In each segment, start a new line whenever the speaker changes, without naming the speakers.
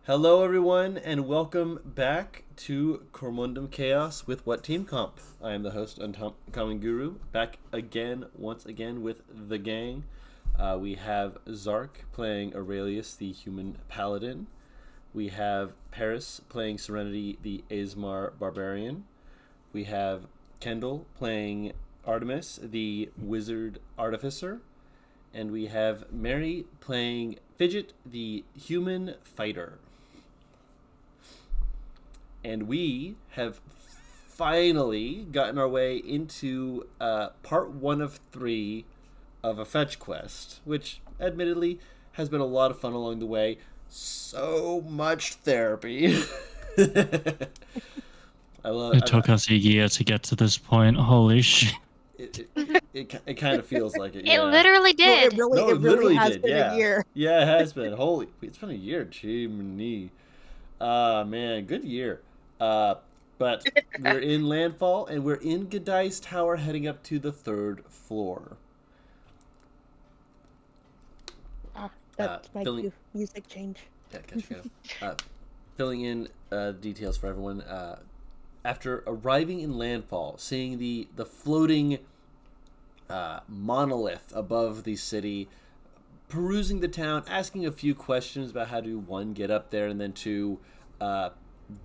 Hello, everyone, and welcome back to Cormundum Chaos with WhatTeamComp. I am the host, Uncommon Guru, back again, once again, with the gang. We have Zark playing Aurelius, the human paladin. We have Paris playing Serenity, the Azmar barbarian. We have Kendall playing Artemis, the wizard artificer. And we have Mary playing Fidget, the human fighter. And we have finally gotten our way into part 1 of 3 of a fetch quest, which admittedly has been a lot of fun along the way. So much therapy.
It took us a year to get to this point. Holy shit.
It kind of feels like it.
It literally did.
It really has been a year.
Yeah, it has been. It's been a year. Gee, me. Man, good year. But we're in Landfall, and we're in Godai's Tower heading up to the 3rd floor.
That's my music change.
Yeah, filling in details for everyone. After arriving in Landfall, seeing the floating monolith above the city, perusing the town, asking a few questions about how to, 1, get up there, and then 2,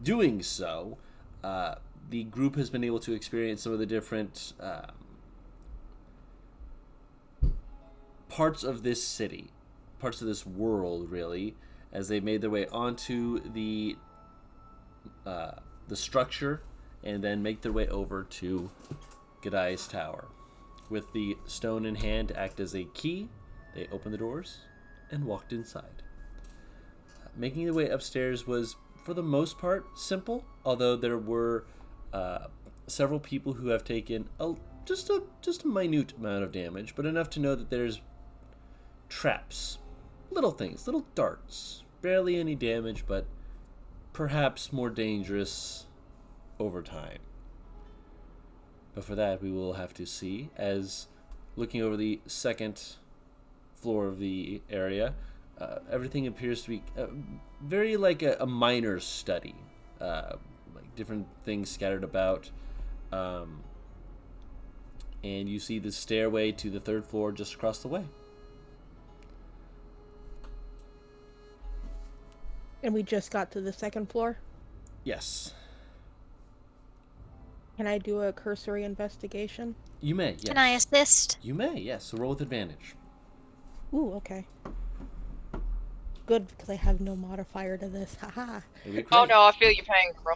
doing so, the group has been able to experience some of the different parts of this city, parts of this world, really, as they made their way onto the structure and then make their way over to Godai's Tower. With the stone in hand to act as a key, they opened the doors and walked inside. Making their way upstairs was, for the most part, simple, although there were several people who have taken just a minute amount of damage, but enough to know that there's traps, little things, little darts, barely any damage, but perhaps more dangerous over time. But for that, we will have to see, as looking over the 2nd floor of the area, everything appears to be very like a miner's study, like different things scattered about, and you see the stairway to the 3rd floor just across the way.
And we just got to the 2nd floor?
Yes.
Can I do a cursory investigation?
You may, yes.
Can I assist?
You may, yes. So roll with advantage.
Ooh, okay. Good, because I have no modifier to this. Haha.
Oh no, I feel you paying, bro.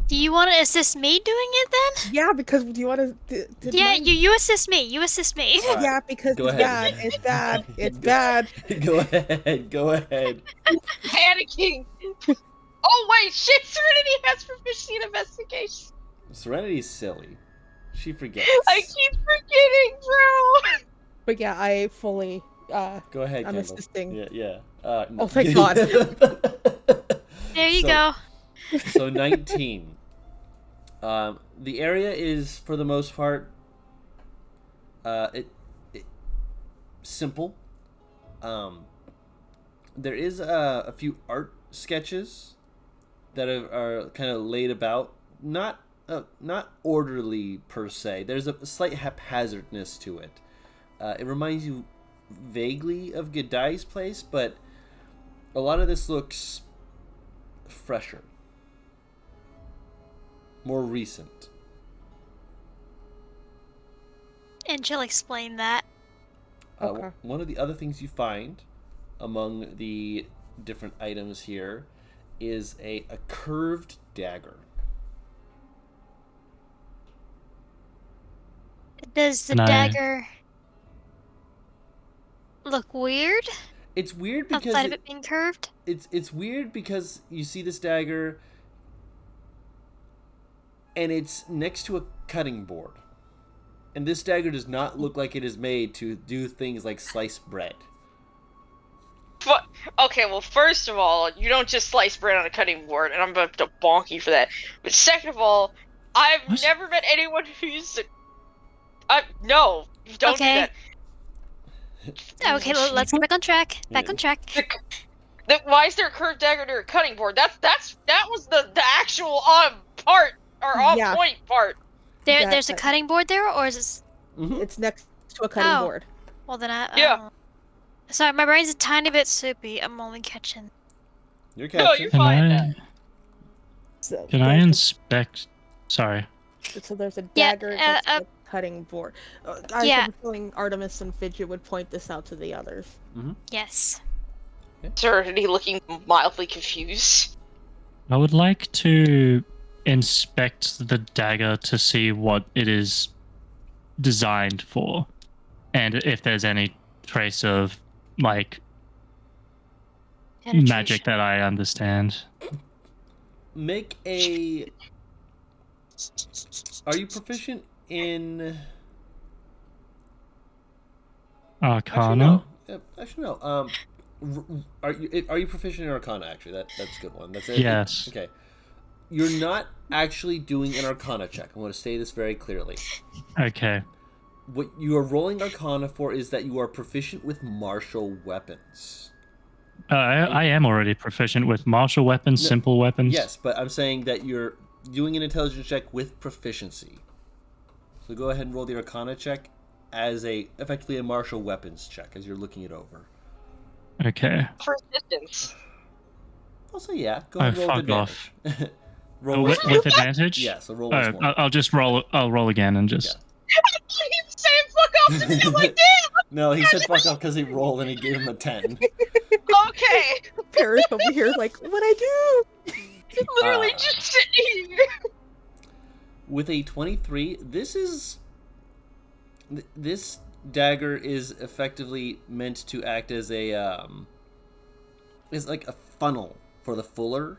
Do you want to assist me doing it then?
Yeah, because do you want to...
Yeah, you assist me. You assist me.
Right.
Yeah, because
Go
it's
ahead.
bad. It's bad. It's bad.
Go ahead.
Panicking. Oh wait, shit! Serenity has proficiency in investigation.
Serenity's silly. She forgets.
I keep forgetting, bro.
But yeah, I fully...
Go ahead,
I'm
Kendall.
assisting.
Yeah.
Oh, thank God.
There you go.
So 19. The area is, for the most part, simple. There is a few art sketches that are kind of laid about, not orderly per se. There's a slight haphazardness to it. It reminds you vaguely of Godai's place, but a lot of this looks fresher, more recent.
And she'll explain that.
Okay.
One of the other things you find among the different items here is a curved dagger.
Does the
No.
dagger look weird
It's weird because
outside of it being curved?
it's weird because you see this dagger and it's next to a cutting board. And this dagger does not look like it is made to do things like slice bread.
But, okay, well, first of all, you don't just slice bread on a cutting board, and I'm about to bonk you for that. But second of all, I've never met anyone who used it. No, don't
Okay.
do that.
Okay, let's get back on track. Back
Yeah.
on track.
Why is there a curved dagger near a cutting board? That was the actual part or on
Yeah.
point part.
There's a cutting board there, or is this?
Mm-hmm.
It's next to a cutting
Oh.
board.
Well, then I.
Yeah.
Sorry, my brain's a tiny bit soupy. I'm only catching.
You're
No,
catching.
you're
Can
fine.
I
So
can I
there's
inspect? Sorry.
so there's a
Yeah,
dagger next to a cutting board. I
yeah.
have a feeling Artemis and Fidget would point this out to the others.
Yes.
Serenity looking mildly confused.
I would like to inspect the dagger to see what it is designed for, and if there's any trace of like magic that I understand.
Make a. Are you proficient in
Arcana?
Actually, no. Are you proficient in Arcana? Actually, that's a good one. That's it.
Yes.
Okay. You're not actually doing an Arcana check. I want to say this very clearly.
Okay.
What you are rolling Arcana for is that you are proficient with martial weapons.
I am already proficient with martial weapons,
No,
simple weapons.
Yes, but I'm saying that you're doing an intelligence check with proficiency. So go ahead and roll the Arcana check as effectively a martial weapons check as you're looking it over.
Okay.
For distance.
Also, yeah, go ahead and roll with
fuck
advantage.
off.
roll
with advantage?
Yeah, so roll once
Oh,
more.
I'll just roll. I'll roll again and just.
He's saying fuck off to me like that.
No, he said fuck off because he rolled and he gave him a 10.
Okay.
Paris over here, like, what'd I do?
Literally just sitting here.
With a 23, this dagger is effectively meant to act as is like a funnel for the fuller,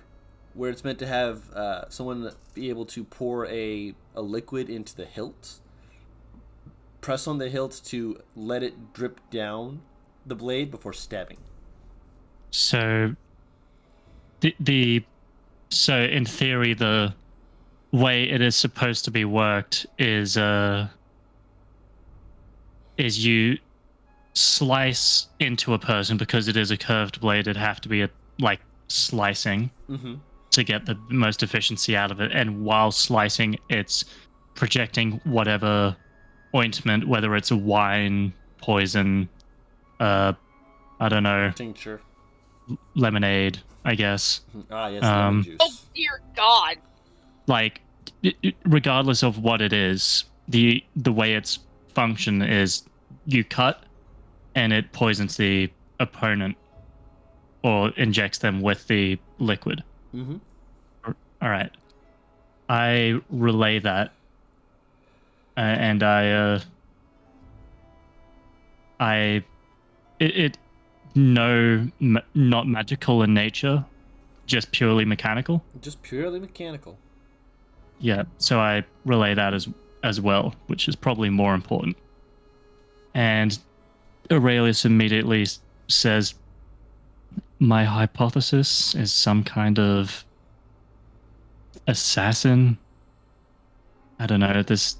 where it's meant to have someone be able to pour a liquid into the hilt, press on the hilt to let it drip down the blade before stabbing.
So, so in theory, the way it is supposed to be worked is you slice into a person because it is a curved blade. It'd have to be like slicing to get the most efficiency out of it. And while slicing, it's projecting whatever ointment, whether it's a wine, poison, I don't know,
Tincture.
lemonade, I guess.
Ah, yes, lemon juice.
Oh dear God.
Like, regardless of what it is, the way its function is you cut and it poisons the opponent or injects them with the liquid. All right. I relay that, and not magical in nature, just purely mechanical.
Just purely mechanical.
Yeah, so I relay that as well, which is probably more important. And Aurelius immediately says, my hypothesis is some kind of assassin. I don't know, this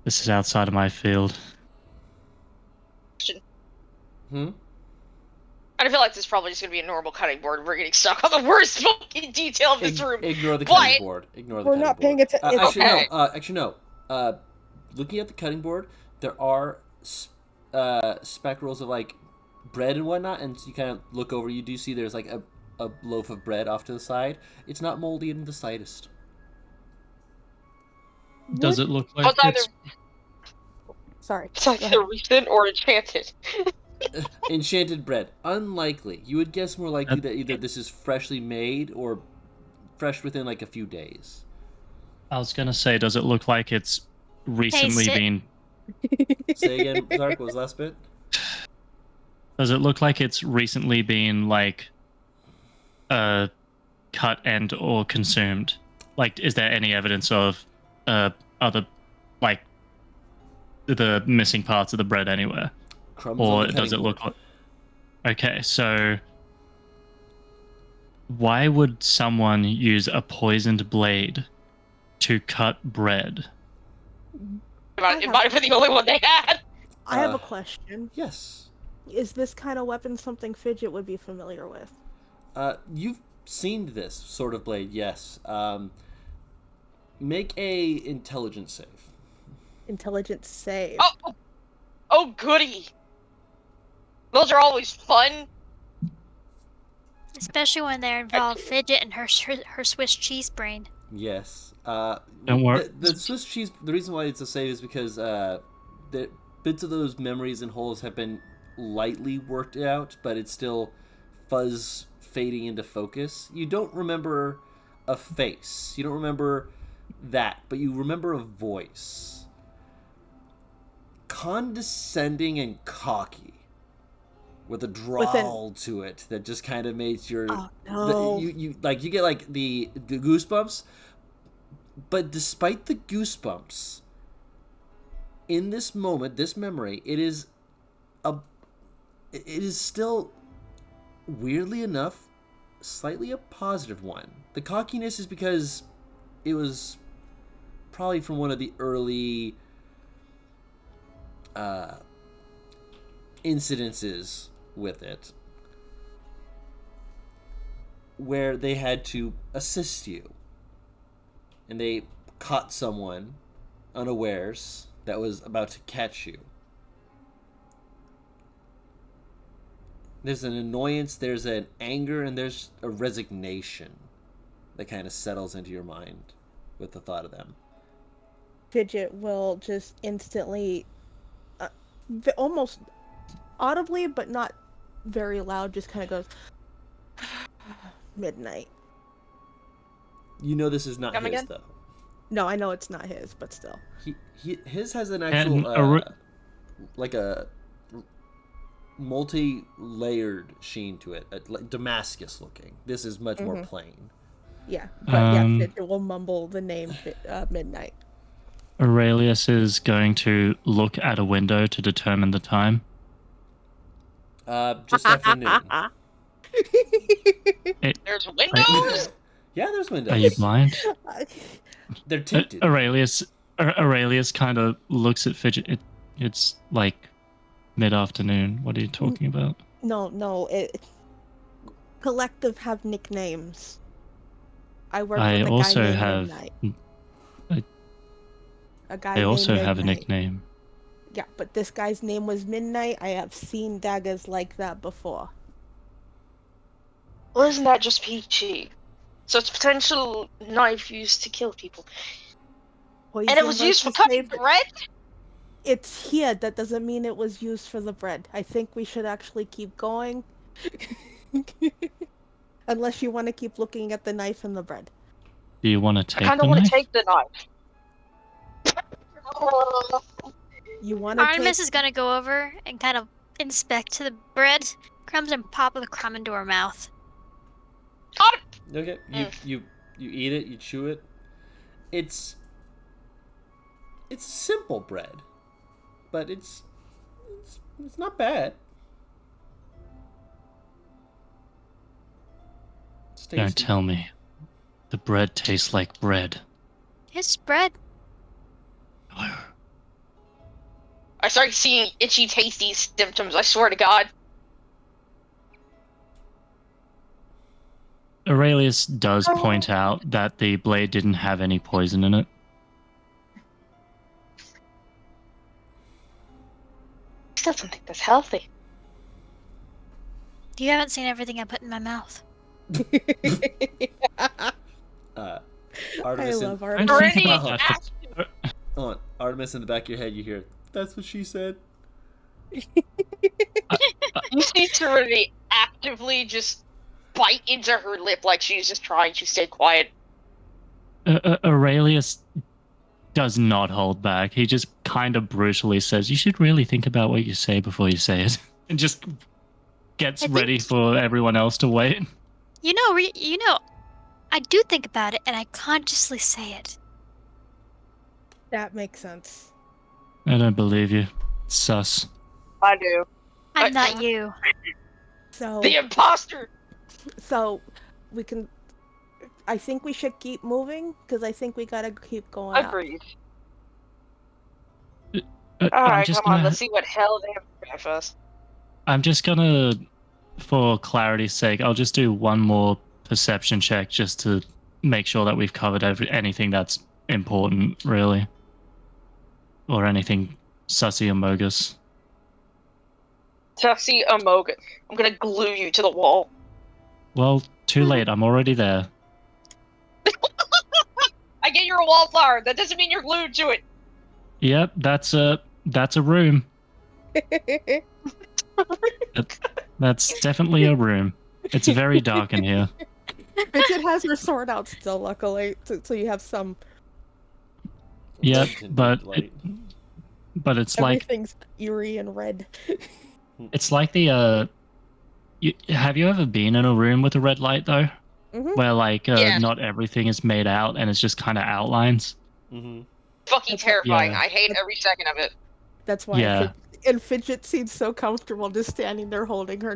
is outside of my field.
I feel like this is probably just gonna be a normal cutting board. We're getting stuck on the worst fucking detail of this room.
Ignore the cutting board. Ignore the
We're
cutting
not
board.
paying attention.
Actually, no. Looking at the cutting board, there are spec rolls of like bread and whatnot, and so you kind of look over. You do see there's like a loaf of bread off to the side. It's not moldy in the slightest.
Does it look like
It's either,
Sorry.
it's either recent or enchanted.
Enchanted bread. Unlikely. You would guess more likely that either this is freshly made or fresh within like a few days.
I was gonna say, does it look like it's recently
Taste it.
been...
Say again, Zark, what was the last bit?
Does it look like it's recently been like cut and or consumed? Like, is there any evidence of other, like, the missing parts of the bread anywhere?
Crumbs
Or
on the
does it
cutting
look
board.
like... Okay, so why would someone use a poisoned blade to cut bread?
It might have been the only one they had.
I have a question.
Yes.
Is this kind of weapon something Fidget would be familiar with?
You've seen this sort of blade, yes. Make a intelligence save.
Intelligence save.
Oh, goody. Those are always fun.
Especially when they involve Fidget and her Swiss cheese brain.
Yes.
Don't worry.
The Swiss cheese. The reason why it's a save is because the bits of those memories and holes have been lightly worked out, but it's still fuzz fading into focus. You don't remember a face. You don't remember that, but you remember a voice. Condescending and cocky, with a drawl to it that just kind of makes your you get like the goosebumps. But despite the goosebumps, in this moment, this memory, it is still, weirdly enough, slightly a positive one. The cockiness is because it was probably from one of the early incidences with it, where they had to assist you, and they caught someone unawares that was about to catch you. There's an annoyance, there's an anger, and there's a resignation that kind of settles into your mind with the thought of them.
Fidget will just instantly, almost audibly, but not very loud, just kind of goes, midnight.
You know this is not his,
again?
though.
No, I know it's not his, but still.
His has an actual,
And
like a multi-layered sheen to it, like Damascus looking. This is much more plain.
Yeah, but Fidget will mumble the name midnight.
Aurelius is going to look at a window to determine the time.
Just after noon.
There's windows?
Yeah, there's windows.
Are you blind?
They're tinted.
Aurelius kind of looks at Fidget. It's like mid-afternoon. What are you talking about?
No, collective have nicknames. I work
I
with a
also
guy named
have.
Midnight. A guy
I also
named
have a
Midnight.
nickname.
Yeah, but this guy's name was Midnight. I have seen daggers like that before.
Well, isn't that just peachy? So it's a potential knife used to kill people. And it was used for cutting bread?
It's here. That doesn't mean it was used for the bread. I think we should actually keep going. Unless you want to keep looking at the knife and the bread.
Do you want to take
I kind
the
of want
knife?
to take the knife.
You want to
Artemis
take...
is gonna go over and kind of inspect the bread crumbs and pop the crumb into her mouth.
Okay, you eat it, you chew it. It's simple bread, but it's not bad. It's tasty.
Don't tell me. The bread tastes like bread.
It's bread.
I start seeing itchy, tasty symptoms, I swear to God.
Aurelius does point out that the blade didn't have any poison in it.
I still don't think that's healthy.
You haven't seen everything I put in my mouth.
Artemis
I love
in,
Artemis.
Already
That's
hold on, Artemis in the back of your head, you hear, that's what she said.
You see Serenity actively just bite into her lip like she's just trying to stay quiet.
Aurelius does not hold back. He just kind of brutally says, "You should really think about what you say before you say it," and just gets ready for everyone else to wait.
You know, I do think about it and I consciously say it.
That makes sense.
I don't believe you. Sus.
I do.
I'm not you.
So
The imposter!
we can... I think we should keep moving, because I think we gotta keep going up.
Agreed.
I'm
Alright,
just
come on,
gonna-
let's see what hell they have for us.
I'm just gonna, for clarity's sake, I'll just do one more perception check just to make sure that we've covered anything that's important, really. Or anything sussy or mogus.
Tussy Amoga. I'm gonna glue you to the wall.
Well, too late. I'm already there.
I get you're a wallflower. That doesn't mean you're glued to it.
Yep, that's a room. That's definitely a room. It's very dark in here.
Fidget has her sword out still, luckily, so you have some.
Yep,
Tinted
but
light.
it's like
Everything's eerie and red.
it's like the have you ever been in a room with a red light though?
Mhm.
Where like
Yes.
not everything is made out and it's just kind of outlines.
Mm-hmm.
Fucking
That's
terrifying.
yeah.
I hate every second of it.
That's why.
Yeah.
Fidget seems so comfortable just standing there holding her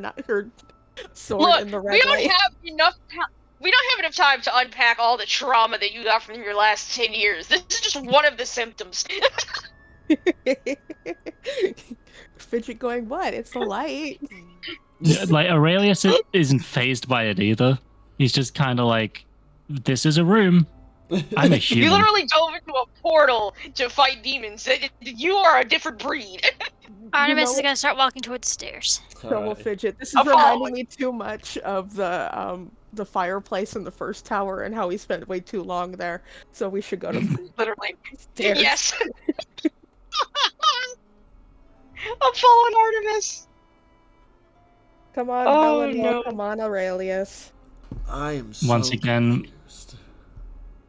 sword
Look,
in the red
we don't
light.
have enough time. We don't have enough time to unpack all the trauma that you got from your last 10 years. This is just one of the symptoms.
Fidget going, what? It's the light.
Yeah, like Aurelius isn't phased by it either. He's just kind of like, this is a room. I'm a
You
human.
literally dove into a portal to fight demons. You are a different breed.
Artemis is
what?
gonna start walking towards the stairs.
So will
Alright.
Fidget. This is
I'm
reminding
following.
me too much of the fireplace in the first tower and how we spent way too long there. So we should go to
Literally.
stairs.
Yes. I'm following Artemis.
Come on,
Oh,
Eleanor.
no.
Come on, Aurelius.
I am so
Once again-
confused.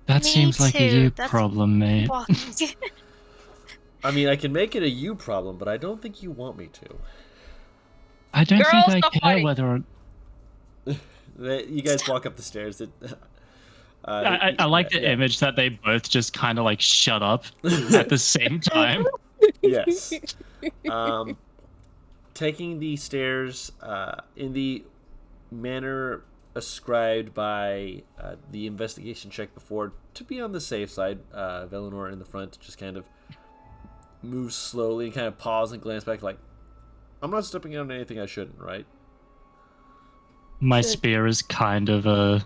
That
Me
seems like a
too,
you
that's-
problem, mate.
Walking.
I mean, I can make it a you problem, but I don't think you want me to.
I don't
Girls,
think I
stop
care
fighting.
whether or...
You guys walk up the stairs.
I like the
yeah.
image that they both just kind of like shut up at the same time.
Yes. Taking the stairs in the manner ascribed by the investigation check before, to be on the safe side, Velinor in the front just kind of moves slowly and kind of pause and glance back like, I'm not stepping on anything I shouldn't, right?
My
Good.
spear is kind of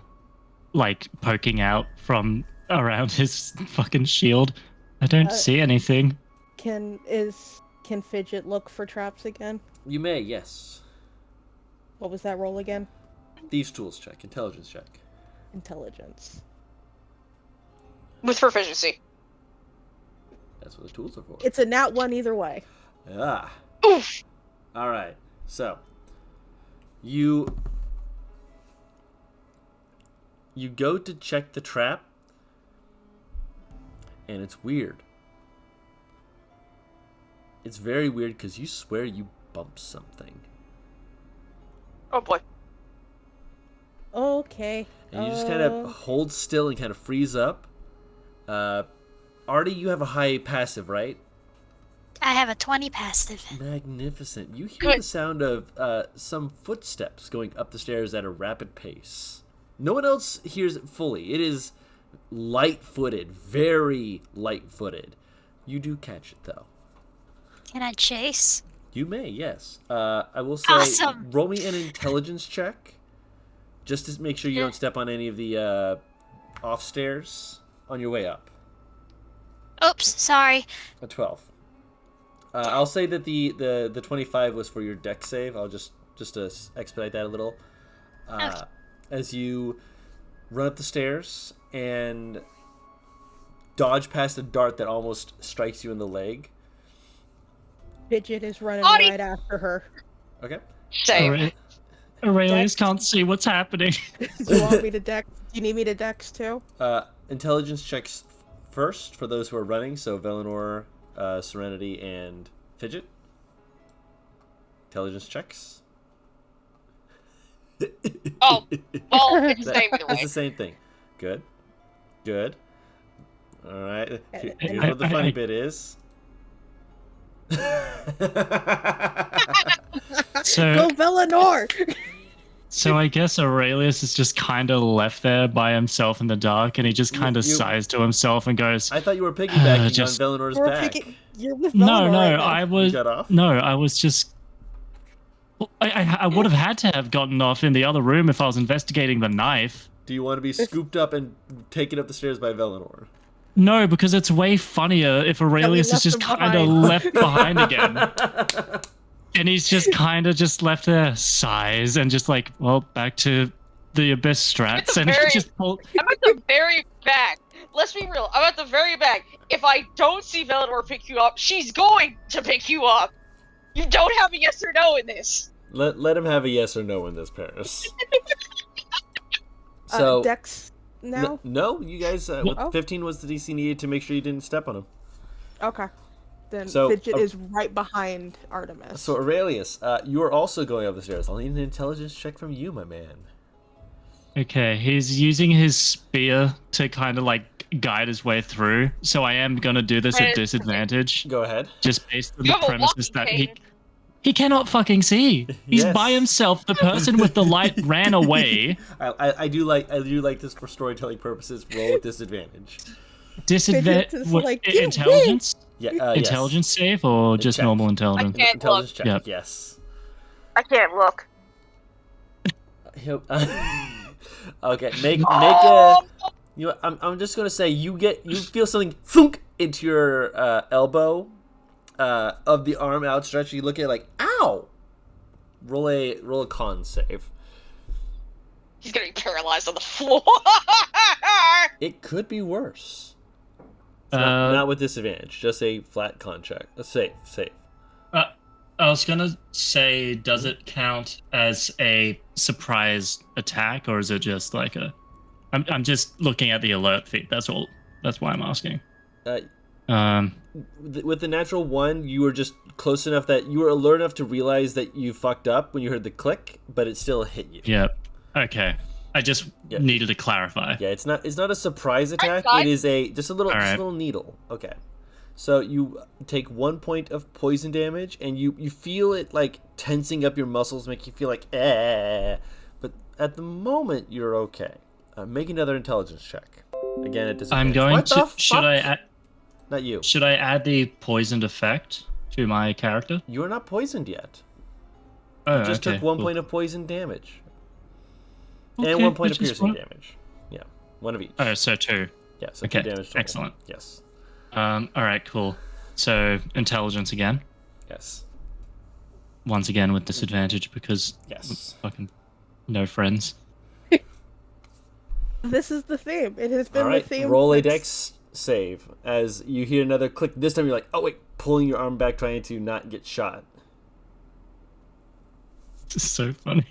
like poking out from around his fucking shield. I don't see anything.
Can Fidget look for traps again?
You may, yes.
What was that roll again?
Thieves' tools check, intelligence check.
Intelligence.
With proficiency.
That's what the tools are for.
It's a nat 1 either way.
Ah.
Oof.
All right. So, you go to check the trap, and it's weird. It's very weird because you swear you bumped something,
Oh boy.
Okay.
and you just kind of hold still and kind of freeze up. Artie, you have a high passive, right?
I have a 20 passive.
Magnificent. You hear
Good.
the sound of some footsteps going up the stairs at a rapid pace. No one else hears it fully. It is light-footed, very light-footed. You do catch it, though.
Can I chase?
You may, yes. I will say,
Awesome.
roll me an intelligence check, just to make sure you don't step on any of the off stairs on your way up.
Oops, sorry.
A 12. I'll say that the 25 was for your deck save. I'll just to expedite that a little.
Okay.
As you run up the stairs and dodge past a dart that almost strikes you in the leg.
Fidget is running
Audie!
right after her.
Okay.
Same.
Aurelius can't see what's happening.
Do you want me to dex? Do you need me to dex too?
Intelligence checks first for those who are running. So Velinor, Serenity, and Fidget. Intelligence checks.
Oh, well, it's the same either
It's
way.
the same thing. Good. Good. All right. Here's
I-
what the funny
I-
bit is.
So,
Go Velinor!
so I guess Aurelius is just kind of left there by himself in the dark, and he just kind of
You-
sighs to himself and goes,
I thought you were piggybacking
Just-
on Velinor's
We're
back.
picking- You're with
"No,
Velinor
no,
right now.
I was
got off?
no, I was just I would have had to have gotten off in the other room if I was investigating the knife.
Do you want to be scooped up and taken up the stairs by Velinor?
No, because it's way funnier if Aurelius is just kind of left behind again. And he's just kind of just left there, sighs, and just like, well, back to the abyss strats. And he just pulled...
I'm at the very back. Let's be real. I'm at the very back. If I don't see Velinor pick you up, she's going to pick you up. You don't have a yes or no in this.
Let him have a yes or no in this, Paris. So
Dex now?
No, you guys. 15 was the DC needed to make sure you didn't step on him.
Okay. Then
So,
Fidget is right behind Artemis.
So Aurelius, you are also going up the stairs. I'll need an intelligence check from you, my man.
Okay, he's using his spear to kind of like guide his way through. So I am gonna do this at disadvantage.
Go ahead.
Just based on
You
the
have a
premises that
walking
he cannot fucking see. He's
Yes.
by himself. The person with the light ran away.
I do like this for storytelling purposes. Roll with disadvantage.
Disadvantage.
Fidget is like, "Get
Intelligence.
Yeah.
Intelligence save or just
check.
normal
I
intelligence?
can't
Intelligence
look.
check.
Yep.
Yes.
I can't look.
Okay. Make a.
Oh,
You know, I'm just gonna say you feel something thunk into your elbow of the arm outstretched. You look at it like, ow. Roll a con save.
he's gonna be paralyzed on the floor.
It could be worse. Not with disadvantage. Just a flat con check. A save.
I was gonna say, does it count as a surprise attack, or is it just like a? I'm just looking at the alert feed. That's all. That's why I'm asking.
With the natural 1, you were just close enough that you were alert enough to realize that you fucked up when you heard the click, but it still hit you.
Yeah. Okay. I just needed to clarify.
Yeah, it's not a surprise attack.
died.
It is just a little needle. Okay. So you take 1 point of poison damage, and you feel it like tensing up your muscles, make you feel like but at the moment you're okay. Make another intelligence check. Again, at disadvantage.
I'm going
What the
to.
fuck?
Should I add?
Not you.
Should I add the poisoned effect to my character?
You are not poisoned yet.
Oh,
You just
okay,
took 1
cool.
point of poison damage.
Okay,
And 1 point of
which is
piercing
fine.
damage. Yeah, 1 of each.
Oh, so 2.
Yeah, so
Okay,
2 damage total.
excellent.
Yes.
All right, cool. So intelligence again.
Yes.
Once again with disadvantage because
Yes.
fucking no friends.
This is the theme. It has been
All right,
the theme.
roll a
since-
dex save as you hear another click. This time you're like, oh wait, pulling your arm back, trying to not get shot.
This is so funny.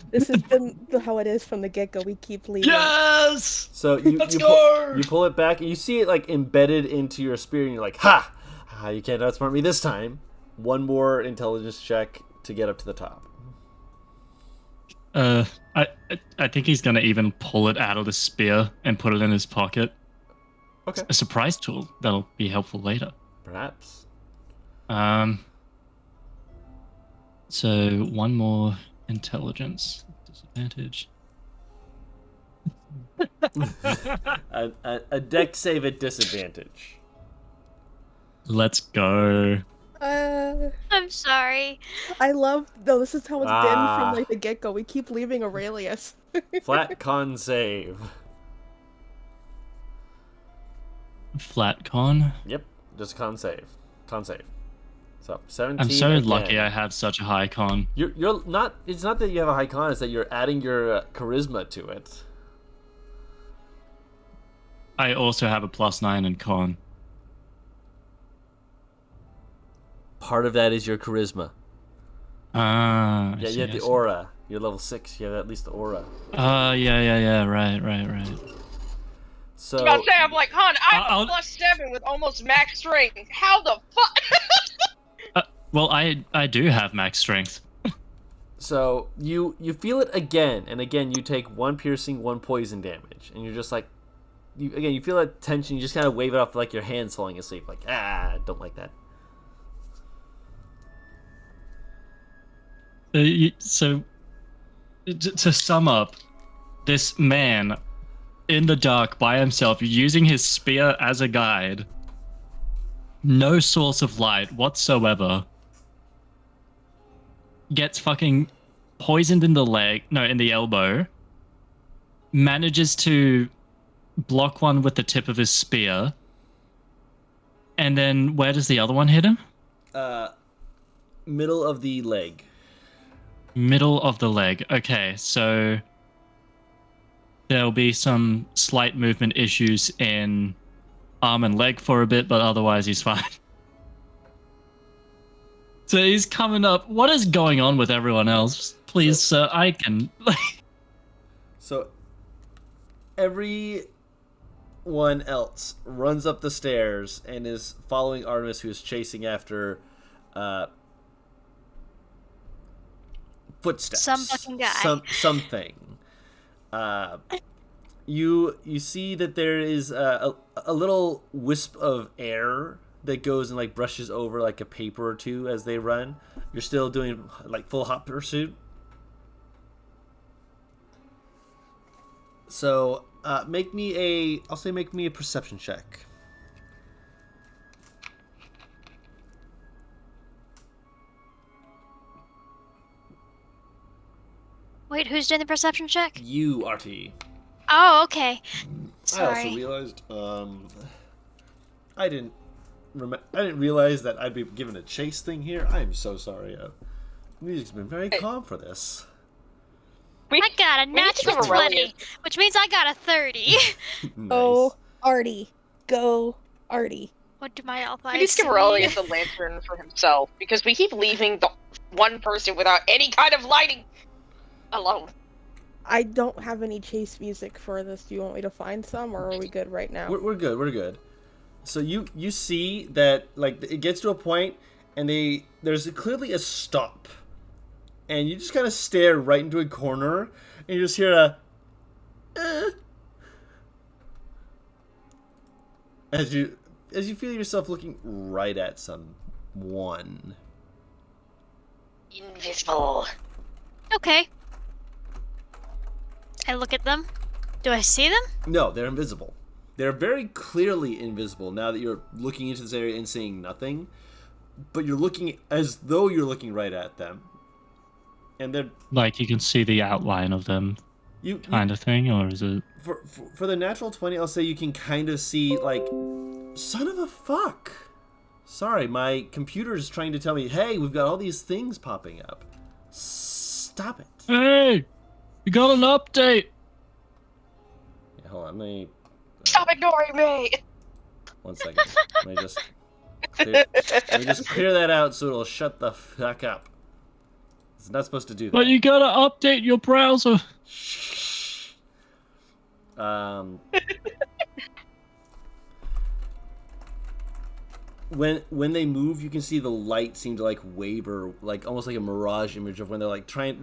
This has been how it is from the get-go. We keep leaving.
Yes.
So you
Let's
you,
go!
you pull it back, and you see it like embedded into your spear, and you're like, ha! You can't outsmart me this time. 1 more intelligence check to get up to the top.
I think he's gonna even pull it out of the spear and put it in his pocket.
Okay.
A surprise tool that'll be helpful later.
Perhaps.
So 1 more intelligence disadvantage.
A dex save at disadvantage.
Let's go.
I'm sorry.
I love. No, this is how it's been
Ah.
from like the get-go. We keep leaving Aurelius.
Flat con save.
Flat con.
Yep, just con save. Con save. So 17.
I'm so
again.
lucky I have such a high con.
You're not. It's not that you have a high con. It's that you're adding your charisma to it.
I also have a +9 in con.
Part of that is your charisma.
Ah. I
Yeah,
see,
you have
I
the
see.
aura. You're level 6. You have at least the aura.
Yeah. Right.
So
I'm about to say, I'm like, hon, I'm
I'll-
+7 with almost max strength. How the fuck?
Well, I do have max strength.
So you feel it again, and again you take 1 piercing, 1 poison damage, and you're just like, you feel that tension. You just kind of wave it off like your hands falling asleep, like don't like that.
So, to sum up, this man in the dark by himself, using his spear as a guide, no source of light whatsoever, gets fucking poisoned in the leg, no, in the elbow, manages to block one with the tip of his spear, and then where does the other one hit him?
Middle of the leg.
Middle of the leg. Okay, so there'll be some slight movement issues in arm and leg for a bit, but otherwise he's fine. So he's coming up. What is going on with everyone else? Please, sir, I can...
So everyone else runs up the stairs and is following Artemis, who is chasing after footsteps.
Some fucking guy.
Something. You see that there is a little wisp of air that goes and like brushes over like a paper or two as they run. You're still doing like full hot pursuit. So make me a perception check.
Wait, who's doing the perception check?
You, Artie.
Oh, okay.
I
Sorry.
also realized I didn't realize that I'd be given a chase thing here. I'm so sorry. Music's been very calm for this.
I got a
we need to
natural
give Aurelia-
20, which means I got a 30.
Nice.
Oh, Artie. Go, Artie.
What do my elf
We
eyes
need to give
see?
Aurelia the lantern for himself, because we keep leaving the one person without any kind of lighting alone.
I don't have any chase music for this. Do you want me to find some, or are we good right now?
We're good. We're good. So you see that like it gets to a point, and there's clearly a stop, and you just kind of stare right into a corner, and you just hear a. As you feel yourself looking right at someone.
Invisible.
Okay. I look at them. Do I see them?
No, they're invisible. They're very clearly invisible now that you're looking into this area and seeing nothing. But you're looking as though you're looking right at them. And they're...
Like, you can see the outline of them kind of thing, or is it...
For the natural 20, I'll say you can kind of see, like... Son of a fuck! Sorry, my computer is trying to tell me, hey, we've got all these things popping up. Stop it.
Hey! You got an update!
Yeah, hold on, let me...
Stop ignoring me!
1 second. Let me just clear that out so it'll shut the fuck up. It's not supposed to do that.
But you gotta update your browser.
Shh. When they move, you can see the light seem to like waver, like almost like a mirage image of when they're trying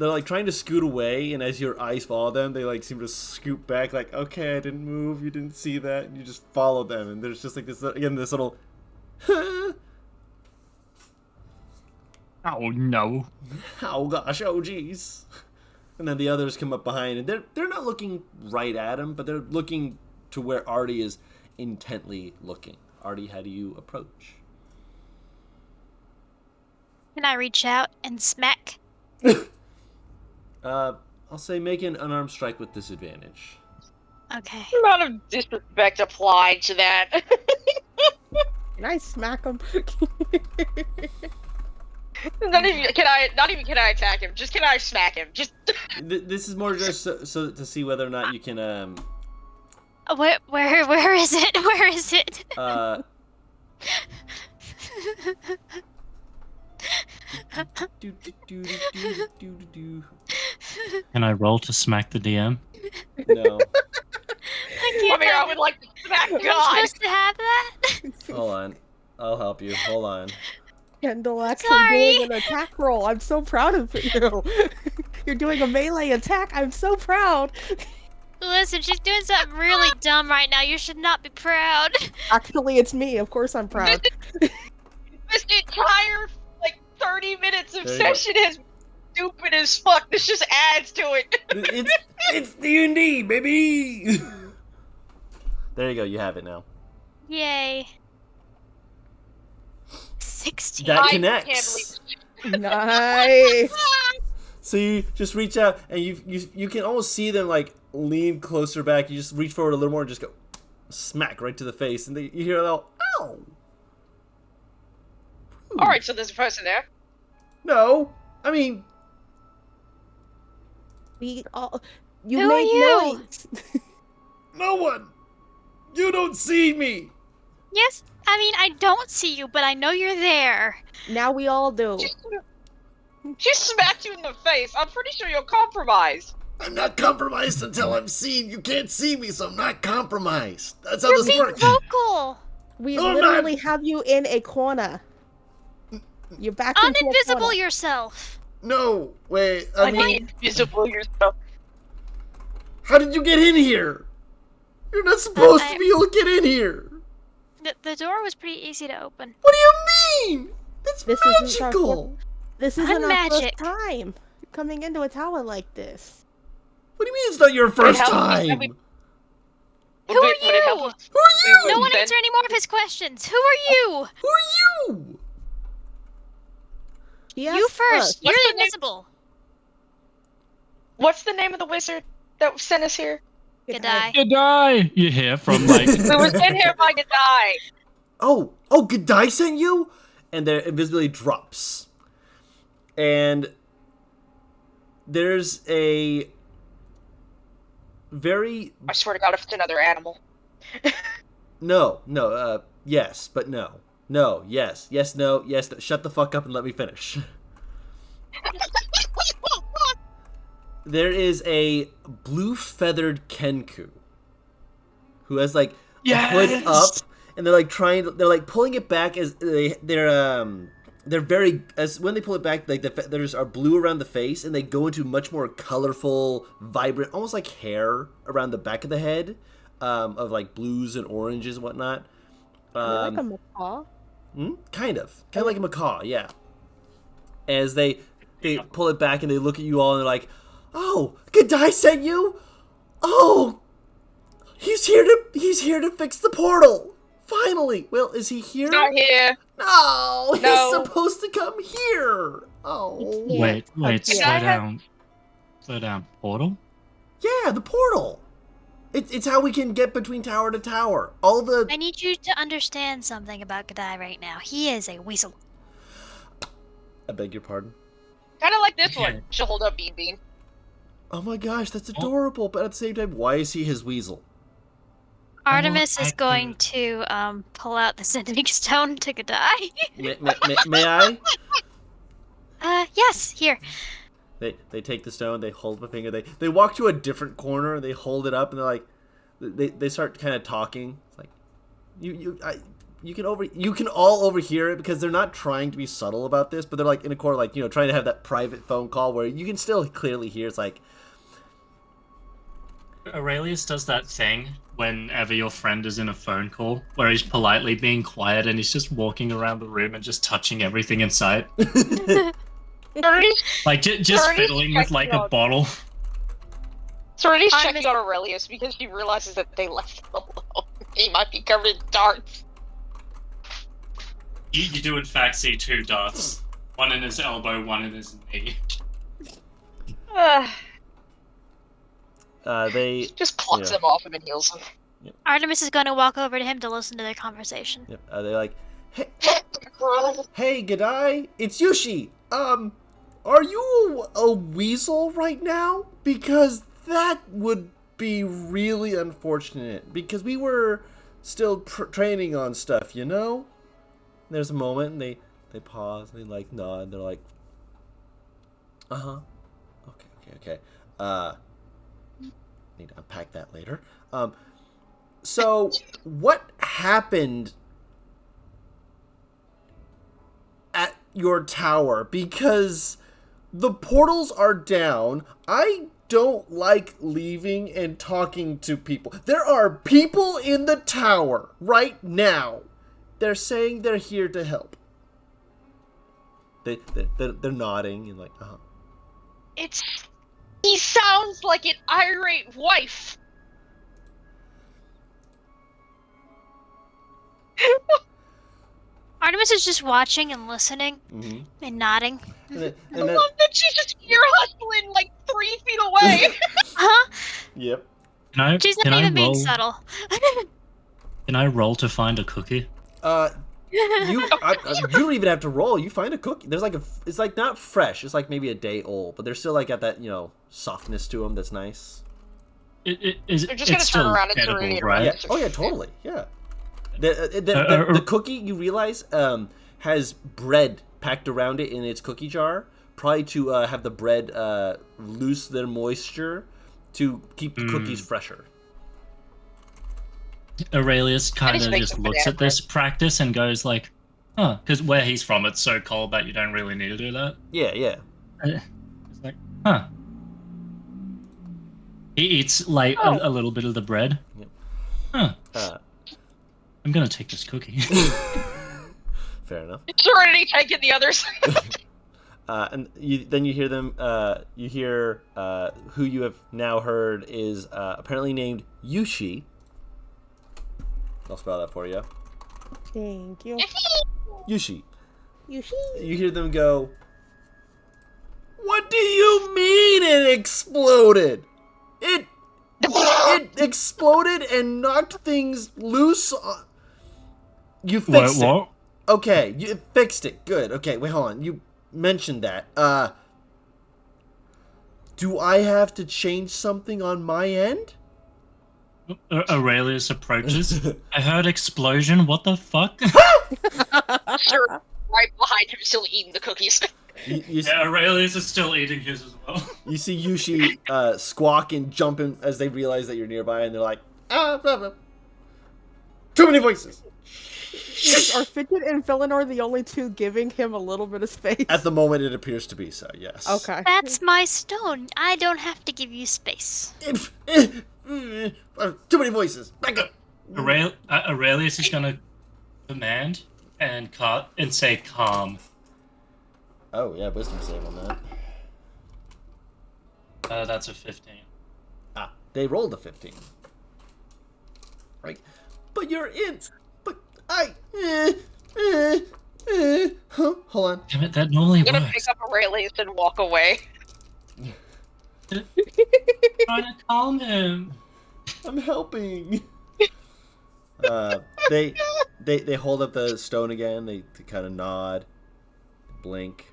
to scoot away, and as your eyes follow them, they like seem to scoot back, like, okay, I didn't move, you didn't see that, and you just follow them, and there's just like this little
Oh no.
oh gosh, oh geez. And then the others come up behind, and they're not looking right at him, but they're looking to where Artie is intently looking. Artie, how do you approach?
Can I reach out and smack?
I'll say make an unarmed strike with disadvantage.
Okay.
Amount of disrespect applied to that.
Can I smack him?
Not even can I attack him. Just can I smack him? Just.
This is more just so to see whether or not you can
Where is it? Where is it?
Can I roll to smack the DM?
No.
I can't.
I would like to smack
Am I
God.
supposed to have that?
Hold on. I'll help you. Hold on.
Kendall actually
Sorry.
doing an attack roll. I'm so proud of you. You're doing a melee attack. I'm so proud.
Listen, she's doing something really dumb right now. You should not be proud.
Actually, it's me. Of course I'm proud.
This entire 30 minutes of
There you go.
session is stupid as fuck. This just adds to it.
It's D&D, baby. There you go. You have it now.
Yay. 16.
That
I
connects.
can't believe
Nice.
So you just reach out, and you can almost see them like lean closer back. You just reach forward a little more and just go smack right to the face, and you hear a little ow.
All right, so there's a person there.
No, I mean,
We all.
Who
You
are
made
you?
noise.
no one. You don't see me.
Yes, I mean, I don't see you, but I know you're there.
Now we all do.
She smacked you in the face. I'm pretty sure you're compromised.
I'm not compromised until I'm seen. You can't see me, so I'm not compromised. That's how
You're
this
being
works.
vocal.
We
No, I'm
literally
not.
have you in a corner. You're back into a
Uninvisible
corner.
yourself.
No, wait. I mean,
Invisible yourself.
how did you get in here? You're not supposed
I-
to be able to get in here.
The door was pretty easy to open.
What do you mean? That's
This isn't our
magical.
This isn't
I'm
our
magic.
first time coming into a tower like this.
What do you mean it's not your first
how-
time?
have we-
Who are
Would it help
you?
if-
Who are you?
No one
Ben-
answer any more of his questions. Who are you?
Who are you?
She
You
asked
first. You're
What's the name?
invisible.
What's the name of the wizard that sent us here?
Good eye.
You die. You hear from like.
We were sent here by Gadai.
Oh, Gadai sent you? And their invisibility drops. And there's a very
I swear to God, if it's another animal.
yes, but no. No, yes, no. Shut the fuck up and let me finish. There is a blue feathered Kenku who has like the hood up, and they're like pulling it back as they're very as when they pull it back, like the feathers are blue around the face, and they go into much more colorful, vibrant, almost like hair around the back of the head, of like blues and oranges and whatnot.
like a macaw.
Kind of like a macaw, yeah. As they pull it back and they look at you all and they're like, "Oh, Gadai sent you? Oh, he's here to fix the portal. Finally. Well, is he here?
Not here.
No,
No.
he's supposed to come here. Oh,
Yeah.
Wait,
Yeah.
slow down. Portal?
yeah, the portal. It's how we can get between tower to tower. All the
I need you to understand something about Gadai right now. He is a weasel.
I beg your pardon.
Kind of like this
Okay.
one. She'll hold up Bean Bean.
Oh my gosh, that's adorable. But at the same time, why is he his weasel?
Artemis
I
is going to pull out the sending stone to Gadai.
May I?
Yes, here.
They take the stone, they hold up a finger, they walk to a different corner, they hold it up, and they're like, they start kind of talking. It's like, you can all overhear it because they're not trying to be subtle about this, but they're like in a corner, like, trying to have that private phone call where you can still clearly hear. It's like,
Aurelius does that thing whenever your friend is in a phone call where he's politely being quiet and he's just walking around the room and just touching everything in sight. Like, just
Sorry,
fiddling with, like, a
check
bottle.
Sorority's
Artemis-
checking on Aurelius because she realizes that they left him alone. He might be covered in darts.
You do, in fact, see two darts. One in his elbow, one in his knee.
they
Just plucks
yeah.
him off him and heals him.
Artemis is going to walk over to him to listen to their conversation.
Yep, they're like, hey, Gadai, it's Yushi. Are you a weasel right now? Because that would be really unfortunate. Because we were still training on stuff, There's a moment, and they pause, and they, like, nod, and they're like, uh-huh. Okay. Need to unpack that later. So, what happened at your tower? Because the portals are down. I don't like leaving and talking to people. There are people in the tower right now. They're saying they're here to help. They're nodding and like, uh-huh.
He sounds like an irate wife.
Artemis is just watching and listening and nodding.
And then,
I love that she's just ear hustling like 3 feet away.
Huh?
yep.
She's not even being subtle.
Can I roll to find a cookie?
You don't even have to roll. You find a cookie. There's like it's like not fresh. It's like maybe a day old, but they're still like got that softness to them that's nice.
They're just gonna turn around and turn it
right?
Yeah. Oh yeah, totally. Yeah. The cookie you realize has bread packed around it in its cookie jar, probably to have the bread lose their moisture to keep the cookies fresher.
Aurelius kind of just looks at this practice and goes like, "Huh," because where he's from, it's so cold that you don't really need to do that.
Yeah, yeah.
It's like, huh. He eats like a little bit of the bread.
Yep.
Huh. I'm gonna take this cookie.
Fair enough.
Serenity taking the others.
And then you hear them. You hear who you have now heard is apparently named Yushi. I'll spell that for you.
Thank you.
Yushi.
Yushi.
You hear them go, "What do you mean it exploded? It exploded and knocked things loose. You fixed it. Okay, you fixed it. Good. Okay, wait, hold on. You mentioned that. Do I have to change something on my end?"
Aurelius approaches. I heard explosion. What the fuck?
Sure, right behind him, still eating the cookies.
Yeah, Aurelius is still eating his as well.
You see Yushi squawk and jumping as they realize that you're nearby, and they're like, blah, blah. Too many voices.
Are Fidget and Felinor the only two giving him a little bit of space?
At the moment, it appears to be so, yes.
Okay.
That's my stone. I don't have to give you space.
Too many voices. Back up.
Aurelius is gonna command and say calm.
Oh, yeah, wisdom save on that.
That's a 15.
They rolled a 15. Right? But you're in. But I. Huh? Hold on.
Damn it, that normally
I'm gonna
works.
pick up Aurelius and walk away.
Trying to calm him.
I'm helping. They hold up the stone again. They kind of nod, blink.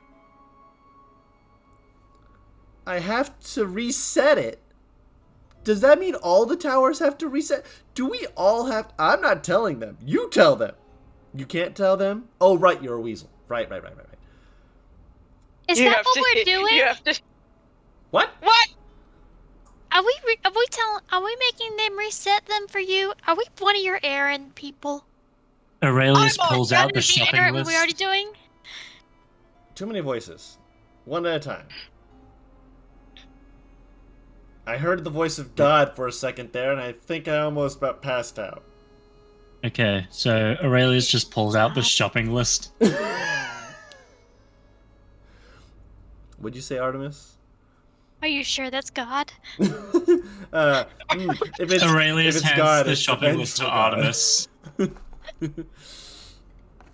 I have to reset it. Does that mean all the towers have to reset? Do we all have? I'm not telling them. You tell them. You can't tell them? Oh, right, you're a weasel. Right.
Is that what we're doing?
You have to.
What?
What?
Are we making them reset them for you? Are we one of your errand people?
Aurelius pulls out the
The
shopping
errand
list.
we already doing?
Too many voices. One at a time. I heard the voice of God for a second there, and I think I almost about passed out.
Okay, so Aurelius just pulls out the shopping list.
Would you say Artemis?
Are you sure that's God?
If
Aurelius
it's
hands
God,
the
it's
shopping list to
vengeful God.
Artemis.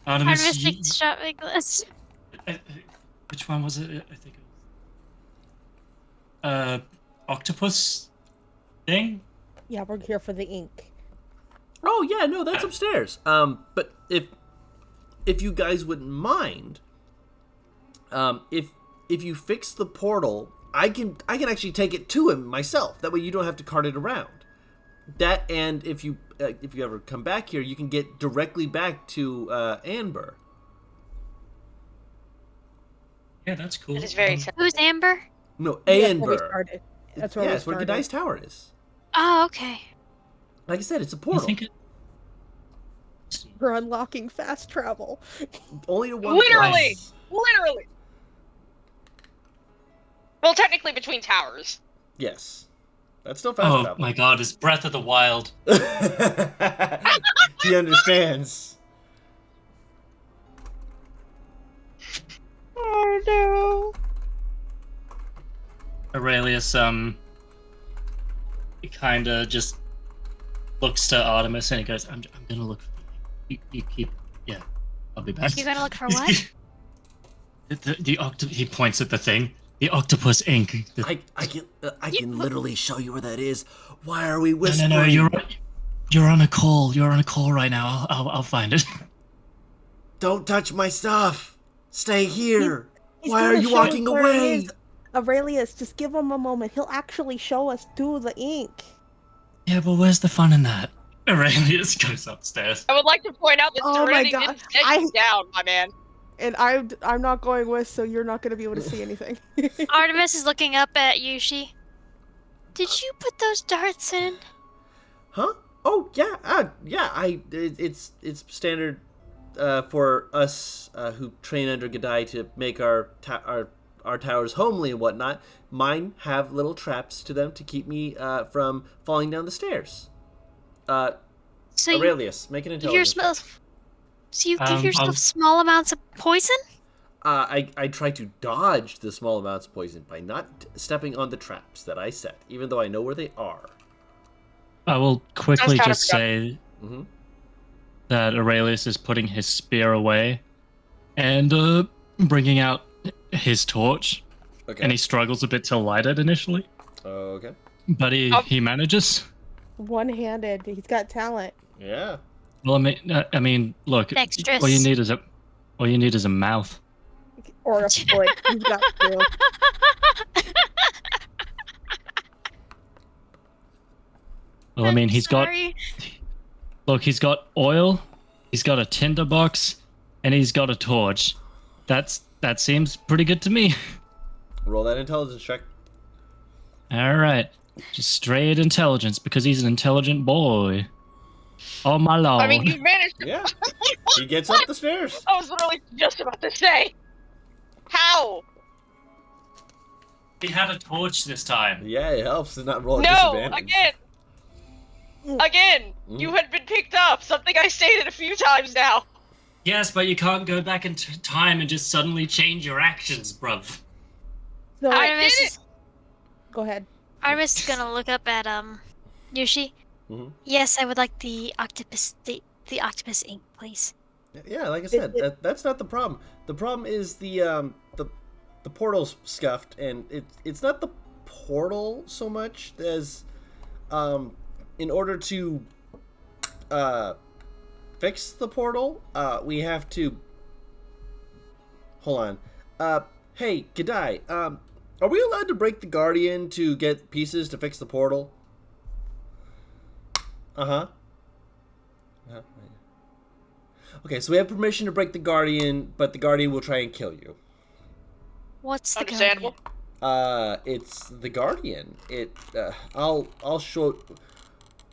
Artemis
Artemis,
takes the shopping list.
which one was it? I think it was octopus thing.
Yeah, we're here for the ink.
Oh yeah, no, that's upstairs. But if you guys wouldn't mind, if you fix the portal, I can actually take it to him myself. That way you don't have to cart it around. That, and if you ever come back here, you can get directly back to Amber.
Yeah, that's cool.
That is very
Who's Amber?
No,
That's where we
Amber.
started. That's where
Yeah,
we
it's where
started.
G'dai's Tower is.
Oh, okay.
Like I said, it's a
You
portal.
think it...
We're unlocking fast travel.
Only to one
Literally!
place.
Literally. Well, technically between towers.
Yes. That's still fast
Oh
travel.
my god, it's Breath of the Wild.
He understands.
Oh no.
Aurelius, he kinda just looks to Artemis and he goes, I'm gonna look for you keep, yeah. I'll be back.
You're gonna look for what?
He points at the thing. The octopus ink.
I can literally show you where that is. Why are we whispering?
No, you're on a call. You're on a call right now. I'll find it.
Don't touch my stuff. Stay here.
He's
Why are
gonna
you
show us
walking
where it
away?
is. Aurelius, just give him a moment. He'll actually show us through the ink.
Yeah, but where's the fun in that? Aurelius goes upstairs.
I would like to point out that
Oh my
Serenity
God.
didn't set you down, my man.
And I'm not going with, so you're not going to be able to see anything.
Artemis is looking up at Yushi. Did you put those darts in?
Huh? Oh yeah, it's standard for us who train under Gadai to make our towers homely and whatnot. Mine have little traps to them to keep me from falling down the stairs.
So
Aurelius, make an
you give
intelligence check.
yourself. So you give yourself small amounts of poison?
I try to dodge the small amounts of poison by not stepping on the traps that I set, even though I know where they are.
I will quickly
Sounds
just say that Aurelius is putting his spear away and bringing out his torch.
Okay.
And he struggles a bit to light it initially,
Okay.
but he manages.
One-handed. He's got talent.
Yeah.
Well, I mean, look.
Dexterous.
All you need is a mouth.
Or a foot. He's got two.
Well, I mean, he's
Sorry.
he's got oil, he's got a tinderbox, and he's got a torch. That seems pretty good to me.
Roll that intelligence check.
All right, just straight intelligence because he's an intelligent boy. Oh my lord!
I mean, you managed to.
Yeah. He gets up the stairs.
I was literally just about to say. How?
He had a torch this time.
Yeah, it helps to not roll a
No,
disadvantage.
again, you had been picked up. Something I stated a few times now.
Yes, but you can't go back in time and just suddenly change your actions, bruv.
So,
I
Artemis
did
is,
go ahead.
Artemis is gonna look up at Yushi.
Mhm.
Yes, I would like the octopus ink, please.
Yeah, like I said, that's not the problem. The problem is the portal's scuffed, and it's not the portal so much as in order to fix the portal, we have to hold on. Hey, Gadai, are we allowed to break the Guardian to get pieces to fix the portal? Uh-huh. Okay, so we have permission to break the Guardian, but the Guardian will try and kill you.
What's the
Understandable.
Guardian?
It's the Guardian. I'll show.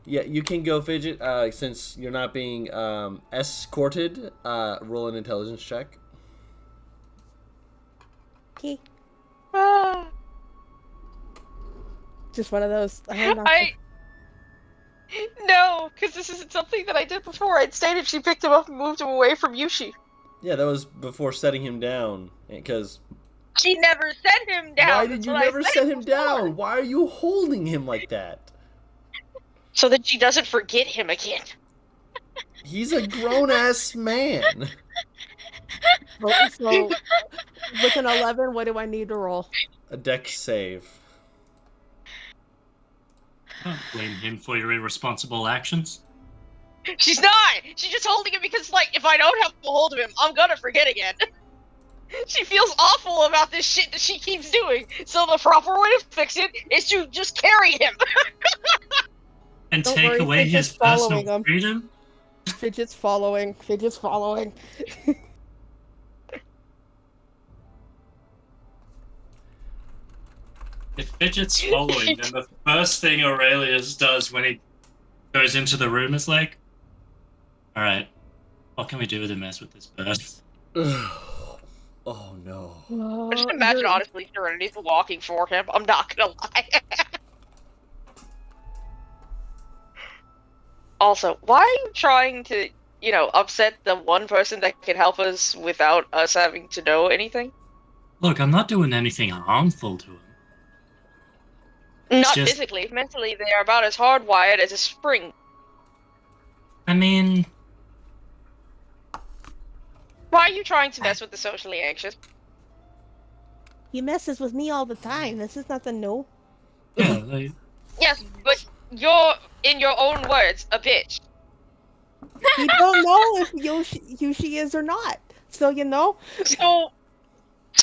Yeah, you can go, Fidget. Since you're not being escorted, roll an intelligence check.
Okay.
Ah.
Just one of those.
No, because this isn't something that I did before. I'd stated she picked him up and moved him away from Yushi.
Yeah, that was before setting him down. Because
She never set him down.
why did
That's
you
what I
never
said
set him
before.
down? Why are you holding him like that?
So that she doesn't forget him again.
He's a grown ass man.
So, with an 11, what do I need to roll?
A dex save.
Don't blame him for your irresponsible actions.
She's not! She's just holding him because, like, if I don't have a hold of him, I'm gonna forget again. She feels awful about this shit that she keeps doing, so the proper way to fix it is to just carry him.
And
Don't
take
worry,
away
Fidget's
his
following
personal
him.
freedom?
Fidget's following. Fidget's following.
If Fidget's following, then the first thing Aurelius does when he goes into the room is like, alright, what can we do to mess with this bird?
Oh no.
I just imagine, honestly, Serenity's walking for him. I'm not gonna lie. Also, why are you trying to, upset the one person that can help us without us having to know anything?
Look, I'm not doing anything harmful to him.
Not
just-
physically. Mentally, they are about as hardwired as a spring.
I mean,
Why are you trying to mess with the socially anxious?
He messes with me all the time. This is nothing new.
Yeah, like,
Yes, but you're, in your own words, a bitch.
You don't know if Yushi is or not. So, you know.
So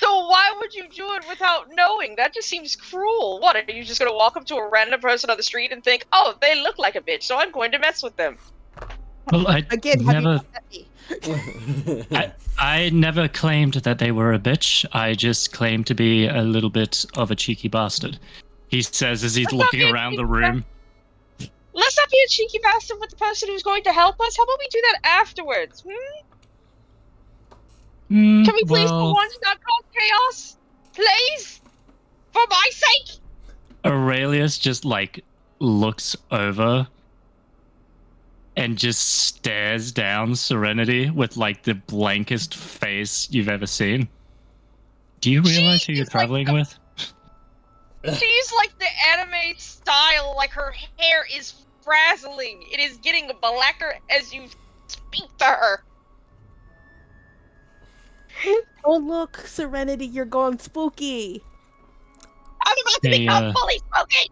why would you do it without knowing? That just seems cruel. What, are you just gonna walk up to a random person on the street and think, oh, they look like a bitch, so I'm going to mess with them?
well, I
Again,
never,
have you
I never claimed that they were a bitch. I just claimed to be a little bit of a cheeky bastard. He says as he's
Let's not
looking
be a
around the
cheeky
room.
Let's not be a cheeky bastard with the person who's going to help us. How about we do that afterwards? Can we please for once not cause chaos? Please? For my sake?
Aurelius just like looks over and just stares down Serenity with like the blankest face you've ever seen. Do you realize who you're traveling with?
She's like the anime style, like her hair is frazzling. It is getting blacker as you speak to her.
Oh, look, Serenity, you're going spooky.
I'm about to become fully spooky.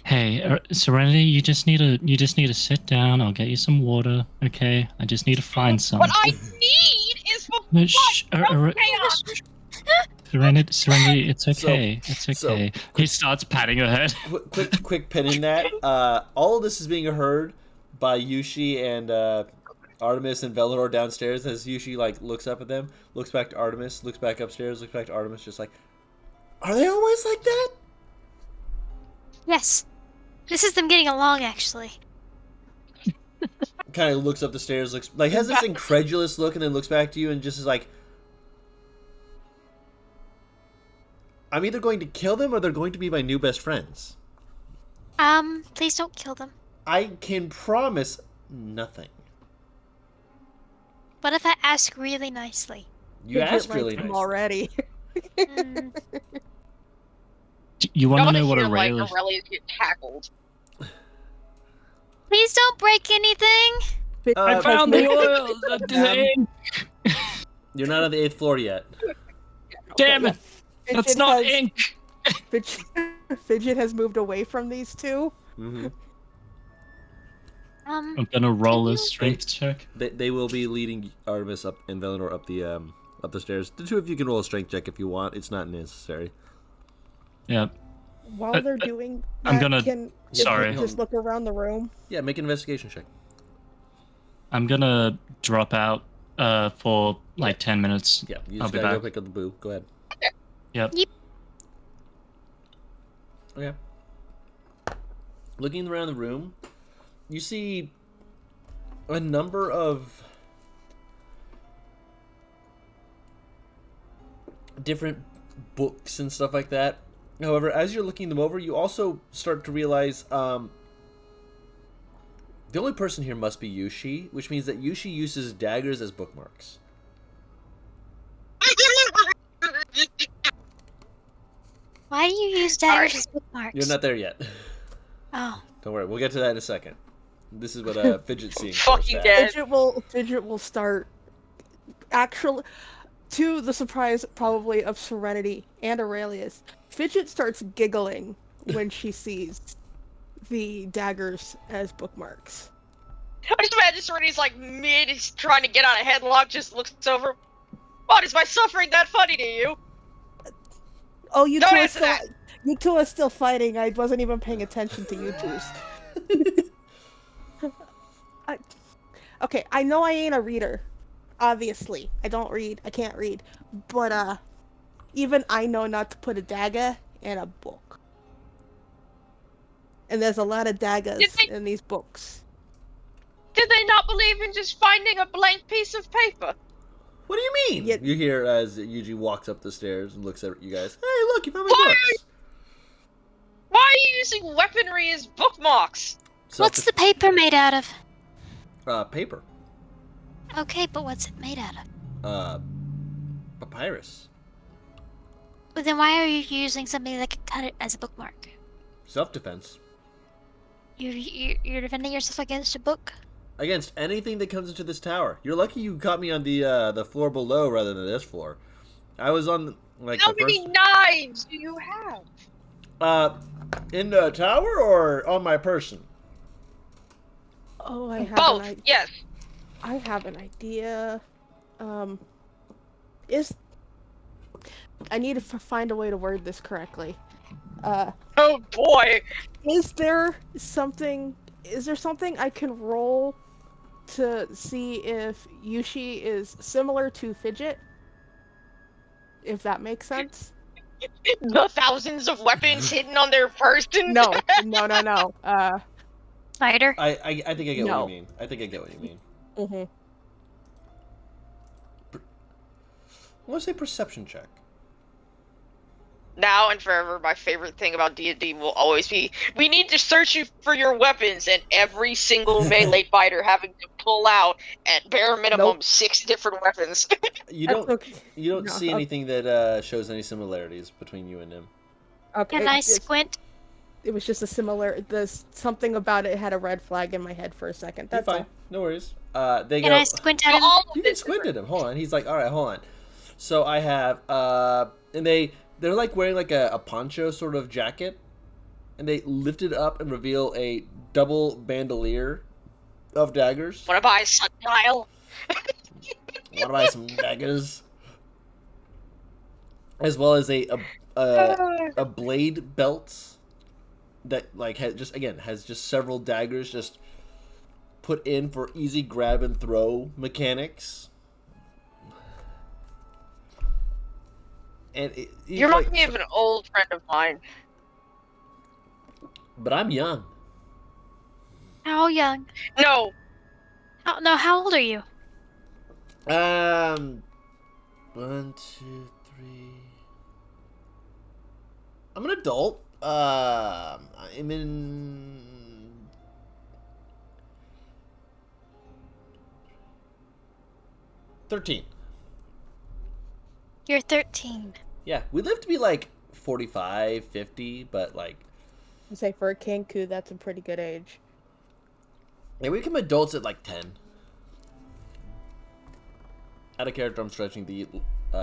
Hey, Serenity, you just need to sit down. I'll get you some water, okay? I just need to find some.
What I need is for chaos.
Serenity, it's okay. It's okay. He starts patting her head.
Quick pin in that. All of this is being heard by Yushi and Artemis and Velador downstairs as Yushi like looks up at them, looks back to Artemis, looks back upstairs, looks back to Artemis, just like, are they always like that?
Yes. This is them getting along, actually.
Kind of looks up the stairs, looks like has this incredulous look, and then looks back to you and just is like, I'm either going to kill them or they're going to be my new best friends.
Please don't kill them.
I can promise nothing.
What if I ask really nicely?
You asked really
nice.
nice.
Already.
You want to know what
Aurelius
Aurelius...
get tackled.
Please don't break anything.
I found the oil! The thing!
You're not on the 8th floor yet.
Damn it! That's not ink!
Fidget has moved away from these two.
Mm-hmm.
I'm gonna roll a strength check.
They will be leading Artemis up and Velador up the stairs. The two of you can roll a strength check if you want. It's not necessary.
Yeah.
While they're doing that,
I'm gonna...
sorry. Just look around the room.
Yeah, make an investigation check.
I'm gonna drop out for like 10 minutes.
Yeah, you
I'll
just
be
gotta
back.
go pick up the boo. Go ahead.
Yep.
Okay. Looking around the room, you see a number of different books and stuff like that. However, as you're looking them over, you also start to realize the only person here must be Yushi, which means that Yushi uses daggers as bookmarks.
Why do you use daggers as bookmarks?
You're not there yet.
Oh.
Don't worry, we'll get to that in a second. This is what Fidget's seeing.
Fucking dead.
Fidget will start, actually, to the surprise probably of Serenity and Aurelius. Fidget starts giggling when she sees the daggers as bookmarks.
I just imagine Serenity's like mid, trying to get on a headlock, just looks over. What, is my suffering that funny to you?
Oh, you
Don't
two are
answer
still,
that.
you two are still fighting. I wasn't even paying attention to you two. Okay, I know I ain't a reader. Obviously, I don't read. I can't read. But even I know not to put a dagger in a book. And there's a lot of daggers in these books.
Did they not believe in just finding a blank piece of paper?
What do you mean?
Yeah.
You hear as Yuji walks up the stairs and looks at you guys. Hey, look, you found my books.
Why are you using weaponry as bookmarks?
What's the paper made out of?
Paper.
Okay, but what's it made out of?
Papyrus.
But then why are you using something that could cut it as a bookmark?
Self-defense.
You're defending yourself against a book?
against anything that comes into this tower. You're lucky you caught me on the floor below rather than this floor. I was on like
How
the
many
first.
knives do you have?
In the tower or on my person?
Oh, I have
Both.
an
Yes.
I have an idea. Is I need to find a way to word this correctly.
Oh boy.
Is there something I can roll to see if Yushi is similar to Fidget? If that makes sense?
The thousands of weapons hidden on their person.
No.
Spider.
I think I get what
No.
you mean. I think I get what you mean.
Mm-hmm.
I want to say perception check.
Now and forever, my favorite thing about D&D will always be, we need to search you for your weapons, and every single melee fighter having to pull out at bare minimum
Nope.
6 different weapons.
You
That's
don't.
okay.
You don't
No,
see
okay.
anything that shows any similarities between you and him.
Okay.
Can I squint?
It was just a similar. Something about it had a red flag in my head for a second.
You're
That's
fine.
all.
No worries. They
Can
go.
I squint at him?
All of
You can
it's
squint
different.
at him. Hold on. He's like, all right, hold on. So I have, and they're like wearing like a poncho sort of jacket, and they lift it up and reveal a double bandolier of daggers.
Wanna buy a sundial?
Want to buy some daggers? As well as a blade belt that like has just several daggers just put in for easy grab and throw mechanics. And
You remind me of an old friend of mine.
but I'm young.
How young?
No,
No, how old are you?
1, 2, 3. I'm an adult. I'm in 13.
You're 13.
Yeah, we live to be like 45, 50, but like,
I'd say for a Kenku, that's a pretty good age.
yeah, we become adults at like 10. Out of character, I'm stretching the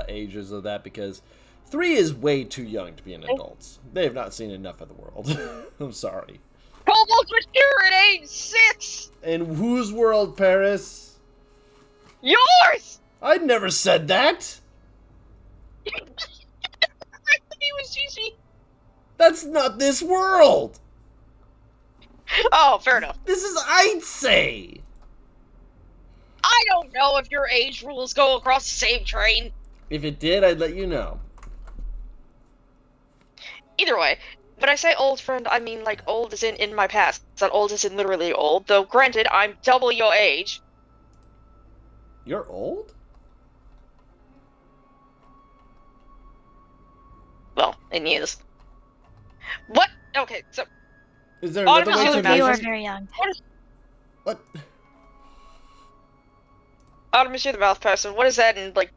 ages of that because 3 is way too young to be an adult. They have not seen enough of the world. I'm sorry.
Kobolds mature at age 6!
In whose world, Paris?
Yours!
I never said that!
He was Gigi.
That's not this world!
Oh, fair enough.
This is I'd say!
I don't know if your age rules go across the same train.
If it did, I'd let you know.
Either way, when I say old friend, I mean like old as in my past. It's not old as in literally old, though granted, I'm double your age.
You're old?
Well, in years. What? Okay, so
Is there
Oh,
another
no,
way
no,
to
no,
You are
measure?
very young.
What?
Artemis, you're the mouth person. What is that in like?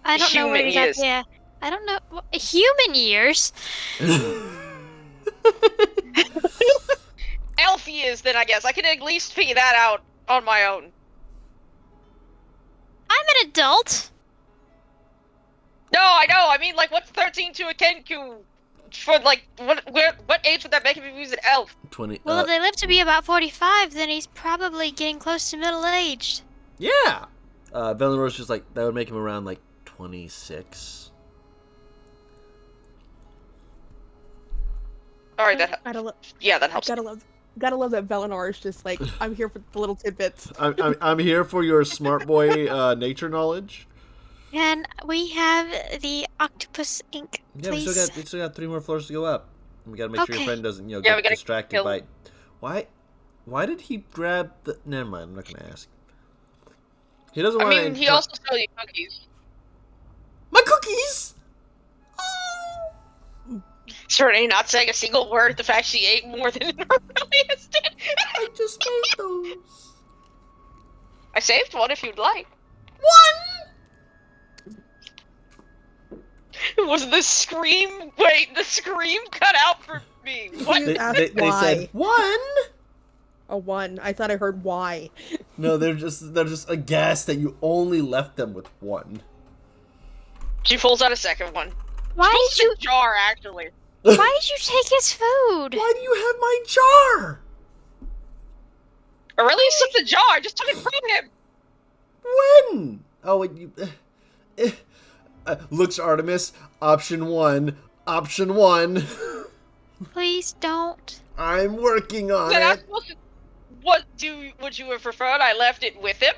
I don't know what
Human years.
exactly. Yeah, I don't know. Human years?
Elf years? Then I guess I can at least figure that out on my own.
I'm an adult.
No, I know. I mean, like, what's 13 to a Kenku? For like, what age would that make him if he was an elf?
20.
Well, if they live to be about 45, then he's probably getting close to middle-aged.
Yeah! Velenor's just like, that would make him around like 26.
All right, that yeah, that helps.
Gotta love that Velinor is just like, I'm here for the little tidbits.
I'm here for your smart boy nature knowledge.
And we have the octopus ink,
Yeah, we
please.
still got 3 more floors to go up. We gotta make sure your
Okay.
friend doesn't,
Yeah, we
get
gotta
distracted
kill-
by. Why did he grab the? Never mind. I'm not gonna ask. He doesn't
I
want
mean, he also stole your cookies.
my cookies.
Certainly not saying a single word. The fact she ate more than normally is did.
I just made those.
I saved one if you'd like. Was the scream? Wait, the scream cut out for me. What?
You asked
They
why.
said 1.
A 1. I thought I heard why.
No, they're just aghast that you only left them with 1.
She pulls out a second one.
Why did you?
Jar, actually.
Why did you take his food?
Why do you have my jar?
Aurelius took the jar. I just took it from him.
When? Oh, you. Looks Artemis. Option 1. Option 1.
Please don't.
I'm working on
Then I'm
it.
supposed to. Would you have preferred I left it with him?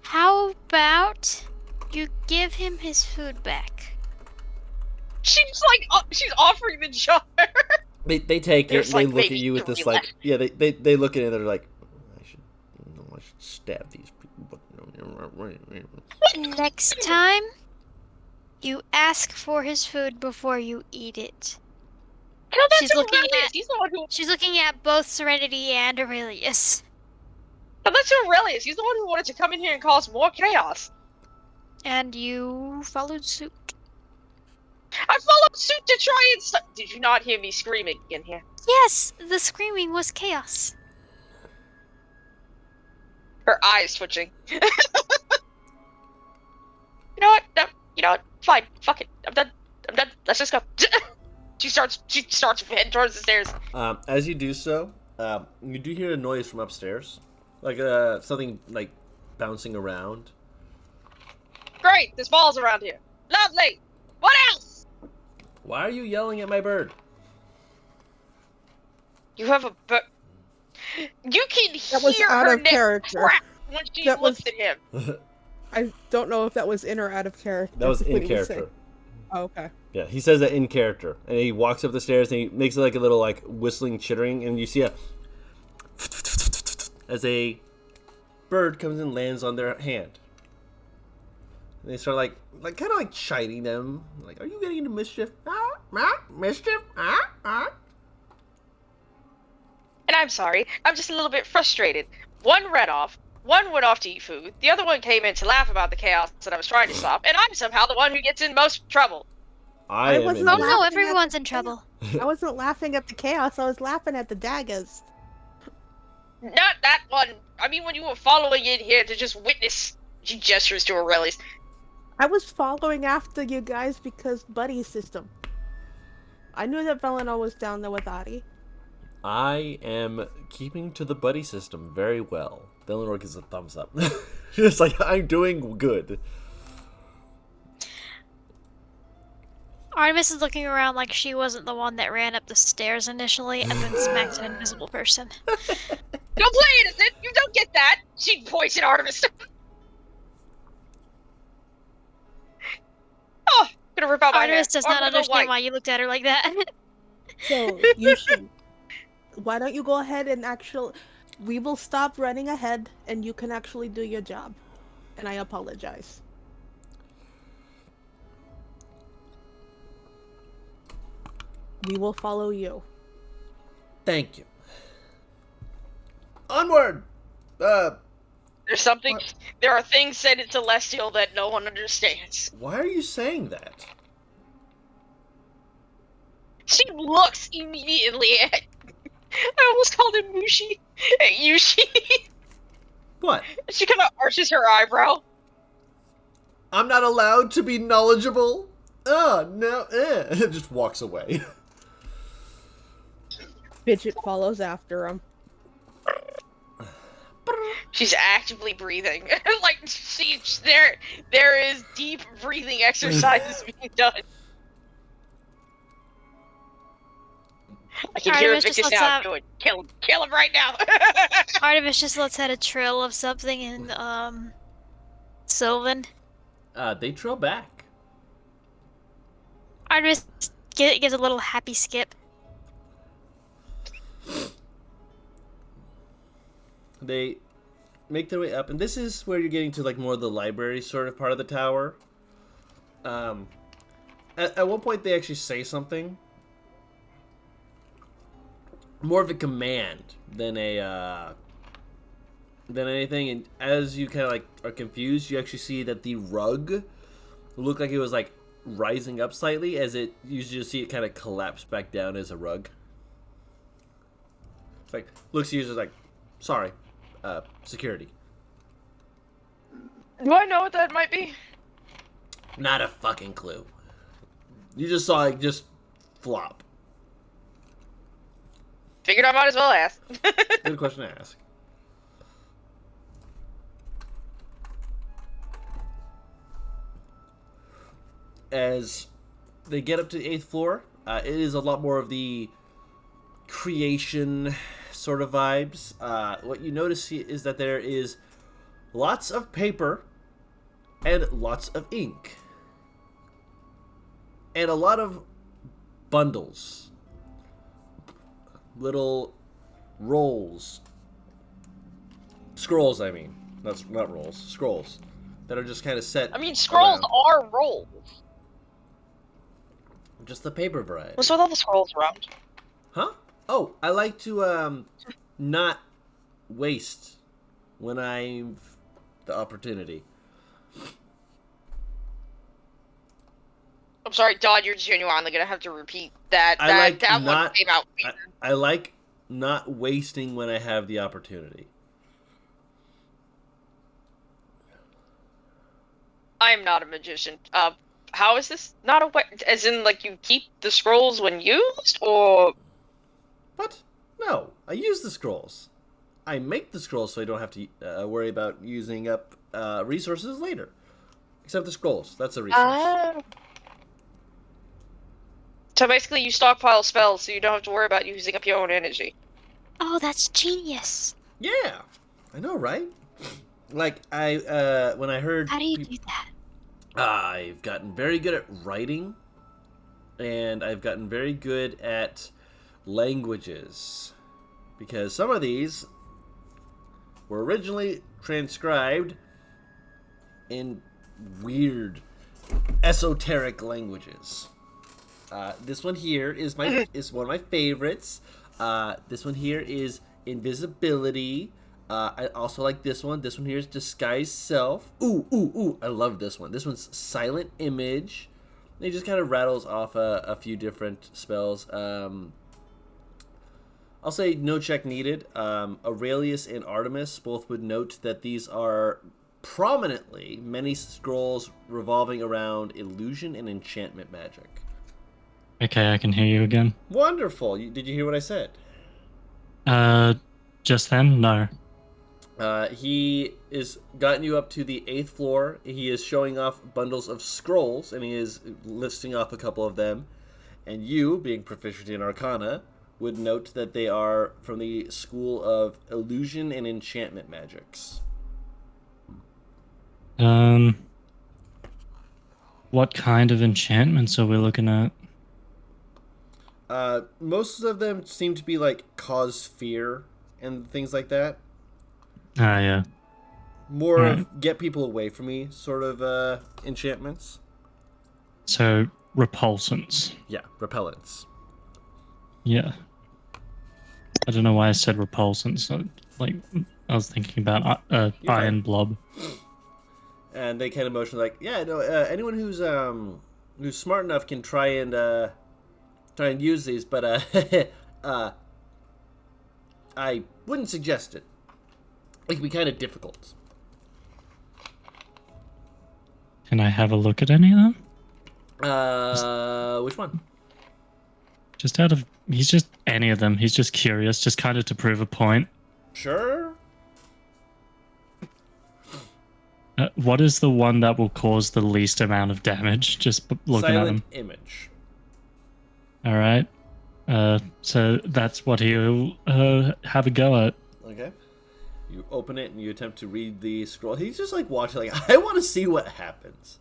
How about you give him his food back?
She's like, she's offering the jar.
They take it.
There's,
And they
like,
look at
maybe
you with this
3
like,
left.
yeah. They look at it. And they're like, I should stab these people.
Next time, you ask for his food before you eat it.
Tell that
She's
to
looking
Aurelius.
at-
He's the one who.
She's looking at both Serenity and Aurelius.
Tell that to Aurelius. He's the one who wanted to come in here and cause more chaos.
And you followed suit.
I followed suit to try and. Did you not hear me screaming in here?
Yes, the screaming was chaos.
Her eyes twitching. You know what? No, you know what? Fine. Fuck it. I'm done. Let's just go. She starts heading towards the stairs.
As you do so, you do hear a noise from upstairs, like something like bouncing around.
Great. There's balls around here. Lovely. What else?
Why are you yelling at my bird?
You have a bird. You can
That was
hear
out
her
of
neck
character.
crack when she
That
looks
was-
at him.
I don't know if that was in or out of character.
That was
what
in
he was saying.
character.
Oh, okay.
Yeah, he says that in character, and he walks up the stairs and he makes like a little like whistling, chittering, and you see a as a bird comes and lands on their hand. And they start like kind of like chiding them, like, "Are you getting into mischief? Mischief?
And I'm sorry. I'm just a little bit frustrated. One ran off. One went off to eat food. The other one came in to laugh about the chaos that I was trying to stop. And I'm somehow the one who gets in most trouble.
I am
wasn't
in
Oh
this-
no,
laughing at
everyone's
the
in trouble.
I wasn't laughing at the chaos. I was laughing at the daggers.
Not that one. I mean, when you were following in here to just witness. She gestures to Aurelius.
I was following after you guys because buddy system. I knew that Velano was down there with Adi.
I am keeping to the buddy system very well. Eleanor gives a thumbs up. Just like, I'm doing good.
Artemis is looking around like she wasn't the one that ran up the stairs initially and then smacked an invisible person.
Don't play innocent. You don't get that. She points at Artemis. Oh, gonna rip out my hair.
Artemis does
Oh,
not
I'm gonna go
understand
white.
why you looked at her like that.
So you should. Why don't you go ahead and actually? We will stop running ahead, and you can actually do your job. And I apologize. We will follow you.
Thank you. Onward!
There's something.
What?
There are things said in Celestial that no one understands.
Why are you saying that?
She looks immediately at. I almost called him Mushi. At Yushi.
What?
She kind of arches her eyebrow.
I'm not allowed to be knowledgeable? Oh, no. Just walks away.
Fidget follows after him.
She's actively breathing. Like there is deep breathing exercises being done. I can hear
Artemis just
Victor
lets
now
out-
going, kill him right now.
Artemis just lets out a trill of something in Sylvan.
They trail back.
Artemis gives a little happy skip.
They make their way up, and this is where you're getting to like more of the library sort of part of the tower. At one point they actually say something. More of a command than a than anything, and as you kind of like are confused, you actually see that the rug looked like it was like rising up slightly, as it usually just see it kind of collapse back down as a rug. It's like, looks at you just like, sorry, security.
Do I know what that might be?
Not a fucking clue. You just saw it just flop.
Figured I might as well ask.
Good question to ask. As they get up to the 8th floor, it is a lot more of the creation sort of vibes. What you notice is that there is lots of paper and lots of ink. And a lot of bundles. Little rolls. Scrolls, I mean. Not rolls. Scrolls. That are just kind of set.
I mean, scrolls
around.
are rolls.
Just the paper variety.
What's with all the scrolls around?
Huh? Oh, I like to not waste when I've the opportunity.
I'm sorry, Dodd, you're genuinely gonna have to repeat that.
I
That one came out weird.
I like not wasting when I have the opportunity.
I am not a magician. How is this not a way? As in, like, you keep the scrolls when used, or?
What? No, I use the scrolls. I make the scrolls so I don't have to worry about using up resources later. Except the scrolls. That's a resource.
So basically, you stockpile spells so you don't have to worry about using up your own energy.
Oh, that's genius.
Yeah, I know, right? Like when I heard.
How do you do that?
I've gotten very good at writing, and I've gotten very good at languages, because some of these were originally transcribed in weird, esoteric languages. This one here is one of my favorites. This one here is invisibility. I also like this one. This one here is disguise self. Ooh! I love this one. This one's silent image. And it just kind of rattles off a few different spells. I'll say no check needed. Aurelius and Artemis both would note that these are prominently many scrolls revolving around illusion and enchantment magic.
Okay, I can hear you again.
Wonderful. Did you hear what I said?
Just then? No.
He is gotten you up to the 8th floor. He is showing off bundles of scrolls, and he is listing off a couple of them. And you, being proficient in Arcana, would note that they are from the school of illusion and enchantment magics.
What kind of enchantments are we looking at?
Most of them seem to be like cause fear and things like that.
Ah, yeah.
More of get people away from me sort of enchantments.
So, repulsants.
Yeah, repellents.
Yeah. I don't know why I said repulsants. I was thinking about iron blob.
And they kind of motion like, yeah, no, anyone who's smart enough can try and use these, but I wouldn't suggest it. It can be kind of difficult.
Can I have a look at any of them?
Which one?
He's just any of them. He's just curious, just kind of to prove a point.
Sure.
What is the one that will cause the least amount of damage? Just looking at him.
Silent image.
All right. So that's what he'll have a go at.
Okay. You open it and you attempt to read the scroll. He's just like watching, like, I want to see what happens.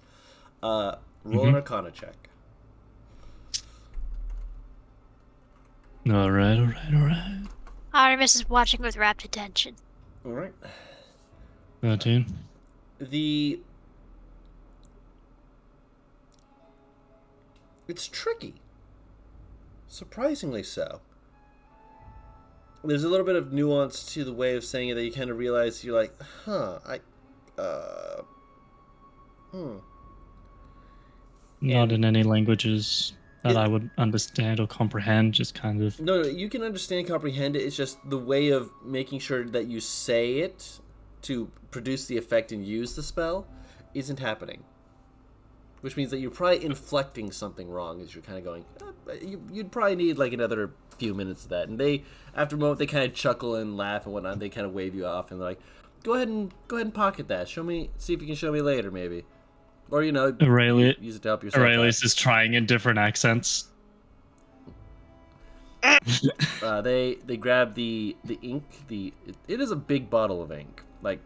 Roll an Arcana check.
All right.
Artemis is watching with rapt attention.
All right.
13.
It's tricky. Surprisingly so. There's a little bit of nuance to the way of saying it that you kind of realize you're like,
Not in any languages that I would understand or comprehend, just kind of...
No, you can understand, comprehend it. It's just the way of making sure that you say it to produce the effect and use the spell isn't happening. Which means that you're probably inflecting something wrong as you're kind of going, you'd probably need like another few minutes of that. And they, after a moment, they kind of chuckle and laugh and whatnot. They kind of wave you off and they're like, go ahead and pocket that. Show me, see if you can show me later, maybe. Or, use it to help yourself
Aurelius
out.
is trying in different accents.
They grab the ink. It is a big bottle of ink, like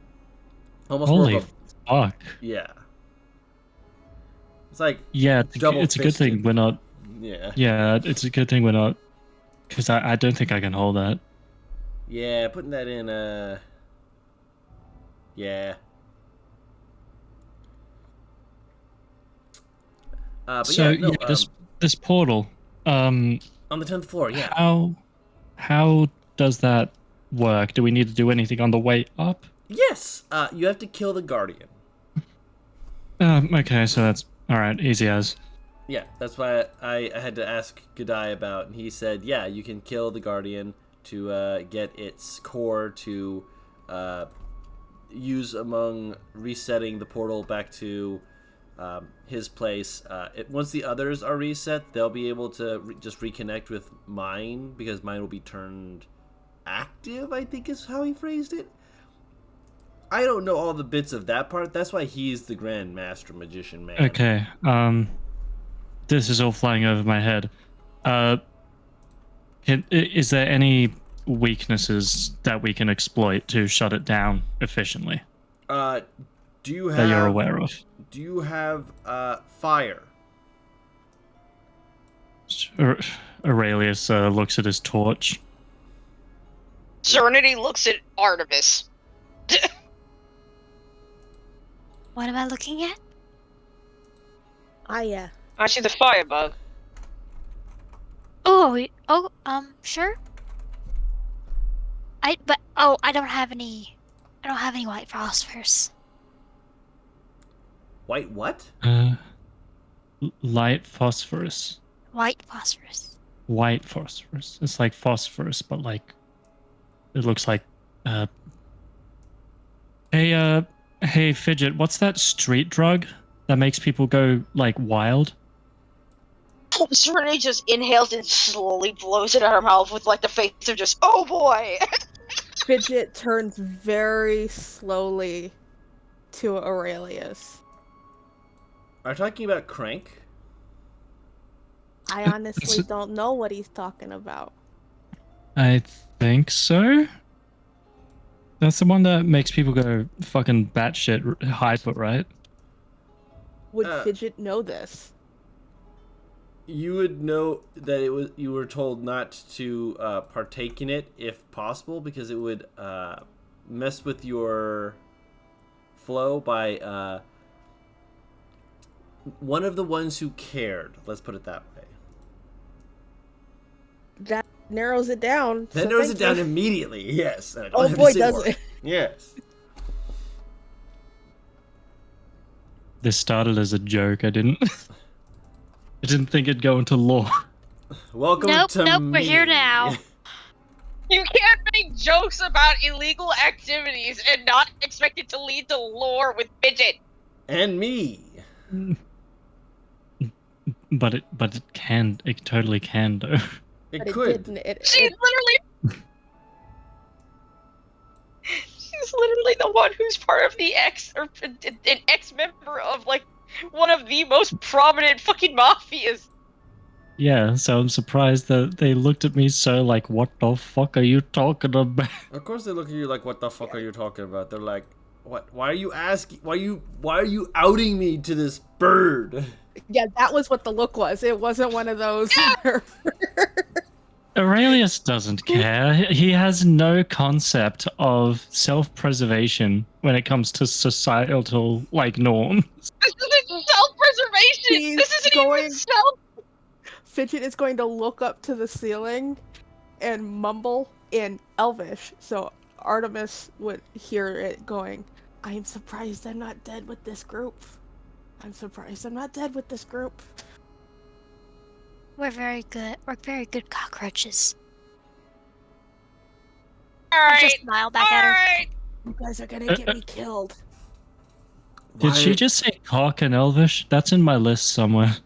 almost
Holy
more of a,
fuck.
yeah. It's like
Yeah, it's a good thing we're not...
Yeah.
Yeah, it's a good thing we're not... Because I don't think I can hold that.
Yeah, putting that in, yeah. But
so,
yeah, no,
this portal,
on the 10th floor, yeah.
How does that work? Do we need to do anything on the way up?
Yes! You have to kill the Guardian.
Okay, so that's... Alright, easy as.
Yeah, that's why I had to ask Godai about, and he said, yeah, you can kill the Guardian to get its core to use among resetting the portal back to his place. Once the others are reset, they'll be able to just reconnect with mine, because mine will be turned active, I think is how he phrased it. I don't know all the bits of that part. That's why he's the Grand Master Magician, man.
Okay, this is all flying over my head. Is there any weaknesses that we can exploit to shut it down efficiently?
Do you have...
That you're aware of?
Do you have fire?
Aurelius looks at his torch.
Serenity looks at Artemis.
What am I looking at?
Yeah.
I see the firebug.
Sure. I don't have any white phosphorus.
White what?
Light phosphorus.
White phosphorus.
White phosphorus. It's like phosphorus, but like... It looks like... Hey, Fidget, what's that street drug that makes people go, like, wild?
Serenity just inhales and slowly blows it out her mouth with, like, the face of just, oh boy!
Fidget turns very slowly to Aurelius.
Are you talking about Crank?
I honestly don't know what he's talking about.
I think so. That's the one that makes people go fucking batshit hyper, right?
Would Fidget know this?
You would know that it was. You were told not to partake in it if possible, because it would mess with your flow by one of the ones who cared. Let's put it that way.
That narrows it down.
That narrows it down immediately. Yes.
Oh boy, does it!
Yes.
This started as a joke. I didn't think it'd go into lore.
Welcome to
Nope,
me.
we're here now.
You can't make jokes about illegal activities and not expect it to lead to lore with Fidget.
And me.
But it can. It totally can, though.
It
But
could.
She's literally the one who's part of the an ex-member of, like, one of the most prominent fucking mafias.
Yeah, so I'm surprised that they looked at me so like, what the fuck are you talking about?
Of course they look at you like, what the fuck are you talking about? They're like, what? Why are you asking? Why are you outing me to this bird?
Yeah, that was what the look was. It wasn't one of those.
Aurelius doesn't care. He has no concept of self-preservation when it comes to societal, like, norms.
This isn't self-preservation!
He's
This isn't
going-
even self-
Fidget is going to look up to the ceiling and mumble in Elvish, so Artemis would hear it going, I am surprised I'm not dead with this group. I'm surprised I'm not dead with this group.
We're very good. We're very good cockroaches. I just
Alright.
smile back at her.
Alright.
You guys are gonna get me killed.
Did she
Why-
just say cock and elvish? That's in my list somewhere.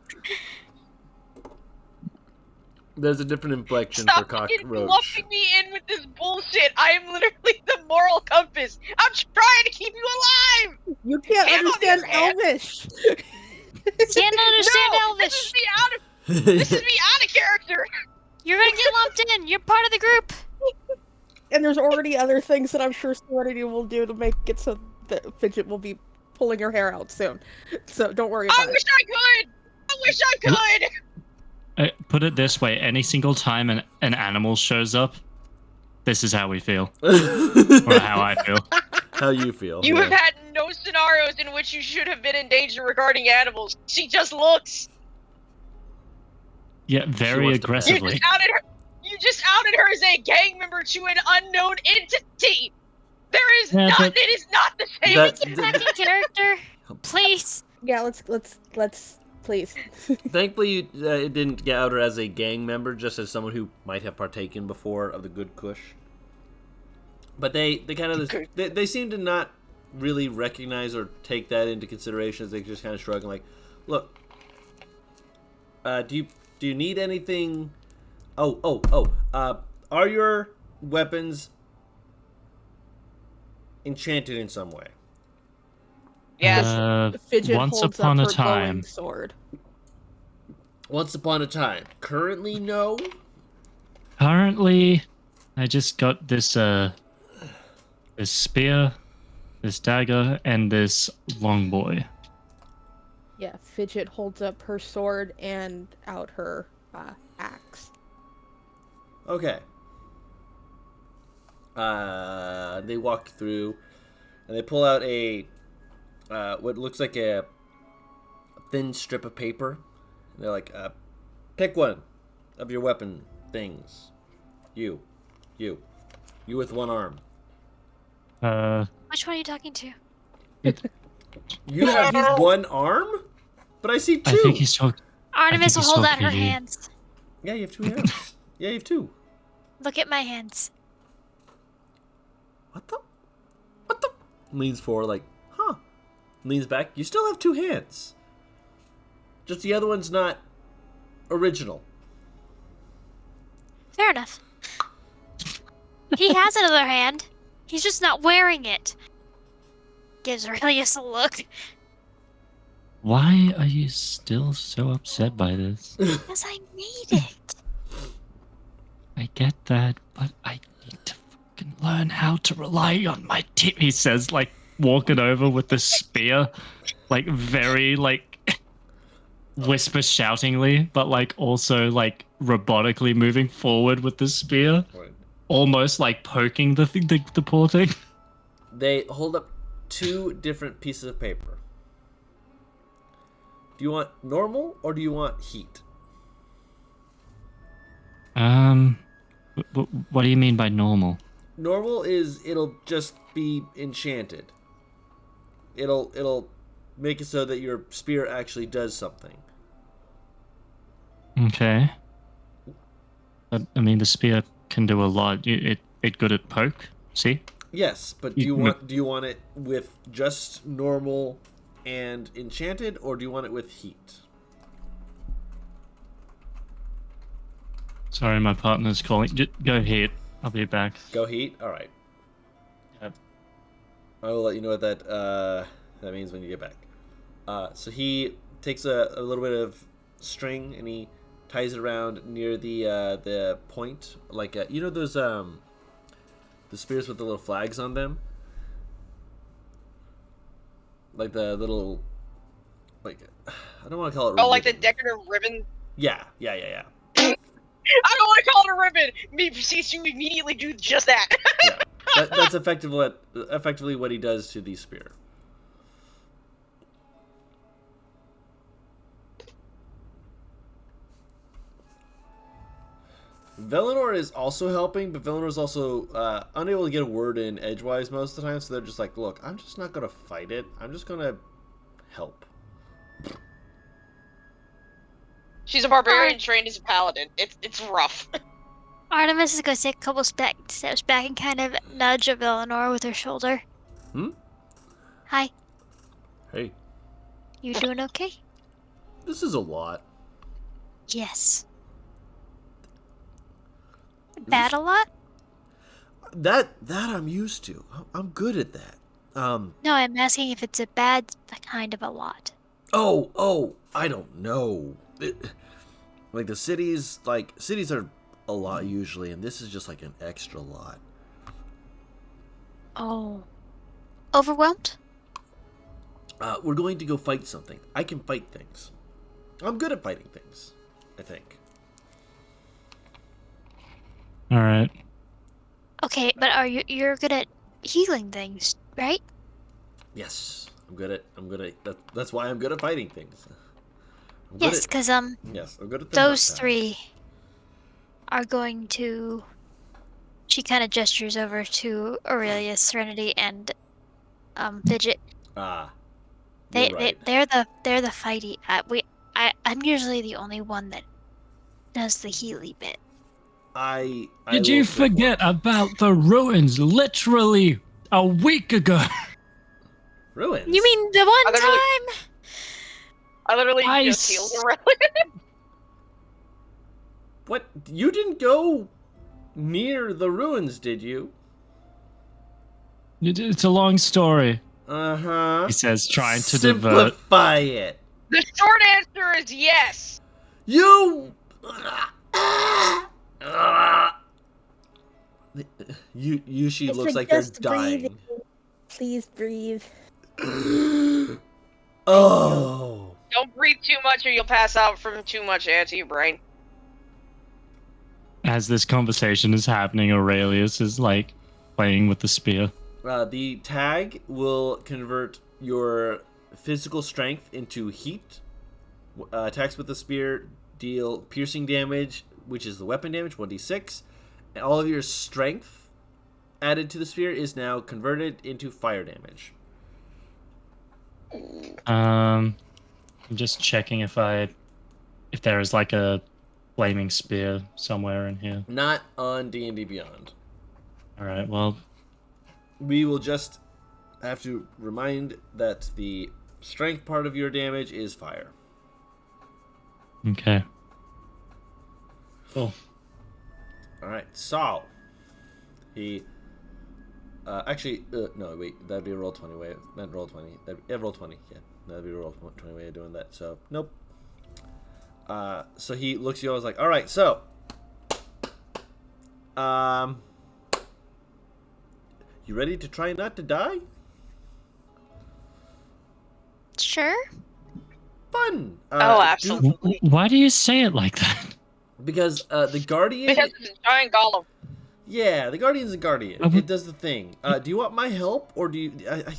There's a different inflection for
Stop
cockroach.
lumping me in with this bullshit. I am literally the moral compass. I'm trying to keep you alive.
You can't
And on the
understand
other hand-
Elvish.
Can't understand
No,
Elvish.
This is me out of character.
You're gonna get lumped in. You're part of the group.
And there's already other things that I'm sure Serenity will do to make it so that Fidget will be pulling her hair out soon. So don't worry
I
about it.
wish I could. I wish I could.
Put it this way: any single time an animal shows up, this is how we feel, or how I feel.
How you feel?
You
yeah.
have had no scenarios in which you should have been in danger regarding animals. She just looks.
Yeah, very
wants to pet.
aggressively.
You just outed her as a gang member to an unknown entity. There is
Yeah,
not.
but-
It is not the same.
That-
Get back in character, please.
Yeah, let's please.
Thankfully, it didn't get out her as a gang member, just as someone who might have partaken before of the good kush. But they kind of they seem to not really recognize or take that into consideration. As they just kind of shrug and like, look, do you need anything? Are your weapons enchanted in some way?
Yes.
Fidget
Once
holds
upon
up
a
her glowing
time.
sword.
Once upon a time. Currently, no.
Currently, I just got this this spear, this dagger, and this long boy.
Yeah, Fidget holds up her sword and out her axe.
Okay. They walk through, and they pull out a what looks like a thin strip of paper. And they're like, pick one of your weapon things. You with one arm.
Which one are you talking to?
You have one arm, but I see two.
I think he's talking.
Artemis will
he's
hold
so
out her
PG.
hands.
Yeah, you have two hands. Yeah, you have two.
Look at my hands.
What the? Leans forward like, huh. Leans back. You still have two hands. Just the other one's not original.
Fair enough. He has another hand. He's just not wearing it. Gives Aurelius a look.
Why are you still so upset by this?
Because I made it.
I get that, but I need to fucking learn how to rely on my team. He says, like, walking over with the spear, like, very, like, whisper shoutingly, but, like, also, like, robotically moving forward with the spear. Almost, like, poking the poor thing.
They hold up two different pieces of paper. Do you want normal or do you want heat?
What do you mean by normal?
Normal is it'll just be enchanted. It'll make it so that your spear actually does something.
Okay. But, I mean, the spear can do a lot. It good at poke. See?
Yes, but do you want it with just normal and enchanted, or do you want it with heat?
Sorry, my partner's calling. Go heat. I'll be back.
Go heat. All right.
Yep.
I will let you know what that means when you get back. So he takes a little bit of string and he ties it around near the point, like you know those the spears with the little flags on them, like the little, like, I don't want to call it.
Oh, like the
ribbon.
decorative ribbon.
Yeah.
I don't want to call it a ribbon. Me proceeds to immediately do just that.
Yeah. That's effectively what he does to the spear. Velinor is also helping, but Velinor is also unable to get a word in edgewise most of the time, so they're just like, look, I'm just not going to fight it. I'm just going to help.
She's a barbarian trained as a paladin. It's rough.
Artemis is gonna take a couple steps back and kind of nudge of Eleanor with her shoulder.
Hmm?
Hi,
Hey,
you doing okay?
this is a lot.
Yes. Bad a lot?
That I'm used to. I'm good at that.
No, I'm asking if it's a bad kind of a lot.
Oh, I don't know. Like the cities are a lot usually, and this is just like an extra lot.
Oh. Overwhelmed?
We're going to go fight something. I can fight things. I'm good at fighting things, I think.
All right.
Okay, but you're good at healing things, right?
Yes, I'm good at that's why I'm good at fighting things. I'm good
Yes,
at-
because
yes, I'm good at the
those
knockdowns.
three are going to. She kind of gestures over to Aurelius, Serenity, and Fidget.
Ah,
They
you're right.
they're the fighty. I'm usually the only one that does the healy bit.
I
Did
will
you
support.
forget about the ruins literally a week ago?
Ruins?
You mean the one
I
time?
I literally
I
just healed
s-
around.
What? You didn't go near the ruins, did you?
It's a long story,
Uh-huh.
he says, trying to divert.
Simplify it.
The short answer is yes.
You Yushi looks like they're
Just
dying.
breathing. Please breathe.
Oh.
Don't breathe too much or you'll pass out from too much air to your brain.
As this conversation is happening, Aurelius is like playing with the spear.
The tag will convert your physical strength into heat. Attacks with the spear deal piercing damage, which is the weapon damage, 1d6. And all of your strength added to the spear is now converted into fire damage.
I'm just checking if there is like a flaming spear somewhere in here.
Not on D&D Beyond.
All right. Well,
We will just have to remind that the strength part of your damage is fire.
okay. Cool.
All right, Saul. He no, wait, that'd be a roll 20 way. Not roll 20. Roll 20. Yeah, that'd be a roll 20 way of doing that. So nope. So he looks at you and is like, all right, so you ready to try not to die?
Sure.
Fun.
Oh, absolutely.
Why do you say it like that?
Because the guardian.
Because it's a giant golem.
Yeah, the Guardian's a Guardian.
Mhm.
It does the thing. Do you want my help, or do you?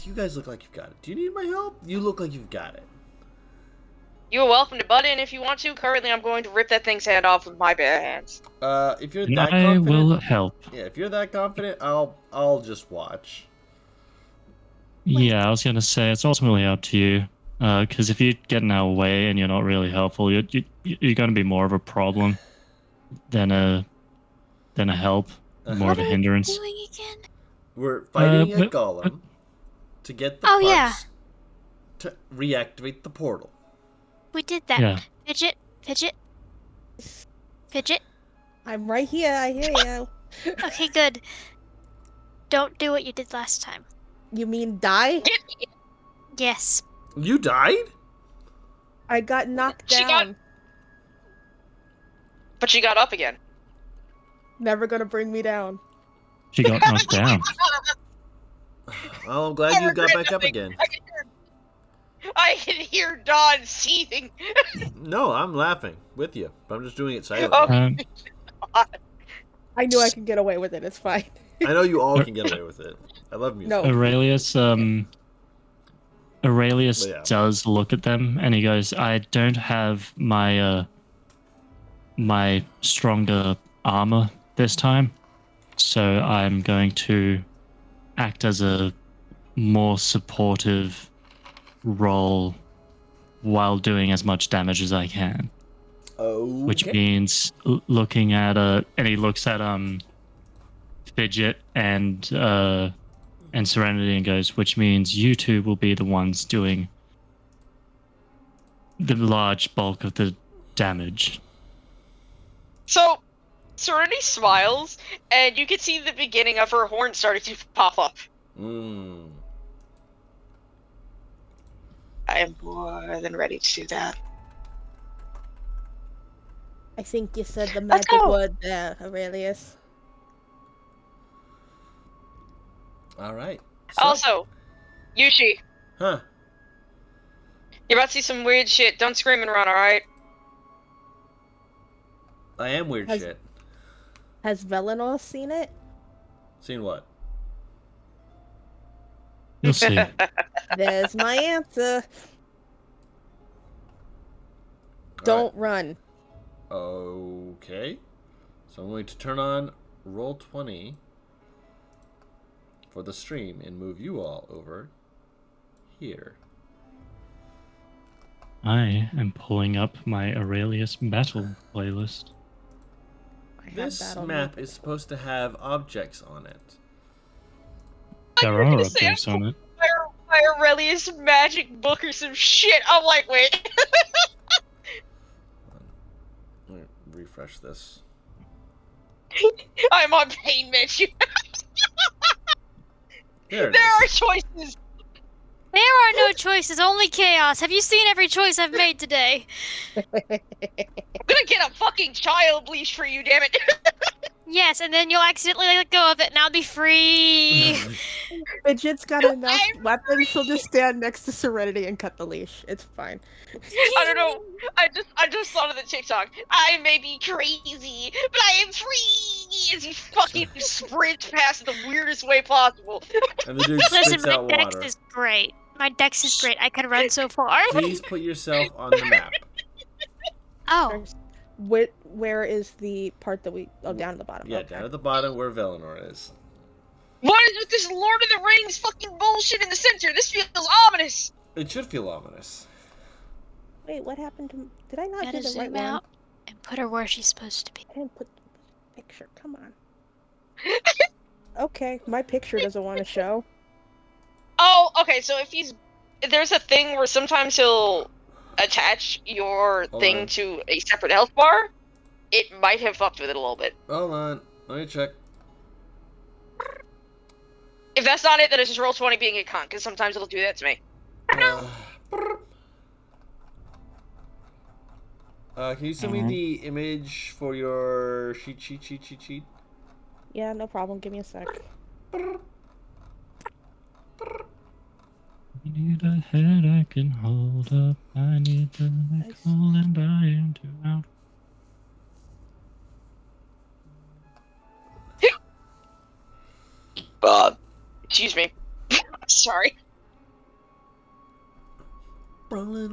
You guys look like you've got it. Do you need my help? You look like you've got it.
You are welcome to butt in if you want to. Currently, I'm going to rip that thing's head off with my bare hands.
If you're
And
that
I
confident,
will help.
yeah, if you're that confident, I'll just watch.
Yeah, I was gonna say it's ultimately up to you. Because if you get in our way and you're not really helpful, you're gonna be more of a problem than a help, more of a hindrance.
Doing again?
We're fighting a
but-
golem to get the
Oh,
parts
yeah.
to reactivate the portal.
We did that.
Yeah.
Fidget.
I'm right here. I hear you.
Okay, good. Don't do what you did last time.
You mean die?
Yes.
You died?
I got knocked
She got-
down.
But she got up again.
Never gonna bring me down.
She got knocked down.
Well, I'm glad you got back up again.
I can hear Dawn seething.
No, I'm laughing with you, but I'm just doing it silently.
Oh.
Um,
I knew I could get away with it. It's fine.
I know you all can get away with it. I love music.
No.
Aurelius
Yeah.
does look at them and he goes, I don't have my my stronger armor this time, so I'm going to act as a more supportive role while doing as much damage as I can.
Oh.
which means looking at and he looks at Fidget and Serenity and goes, which means you two will be the ones doing the large bulk of the damage.
So, Serenity smiles, and you can see the beginning of her horn starting to pop up.
Mm.
I am more than ready to do that.
I think you said the
Let's
magic
go.
word there, Aurelius.
All right.
Also, Yushi,
Huh.
you're about to see some weird shit. Don't scream and run, alright?
I am weird
Has-
shit.
Has Velenor seen it?
Seen what?
You'll see.
There's my answer. Don't run.
Okay. So I'm going to turn on Roll20 for the stream and move you all over here.
I am pulling up my Aurelius battle playlist.
I had
This
that on
map
my-
is supposed to have objects on it.
There
You're
are
gonna say
objects on it.
my Aurelius magic book or some shit. I'm like, wait.
Let me refresh this.
I'm on pain menu.
There it
There are
is.
choices.
There are no choices, only chaos. Have you seen every choice I've made today?
I'm gonna get a fucking child leash for you, damn it.
Yes, and then you'll accidentally let go of it, and I'll be free.
Fidget's got enough
I'm
weapons, she'll just stand next to Serenity and cut the leash. It's fine.
I don't know. I just thought of the TikTok. I may be crazy, but I am free as you fucking sprint past the weirdest way possible.
And the dude
Listen,
spits
my
out
dex
water.
is great. My dex is great. I can run so far.
Please put yourself on the map.
Oh,
Where is the part that we... Oh, down at the bottom.
Yeah,
Okay.
down at the bottom where Velenor is.
What is with this Lord of the Rings fucking bullshit in the center? This feels ominous.
It should feel ominous.
Wait, what happened to... Did I not
gotta
do the right
zoom
one?
out and put her where she's supposed to be.
I didn't put the picture. Come on. Okay, my picture doesn't want to show.
Oh, okay. So there's a thing where sometimes he'll attach your
Hold
thing
on.
to a separate health bar. It might have fucked with it a little bit.
Hold on. Let me check.
If that's not it, then it's just roll 20 being a cunt, because sometimes it'll do that to me.
Can you send me the image for your sheet?
Yeah, no problem. Give me a sec.
I need a head I can hold up. I need the nickel and I am too out.
Excuse me. Sorry. Bro,
There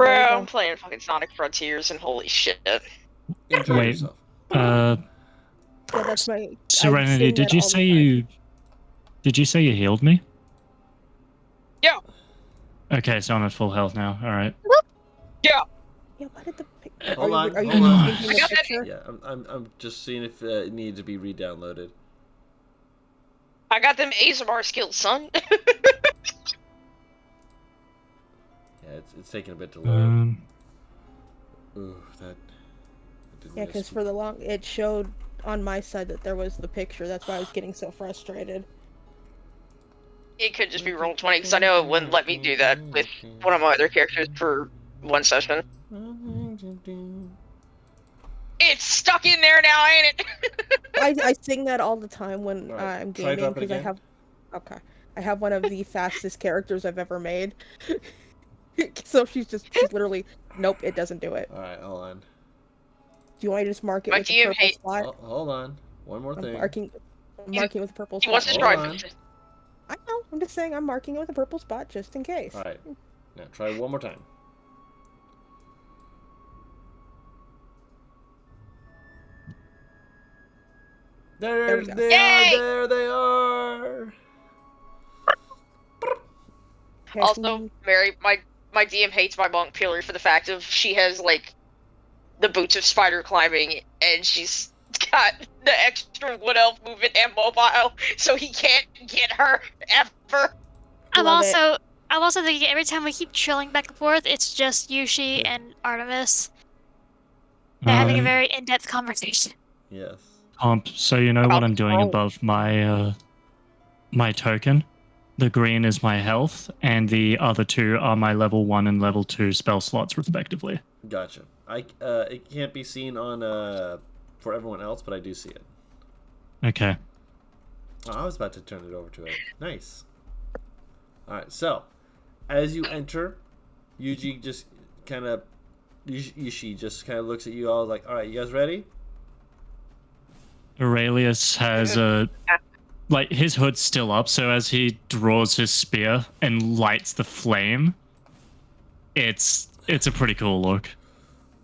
you
I'm
go.
playing fucking Sonic Frontiers and holy shit.
Enjoy
Wait.
yourself.
Yeah, that's my...
Serenity,
sing
did
that
you
all the
say
time.
Did you say you healed me?
Yeah.
Okay, so I'm at full health now. All right.
Yeah.
Yeah, what did the picture...
Hold on,
Are you
hold on.
thinking
I
the
got that-
picture?
Yeah, I'm just seeing if it needed to be re-downloaded.
I got them ASMR skills, son.
Yeah, it's taking a bit to load. Ooh, that didn't
Yeah,
miss
because
me.
for the long... It showed on my side that there was the picture. That's why I was getting so frustrated.
It could just be roll 20, because I know it wouldn't let me do that with one of my other characters for one session. It's stuck in there now, ain't it?
I sing that all the time when
Alright,
I'm
try
gaming
drop it
because I
again.
have... Okay. I have one of the fastest characters I've ever made. So she's literally... Nope, it doesn't do it.
Alright, hold on.
Do you want me to just mark it
My
with the
DM
purple
hate-
spot?
Oh, hold on. One more
I'm
thing.
marking with a purple
He
spot.
wants to
Hold
try.
on.
I know. I'm just saying I'm marking it with a purple spot just in case.
Alright. Now try one more time.
There we go.
They
Yay!
are! There they are!
Okay,
Also, Mary, my DM hates my monk purely for the fact of she has like the boots of spider climbing, and she's got the extra wood elf movement and mobile, so he can't get her ever.
Love it.
I'm also thinking every time we keep chilling back and forth, it's just Yushi and Artemis. They're having a very in-depth conversation.
Yes.
Comp, so you know what
About
I'm doing
the
above my my token? The green is my health, and the other two are my level 1 and level 2 spell slots, respectively.
Gotcha. It can't be seen on for everyone else, but I do see it.
Okay.
Oh, I was about to turn it over to it. Nice. All right. So, as you enter, Yuji just kind of Yushi just kind of looks at you all like, "All right, you guys ready?"
Aurelius has a like his hood's still up, so as he draws his spear and lights the flame, it's a pretty cool look.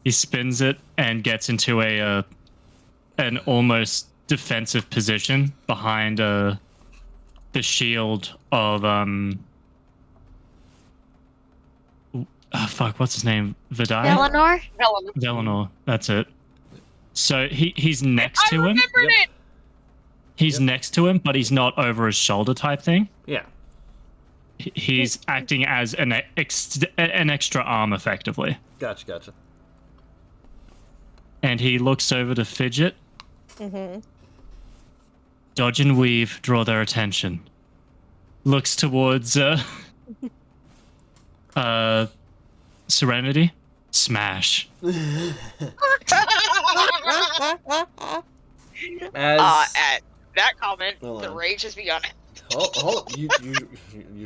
He spins it and gets into an almost defensive position behind the shield of fuck, what's his name? Vidai?
Eleanor?
Velinor, that's it. So he's next to him.
remembered it!
He's next to him, but he's not over his shoulder type thing.
Yeah.
He's acting as an extra arm, effectively.
Gotcha.
And he looks over to Fidget.
Mm-hmm.
Dodge and weave, draw their attention. Looks towards Serenity. Smash.
At that comment,
Hold
the
on.
rage has begun.
Hold. You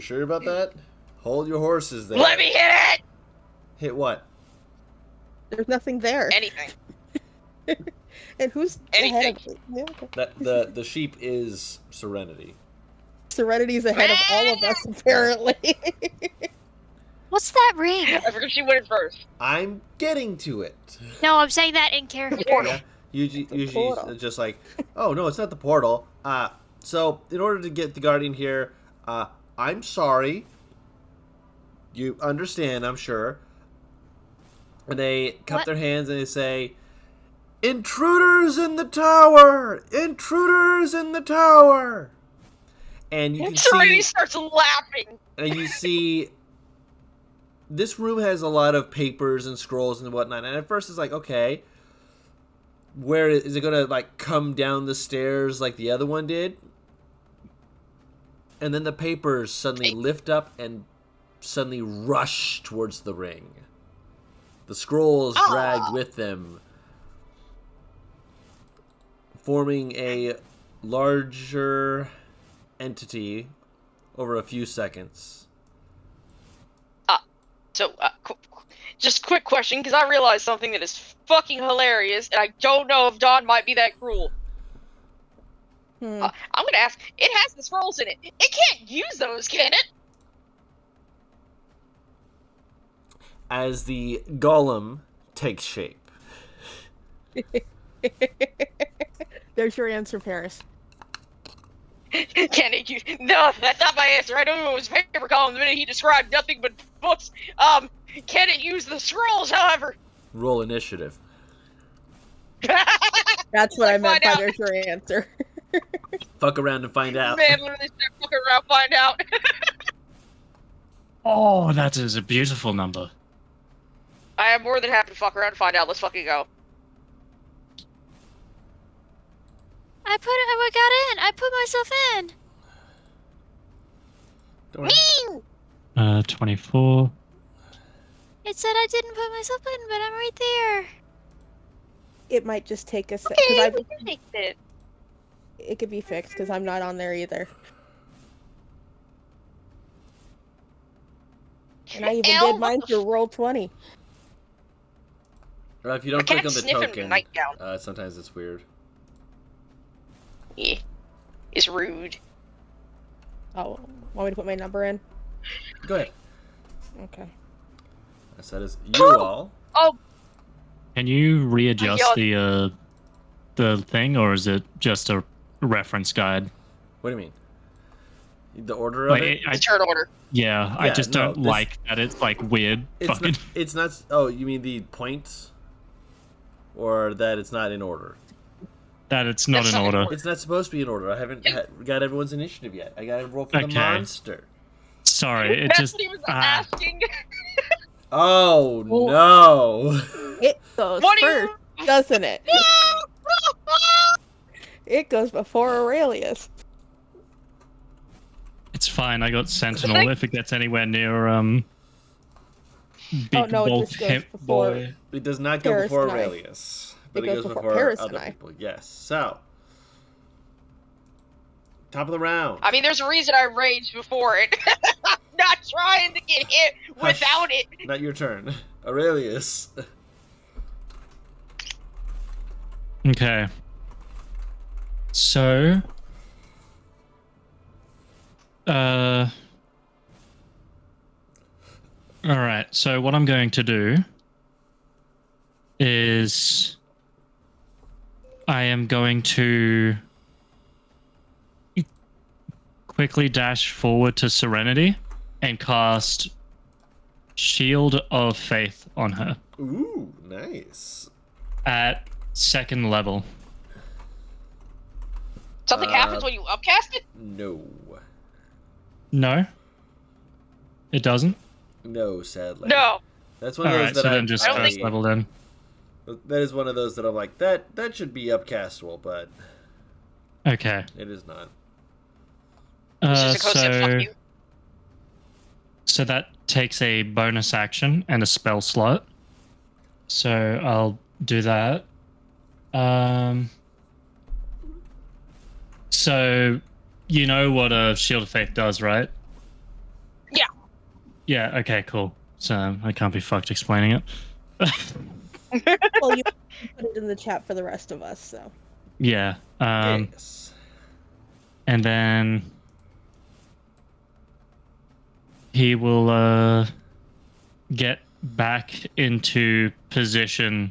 sure about that? Hold your horses there.
Let me hit it!
Hit what?
There's nothing there.
Anything.
And who's ahead of me? Yeah, okay.
The sheep is Serenity.
Serenity's ahead of all of us, apparently.
What's that ring?
I forgot she went first.
I'm getting to it.
No, I'm saying that in character.
Yeah. Usually
portal.
it's just like, oh no, it's not the portal. So in order to get the Guardian here, I'm sorry. You understand, I'm sure. And they cup
What?
their hands and they say, "Intruders in the tower! Intruders in the tower!" And you can
Serenity
see,
starts laughing.
and you see, this room has a lot of papers and scrolls and whatnot. And at first it's like, okay, where is it gonna like come down the stairs like the other one did? And then the papers suddenly lift up and suddenly rush towards the ring. The scrolls dragged with them, forming a larger entity over a few seconds.
So, just quick question, because I realized something that is fucking hilarious, and I don't know if Dawn might be that cruel. I'm gonna ask, it has the scrolls in it. It can't use those, can it?
As the golem takes shape.
There's your answer, Paris.
Can it use... No, that's not my answer. I don't know his paper column the minute he described nothing but books. Can it use the scrolls, however?
Roll initiative.
That's what I meant
Find
by
out.
there's your answer.
Fuck around and find out.
Man, literally said fuck around, find out.
Oh, that is a beautiful number.
I am more than happy to fuck around and find out. Let's fucking go.
I got in. I put myself in.
Don't worry.
24.
It said I didn't put myself in, but I'm right there.
It might just take a sec.
Okay,
'cause
we can take it.
it could be fixed because I'm not on there either. And I even
Elle,
did mine through Roll20.
If you don't
I
click
can't
on the
sniff in the
token,
nightgown.
sometimes it's weird.
Yeah. It's rude.
Oh, want me to put my number in?
Go ahead.
Okay.
I said is you all.
Oh,
Can you readjust
Yeah.
the thing, or is it just a reference guide?
What do you mean? The order of
Like,
it?
I
The turn order.
yeah, I
Yeah,
just
no,
don't
this-
like that it's like weird.
It's
Fucking
not, it's not. Oh, you mean the points, or that it's not in order?
that it's not
That's
in
not in
order.
order.
It's not supposed to be in order. I haven't got everyone's initiative yet. I got to roll for the
Okay.
monster.
Sorry, it
That's
just
what he was
ah,
asking.
Oh
Well-
no!
It goes
What do you-
first, doesn't it? It goes before Aurelius.
it's fine. I got Sentinel. If it gets anywhere near big
no, it
wolf
just goes
hip
before-
boy.
It does not go
Paris
before
and I.
Aurelius, but
It
it
goes
goes
before
before
Paris and
other
I.
people. Yes. So, top of the round.
I mean, there's a reason I raged before it. I'm not trying to get hit
Hush.
without it.
Not your turn, Aurelius.
Okay. So, all right. So what I'm going to do is I am going to quickly dash forward to Serenity and cast Shield of Faith on her
Ooh, nice.
at 2nd level.
Something happens when you upcast it?
No,
No, it doesn't.
no, sadly.
No.
That's one of
All
those
right,
that
so then just
I don't
first
think-
level then.
That is one of those that I'm like that should be upcastable, but
Okay.
it is not.
It's just a code said, fuck you.
So that takes a bonus action and a spell slot. So I'll do that. So you know what a Shield of Faith does, right?
Yeah.
Yeah, okay, cool. So I can't be fucked explaining it.
Well, you put it in the chat for the rest of us, so.
Yeah.
Yes.
And then he will get back into position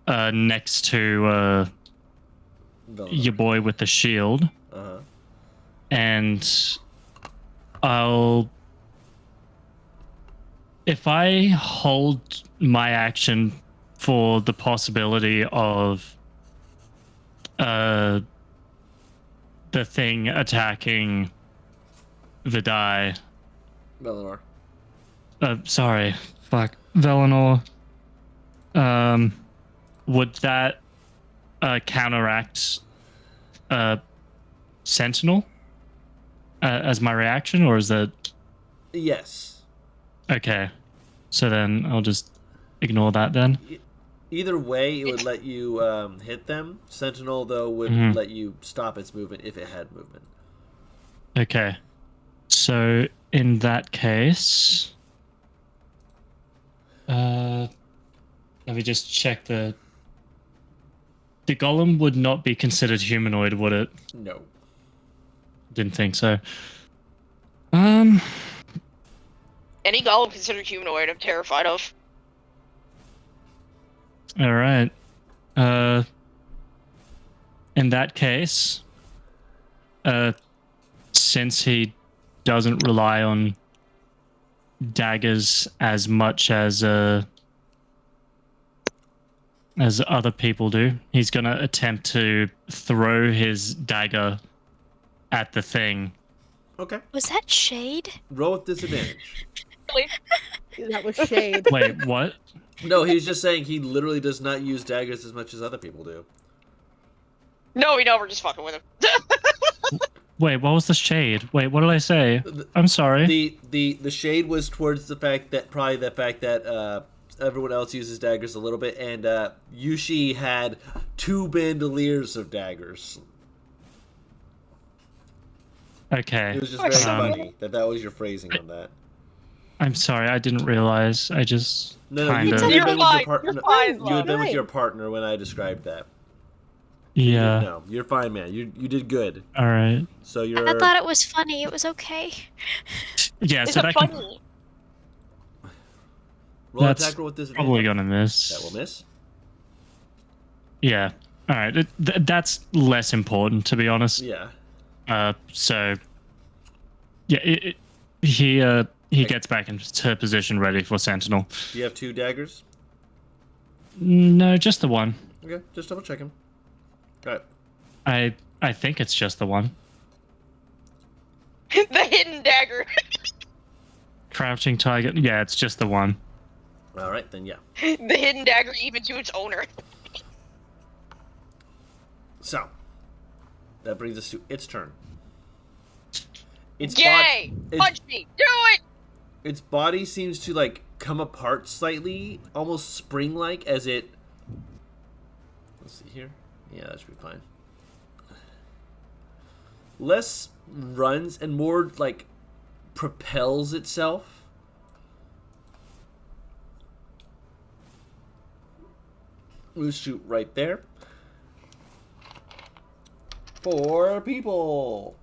next to your boy with the shield,
Uh-huh.
and if I hold my action for the possibility of the thing attacking Vidai.
Valinor.
Sorry, fuck, Valinor. Would that counteract Sentinel as my reaction, or is that
Yes.
okay? So then I'll just ignore that then.
Either way, it would let you hit them. Sentinel, though, would
Mhm.
let you stop its movement if it had movement.
Okay. So in that case, let me just check the golem would not be considered humanoid, would it?
No.
Didn't think so.
Any golem considered humanoid, I'm terrified of.
All right. In that case, since he doesn't rely on daggers as much as other people do, he's gonna attempt to throw his dagger at the thing.
Okay.
Was that shade?
Roll with disadvantage.
That was shade.
Wait, what?
No, he's just saying he literally does not use daggers as much as other people do.
No, we know we're just fucking with him.
Wait, what was the shade? Wait, what did I say? I'm sorry.
The shade was towards the fact that everyone else uses daggers a little bit, and Yushi had 2 bandoliers of daggers.
Okay.
It was just very funny that was your phrasing on that.
I'm sorry, I didn't realize. I just
No,
kind
you
of.
had
You're
been with
fine,
your partner.
you're fine,
You had been with
Fine.
your partner when I described that.
Yeah.
No, you're fine, man. You did good.
All right.
So you're.
I thought it was funny. It was okay.
Yeah.
It's
So
a
that can
funny.
Roll
that's
attack roll with disadvantage.
probably gonna miss.
That will miss.
Yeah. All right. That's less important, to be honest.
Yeah.
So Yeah, he gets back into position, ready for Sentinel.
Do you have 2 daggers?
No, just the one.
Okay, just double checking. All right.
I think it's just the one.
The hidden dagger.
Crouching target. Yeah, it's just the one.
All right, then yeah.
The hidden dagger, even to its owner.
So, that brings us to its turn.
Yay! Punch me! Do it!
Its body seems to, like, come apart slightly, almost spring-like, as it... Let's see here. Yeah, that should be fine. Less runs and more, like, propels itself. We'll shoot right there. 4 people.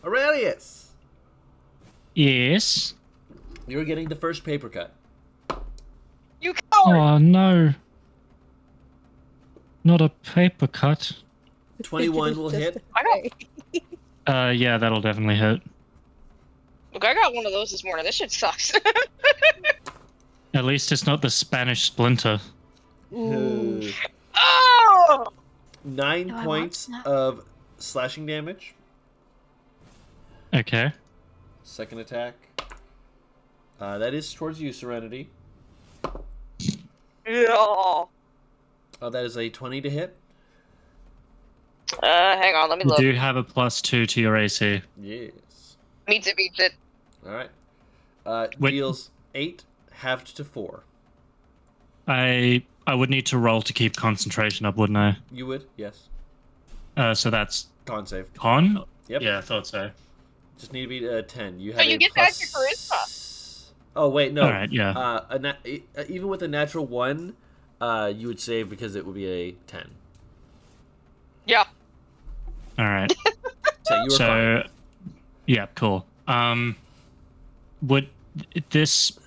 Aurelius,
Yes.
you're getting the first paper cut.
You coward!
Oh no. Not a paper cut.
21 will hit.
I know.
Yeah, that'll definitely hit.
Look, I got one of those this morning. This shit sucks.
At least it's not the Spanish splinter.
Ooh.
Oh!
9
No, I
points
want
of slashing damage.
Okay.
Second attack. That is towards you, Serenity.
Yeah.
Oh, that is a 20 to hit.
Hang on, let me
You
look.
do have a +2 to your AC.
Yes.
Beats it.
All right.
Wait.
Deals 8, halved to 4.
I would need to roll to keep concentration up, wouldn't I?
You would? Yes.
So that's
Con save.
con?
Yep.
Yeah, I thought so.
Just need to beat 10. You have
you
a
get
plus...
that to charisma.
Oh, wait, no.
All right, yeah.
Even with a natural 1, you would save because it would be a 10.
Yeah.
All right.
So you were fine.
Yeah, cool. Would this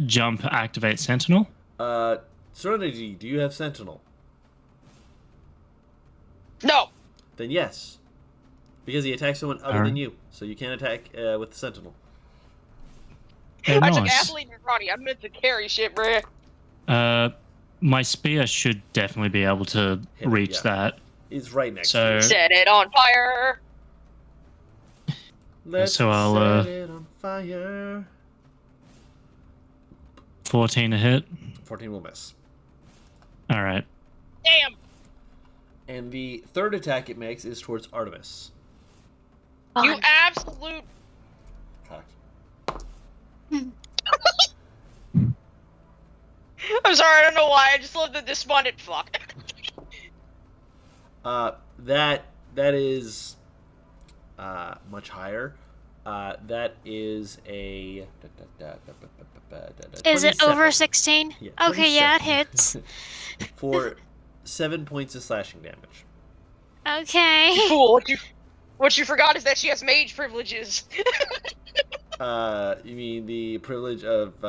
jump activate Sentinel?
Serenity, do you have Sentinel?
No.
Then yes. Because he attacks someone other than you. So you can't attack with the Sentinel.
Oh,
I took
nice.
athlete and karate. I meant to carry shit, bruh.
My spear should definitely be able to
Hit it,
reach
yeah.
that.
He's right next
So-
to you.
Set it on fire.
Let's
So I'll,
set it on fire.
14 to hit.
14 will miss.
All right.
Damn.
And the third attack it makes is towards Artemis.
You absolute.
Cocked.
I'm sorry, I don't know why. I just love the despondent fuck.
That is much higher. That is a...
Is it over
27.
16?
Yeah,
Okay, yeah, it
27.
hits.
For 7 points of slashing damage.
Okay.
Cool. What you forgot is that she has mage privileges.
You mean the privilege of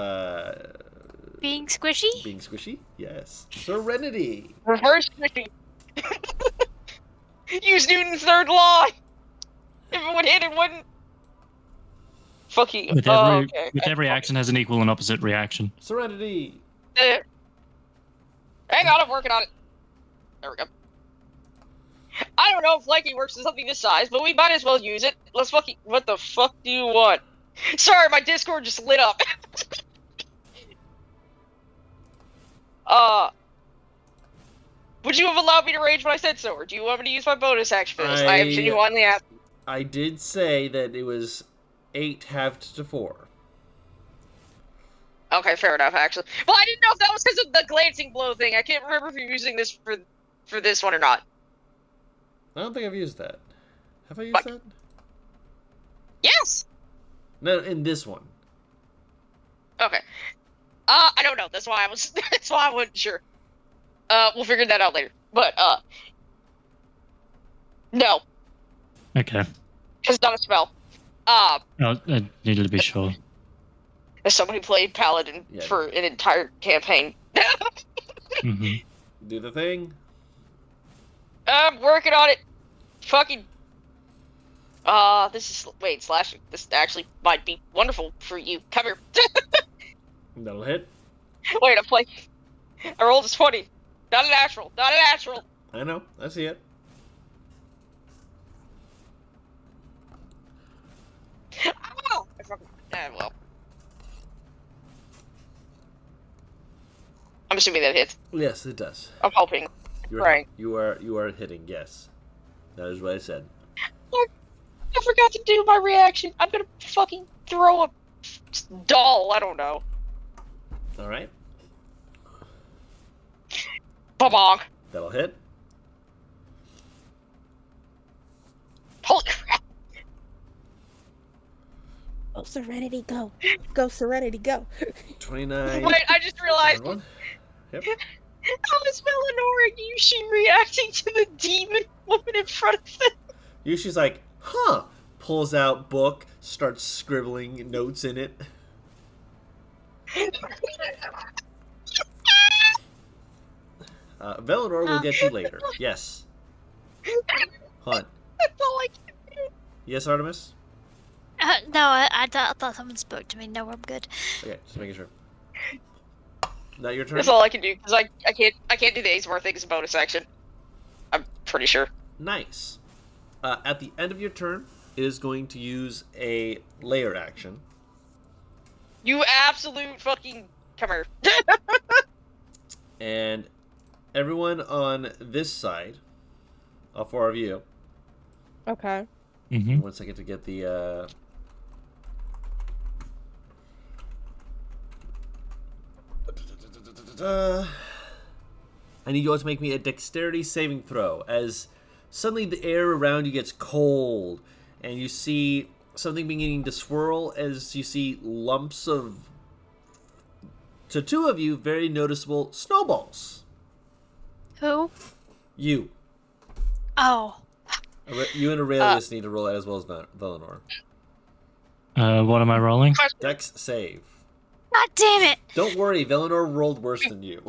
Being squishy?
being squishy? Yes. Serenity.
Reverse squishy. Use Newton's third law. If it would hit, it wouldn't. Fuck you.
With
Oh,
every,
okay.
with every action has an equal and opposite reaction.
Serenity.
Hang on, I'm working on it. There we go. I don't know if flanking works in something this size, but we might as well use it. Let's fucking. What the fuck do you want? Sorry, my Discord just lit up. Would you have allowed me to rage when I said so, or do you want me to use my bonus action for this? I am genuinely asking.
I did say that it was 8 halved to 4.
Okay, fair enough, actually. Well, I didn't know if that was because of the glancing blow thing. I can't remember if you're using this for this one or not.
I don't think I've used that. Have I used
What?
that?
Yes!
No, in this one.
Okay. I don't know. That's why I wasn't sure. We'll figure that out later. But, no.
Okay.
Because it's not a spell.
I needed to be sure.
As someone who played Paladin
Yeah.
for an entire campaign.
hmm
Do the thing.
I'm working on it. Fucking. Wait, slashing. This actually might be wonderful for you. Come here.
That'll hit.
Wait, I rolled a 20. Not a natural. Not a natural.
I know. I see it.
Ow! I fucking. Well. I'm assuming that hits.
Yes, it does.
I'm hoping. Right.
You are hitting. Yes, that is what I said.
I forgot to do my reaction. I'm gonna fucking throw a doll. I don't know.
All right.
Ba-bonk.
That'll hit.
Holy crap.
Oh, Serenity, go. Go, Serenity, go.
29.
Wait, I just realized.
One. Yep.
How is Eleanor and Yushi reacting to the demon woman in front of them?
Yushi's like, huh. Pulls out book, starts scribbling notes in it. Velinor will get you later. Yes. Hunt.
That's all I can do.
Yes, Artemis?
No, I thought someone spoke to me. No, I'm good.
Okay, just making sure. Not your turn?
That's all I can do because I can't do the ASMR thing as a bonus action. I'm pretty sure.
Nice. At the end of your turn, it is going to use a layer action.
You absolute fucking come here.
And everyone on this side, all four of you,
Okay.
Mm-hmm.
1 second to get the I need you all to make me a dexterity saving throw as suddenly the air around you gets cold and you see something beginning to swirl as you see lumps of, to two of you, very noticeable snowballs.
Who?
You.
Oh.
You and Aurelius need to roll that as well as Velinor.
What am I rolling?
Dex save.
God damn it!
Don't worry, Velinor rolled worse than you.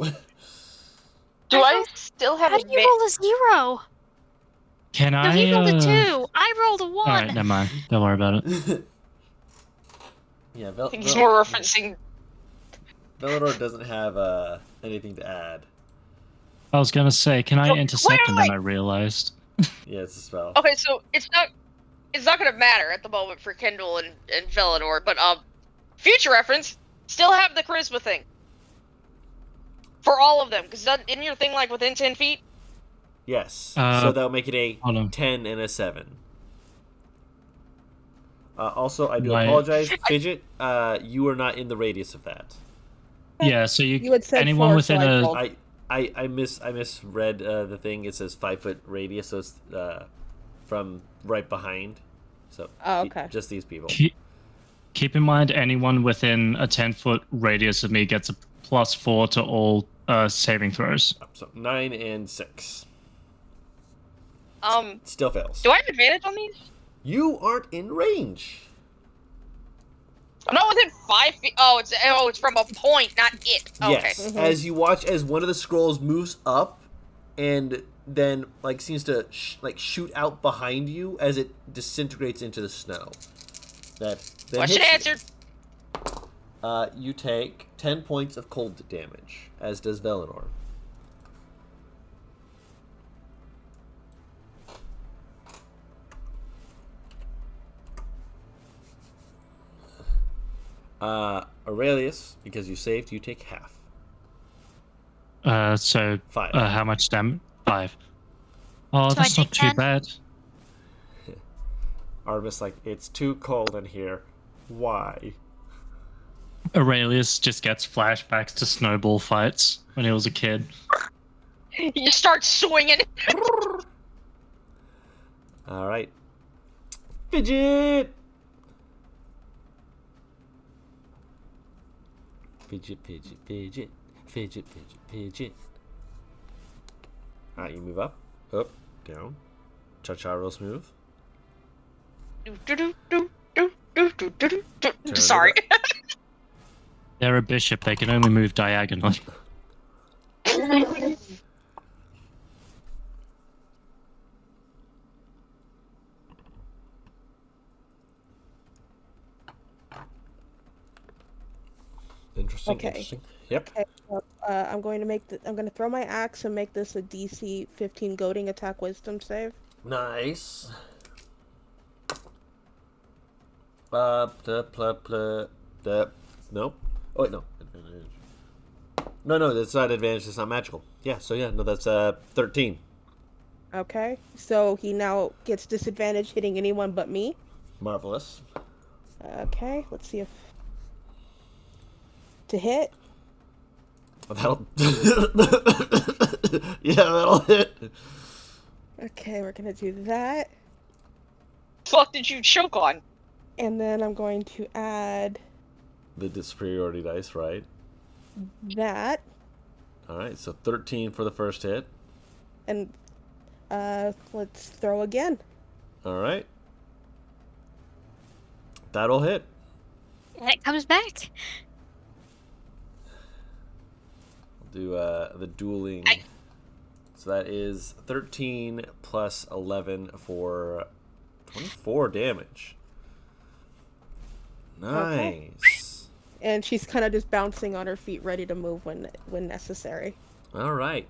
Do I still have
How do you roll a 0?
Can
No,
I?
he rolled a 2. I rolled a 1.
All right, never mind. Don't worry about it.
Yeah,
I think he's more referencing.
Velinor doesn't have anything to add.
I was gonna say, can I
No,
intercept?
wait,
And then I realized.
Yeah, it's a spell.
Okay, so it's not gonna matter at the moment for Kendall and Velinor, but future reference, still have the charisma thing. For all of them, because isn't your thing like within 10 feet?
Yes. So that'll make it a
hold on.
10 and a 7. Also, I do
My-
apologize, Fidget. You are not in the radius of that.
Yeah, so
You had said
anyone
4,
within
so I
a
rolled.
I misread the thing. It says 5-foot radius, so it's from right behind. So
Oh, okay.
just these people.
keep in mind, anyone within a 10-foot radius of me gets a +4 to all saving throws.
So 9 and 6.
Um,
Still fails.
do I have advantage on these?
You aren't in range.
I'm not within 5 feet. Oh, it's from a point, not it. Okay.
Yes. As you watch as one of the scrolls moves up and then like seems to shoot out behind you as it disintegrates into the snow. That then
Question
hits you.
answered.
You take 10 points of cold damage, as does Velinor. Aurelius, because you saved, you take half.
So
5.
how much damage? 5. Oh,
So I
that's not
take
too
10?
bad.
Artemis, like, it's too cold in here. Why?
Aurelius just gets flashbacks to snowball fights when he was a kid.
You start swinging.
All right. Fidget! Fidget, fidget, fidget. Fidget, fidget, fidget. Alright, you move up, down. Cha-cha real smooth.
Sorry.
They're a bishop. They can only move diagonally.
Interesting.
Okay.
Interesting. Yep.
Okay, so, I'm going to throw my axe and make this a DC 15 goading attack wisdom save.
Nice. Nope. Oh wait, no. Advantage. No, that's not advantage. It's not magical. Yeah. So yeah, no, that's 13.
Okay, so he now gets disadvantage hitting anyone but me.
Marvelous.
Okay, let's see if to hit.
That'll. Yeah, that'll hit.
Okay, we're gonna do that,
Fuck did you choke on?
and then I'm going to add
The superiority dice, right?
that,
All right. So 13 for the first hit.
and let's throw again.
All right. That'll hit.
And it comes back.
Do the dueling. So that is 13 plus 11 for 24 damage. Nice.
And she's kind of just bouncing on her feet, ready to move when necessary.
All right.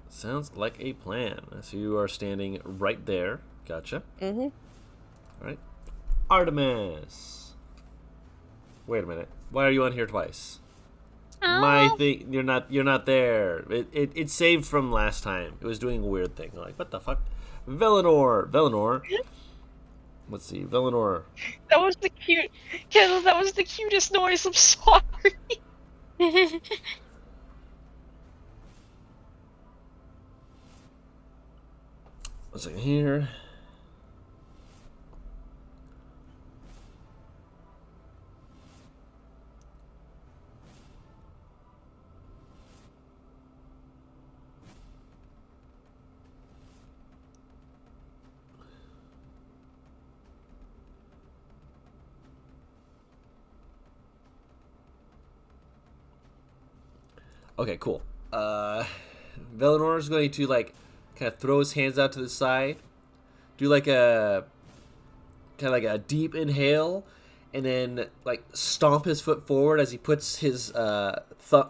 Sounds like a plan. So you are standing right there. Gotcha.
Mm-hmm.
All right. Artemis. Wait a minute. Why are you on here twice? My thing, you're not there. It saved from last time. It was doing a weird thing. I'm like, what the fuck? Velinor. Let's see, Velinor.
That was the cute. Kendall, that was the cutest noise. I'm sorry.
Let's see here. Okay, cool. Velinor is going to like kind of throw his hands out to the side, do like a kind of like a deep inhale, and then like stomp his foot forward as he puts his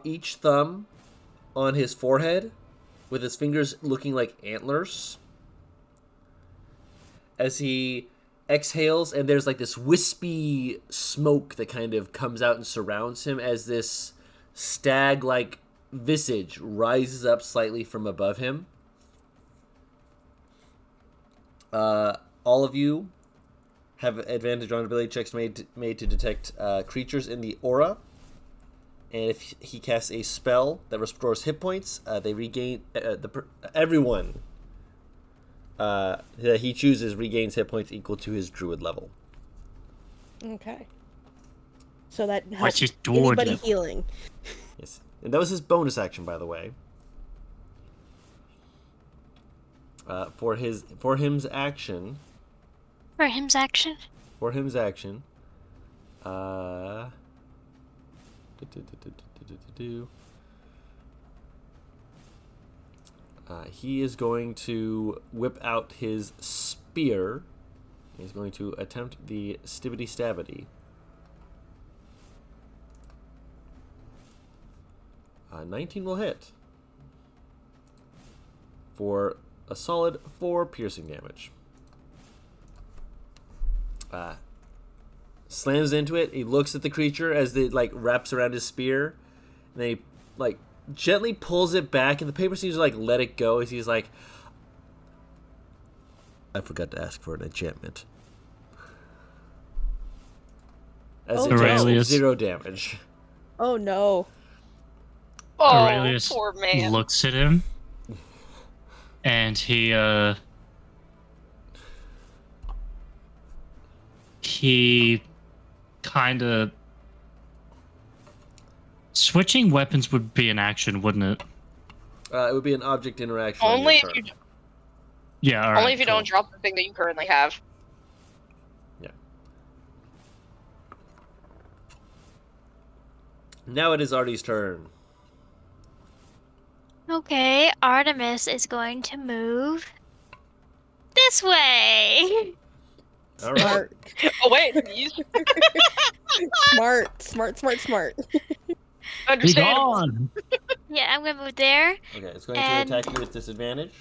each thumb on his forehead, with his fingers looking like antlers. As he exhales, and there's like this wispy smoke that kind of comes out and surrounds him as this stag-like visage rises up slightly from above him. All of you have advantage on ability checks made to detect creatures in the aura. And if he casts a spell that restores hit points, they regain everyone that he chooses regains hit points equal to his druid level.
Okay. So that
What's
helps
his druid
anybody
level?
healing.
Yes, and that was his bonus action, by the way. For him's action.
For him's action.
For him's action. He is going to whip out his spear. He's going to attempt the stibbity stabbity. 19 will hit for a solid 4 piercing damage. Slams into it. He looks at the creature as it like wraps around his spear, and then he like gently pulls it back, and the paper seems to like let it go as he's like, I forgot to ask for an enchantment. As it
Aurelius.
0 damage.
Oh no.
Oh,
Aurelius
poor man.
looks at him, and he kind of switching weapons would be an action, wouldn't it?
It would be an object interaction. on
Only
your
if you
turn.
Yeah. All right,
only if you
cool.
don't drop the thing that you currently have.
Yeah. Now it is Artie's turn.
Okay, Artemis is going to move this way.
All right.
Smart.
Oh wait, these.
Smart.
Be
Understandable.
gone.
Yeah, I'm gonna move there.
Okay, it's going
And-
to attack you with disadvantage.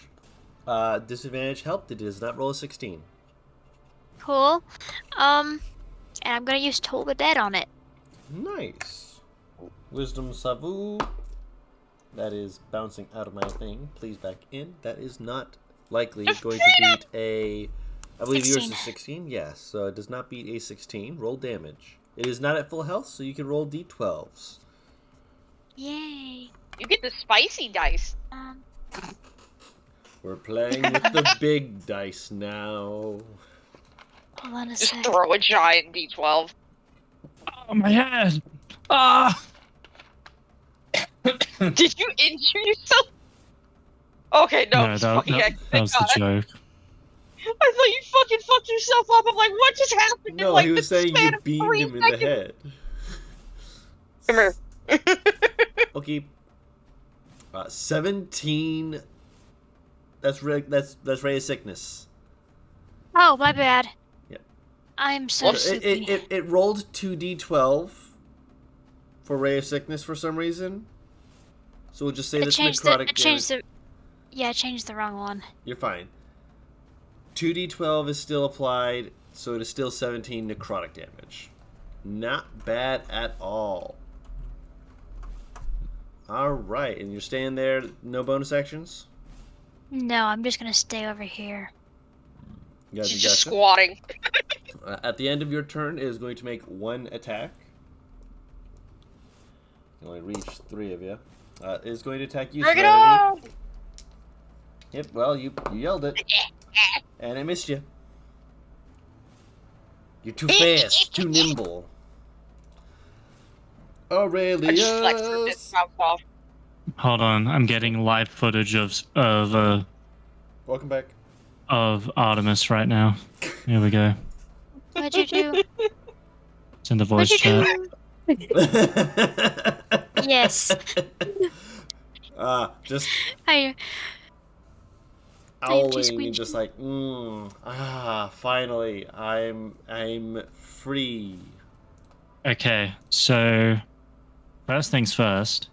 Disadvantage helped. It does not roll a 16.
Cool. And I'm gonna use Toll the Dead on it.
Nice. Wisdom Savu. That is bouncing out of my thing. Please back in. That is not likely going to beat a... I believe yours
16.
is 16. Yes, so it does not beat a 16. Roll damage. It is not at full health, so you can roll d12s.
Yay.
You get the spicy dice.
We're playing with the big dice now.
Hold on a
Just
sec.
throw a giant D12.
Oh, my head. Ah.
Did you injure yourself? Okay, no, it's
that,
fucking
that,
heck.
that was the
God.
joke.
I thought you fucking fucked yourself up. I'm like, what just happened?
No,
in, like,
he was
the
saying
span
you
of
beamed
3
him in the
seconds?
head.
Come here.
Okay. 17. That's ray of sickness.
Oh, my bad.
Yep.
I'm so stupid.
It rolled 2d12 for ray of sickness for some reason. So we'll just say that's necrotic damage.
Yeah, I changed the wrong one.
You're fine. 2d12 is still applied, so it is still 17 necrotic damage. Not bad at all. Alright, and you're staying there, no bonus actions?
No, I'm just gonna stay over here.
You guys
She's just
gotcha?
squatting.
At the end of your turn, it is going to make one attack. You only reach 3 of you. It is going to attack you,
Bring it
Serenity.
on!
Yep, well, you yelled it. And I missed you. You're too fast, too nimble.
I just flexed her
Aurelius!
discount off.
Hold on, I'm getting live footage of
Welcome back.
Artemis right now. Here we go.
What'd you do?
It's in the voice
What'd you
chat.
do? Yes.
Just
I am too
owling and just
squeaky.
like, finally, I'm free.
Okay, so first things first.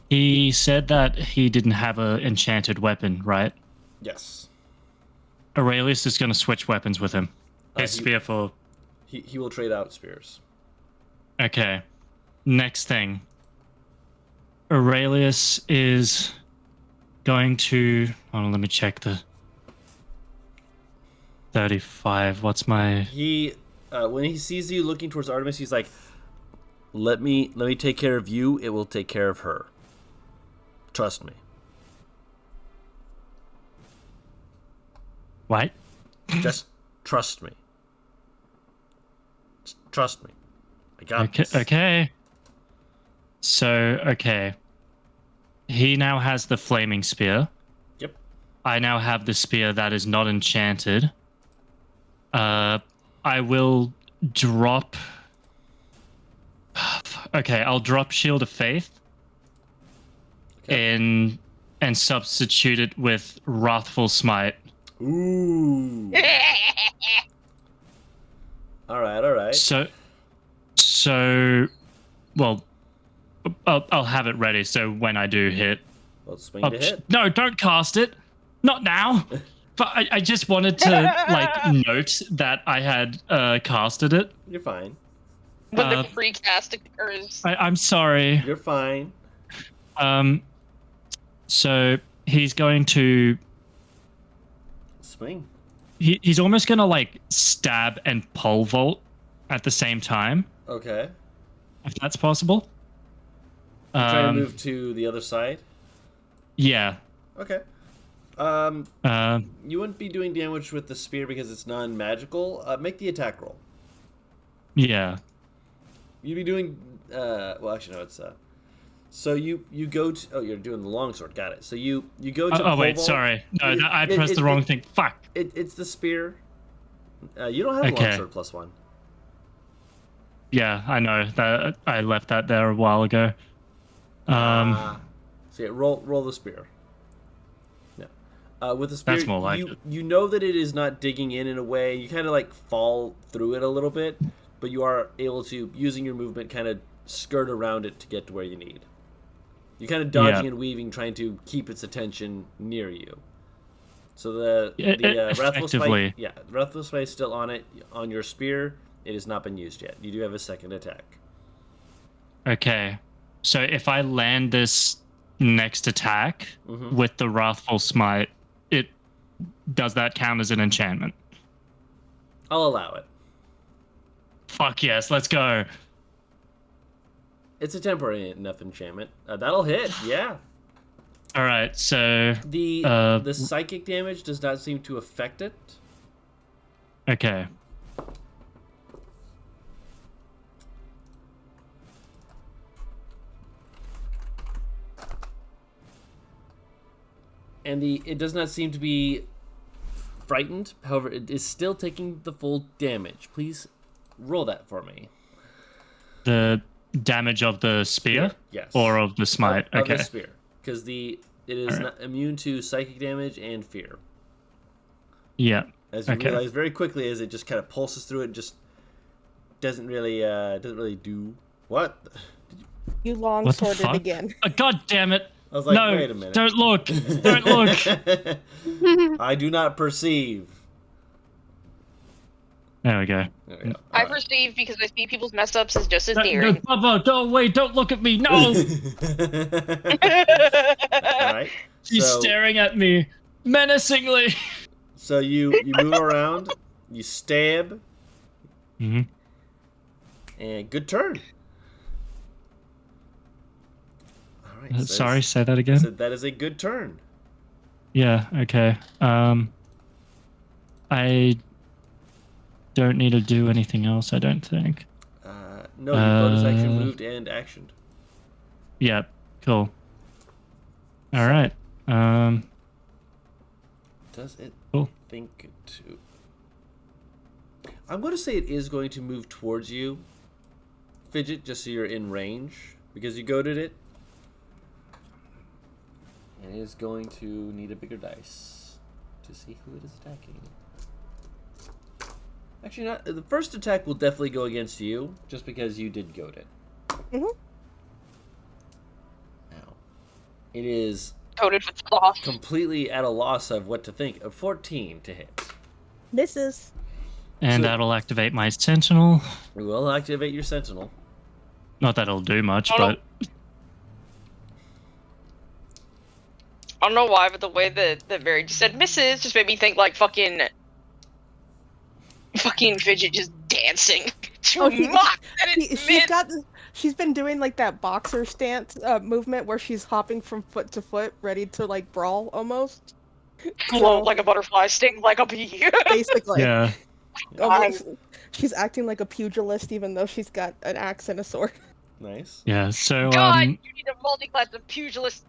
He said that he didn't have an enchanted weapon, right?
Yes.
Aurelius is going to switch weapons with him. His
He-
spear for...
He will trade out spears.
Okay. Next thing. Aurelius is going to... Hold on, let me check the... 35. What's my...
He, when he sees you looking towards Artemis, he's like, let me take care of you, it will take care of her. Trust me.
What?
Just trust me. Just trust me. I got
Okay,
this.
okay. So, okay. He now has the flaming spear.
Yep.
I now have the spear that is not enchanted. I will drop... Okay, I'll drop Shield of Faith
Okay.
and substitute it with Wrathful Smite.
Ooh. All right.
So, well, I'll have it ready. So when I do hit,
Let's swing to hit.
no, don't cast it, not now. But I just wanted to like note that I had casted it.
You're fine.
When the free cast occurs.
I'm sorry.
You're fine.
So he's going to.
Swing.
He's almost gonna like stab and pole vault at the same time,
Okay.
if that's possible.
Try to move to the other side.
Yeah.
Okay. You wouldn't be doing damage with the spear because it's non-magical. Make the attack roll.
Yeah.
You'd be doing. Well, actually, no. It's. So you go to. Oh, you're doing the longsword. Got it. So you go to.
Oh wait,
pole vault.
sorry. No, I pressed the wrong thing. Fuck.
It's the spear. You don't have a
Okay.
longsword +1.
Yeah, I know that I left that there a while ago.
So yeah, roll the spear. Yeah. With the spear,
That's more like it.
you know that it is not digging in a way. You kind of like fall through it a little bit, but you are able to, using your movement, kind of skirt around it to get to where you need. You're kind of dodging
Yeah.
and weaving, trying to keep its attention near you. So
Yeah,
Wrathful
effectively.
Smite, Wrathful Smite is still on it, on your spear. It has not been used yet. You do have a second attack.
Okay. So if I land this next attack with the Wrathful Smite, does that count as an enchantment?
I'll allow it.
Fuck yes, let's go.
It's a temporary enough enchantment. That'll hit, yeah.
All right, so
The psychic damage does not seem to affect it.
okay.
And it does not seem to be frightened. However, it is still taking the full damage. Please roll that for me.
The damage of the spear?
Yes.
Or of the smite?
Of
Okay.
the spear. Because it is not immune to psychic damage and fear.
Yeah.
As you
Okay.
realize very quickly, as it just kind of pulses through it, and just doesn't really do what?
You long
What the
sworded
fuck?
again.
God damn it.
I was like,
No,
wait a minute.
don't look. Don't look.
I do not perceive.
There we go.
There we go.
I
All right.
perceive because I see people's mess ups as just as
No,
daring.
Bubba, don't wait. Don't look at me. No.
All right.
He's
So-
staring at me menacingly.
So you move around, you stab,
Mm-hmm.
and good turn. All right. so
Sorry, say that
I
again.
said that is a good turn.
Yeah, okay. I don't need to do anything else, I don't think.
No, you bonus action moved and actioned.
Yeah, cool. All right.
Does it
Cool.
think to? I'm going to say it is going to move towards you, Fidget, just so you're in range, because you goaded it. And it is going to need a bigger dice to see who it is attacking. Actually, not. The first attack will definitely go against you, just because you did goad it.
Mhm.
Now, it is
Coated with cloth.
completely at a loss of what to think. A 14 to hit.
Misses.
And
So-
that'll activate my sentinel.
We will activate your sentinel.
Not that it'll do much,
Oh, no.
but
I don't know why, but the way that Very just said misses just made me think like fucking Fidget just dancing to
Oh, he-
mock that it's
She's been doing like that boxer stance movement where she's hopping from foot to foot, ready to like brawl almost.
float like a butterfly, sting like a bee.
Basically.
yeah.
Almost- she's acting like a pugilist even though she's got an axe and a sword.
Nice.
Yeah, so
God, you need a multi-class of pugilist.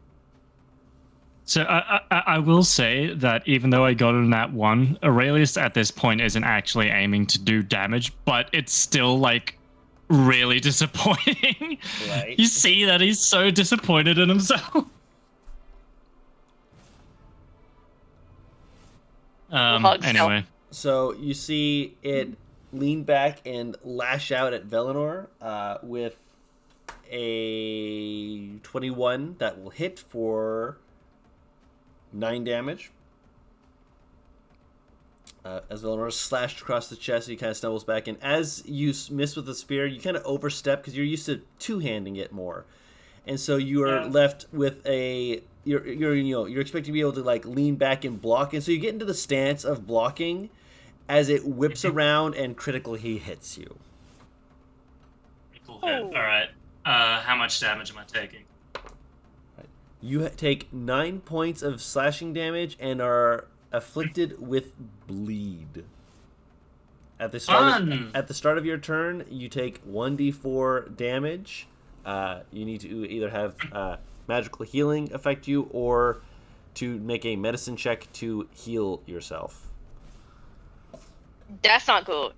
So I will say that even though I got in that one, Aurelius at this point isn't actually aiming to do damage, but it's still like really disappointing.
Right.
You see that he's so disappointed in himself.
Hugs,
Anyway,
So you see it lean back and lash out at Velinor with a 21 that will hit for 9 damage. As Velinor is slashed across the chest, he kind of stumbles back, and as you miss with the spear, you kind of overstep because you're used to two-handing it more, and so you are left with a you're expecting to be able to like lean back and block, and so you get into the stance of blocking as it whips around and critically hits you.
cool hit. All right. How much damage am I taking?
You take 9 points of slashing damage and are afflicted with bleed. At the start of your turn, you take 1d4 damage. You need to either have magical healing affect you or to make a medicine check to heal yourself.
That's not good.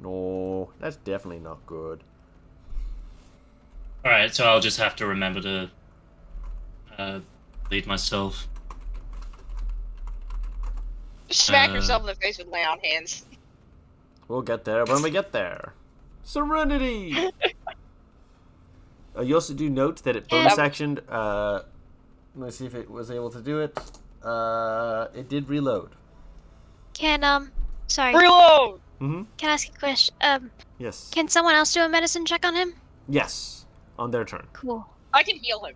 No, that's definitely not good.
All right, so I'll just have to remember to lead myself.
Just smack yourself in the face with lay on hands.
We'll get there when we get there. Serenity! You also do note that it
Yeah.
bonus actioned. Let me see if it was able to do it. It did reload.
Sorry.
Reload!
Mm-hmm.
Can I ask a question?
Yes.
Can someone else do a medicine check on him?
Yes. On their turn.
Cool.
I can heal him.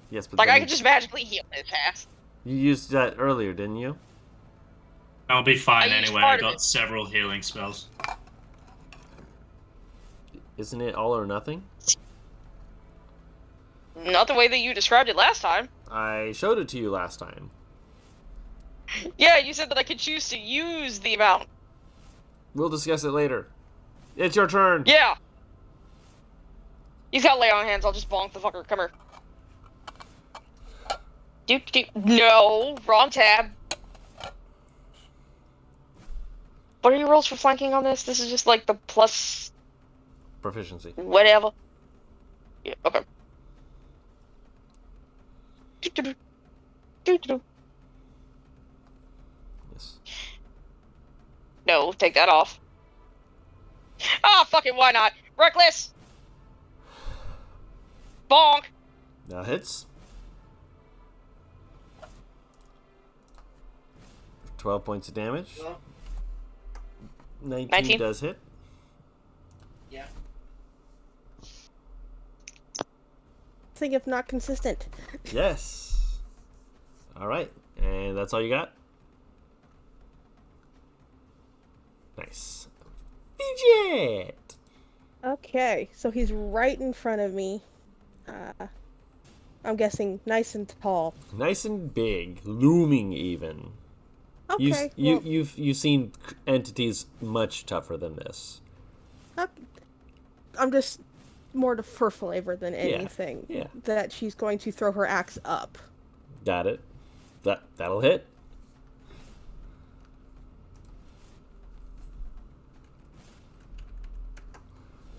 Yes, but
Like,
then
I can just magically heal his ass.
you used that earlier, didn't you?
I'll be fine
I used
anyway.
part
I
of
got
it.
several healing spells.
Isn't it all or nothing?
Not the way that you described it last time.
I showed it to you last time.
Yeah, you said that I could choose to use the amount.
We'll discuss it later. It's your turn.
Yeah. He's got lay on hands. I'll just bonk the fucker. Come here. No, wrong tab. What are your rolls for flanking on this? This is just like the plus
Proficiency.
whatever. Yeah, okay.
Yes.
No, take that off. Ah, fuck it, why not? Reckless! Bonk!
Now hits. 12 points of damage. 19 does hit.
Thing if not consistent.
Yes. All right. And that's all you got? Nice. Fidget!
Okay, so he's right in front of me. I'm guessing nice and tall.
Nice and big. Looming even.
Okay,
You've seen entities much tougher than this.
I'm just more for flavor than
Yeah,
anything.
yeah.
That she's going to throw her axe up.
Got it. That'll hit.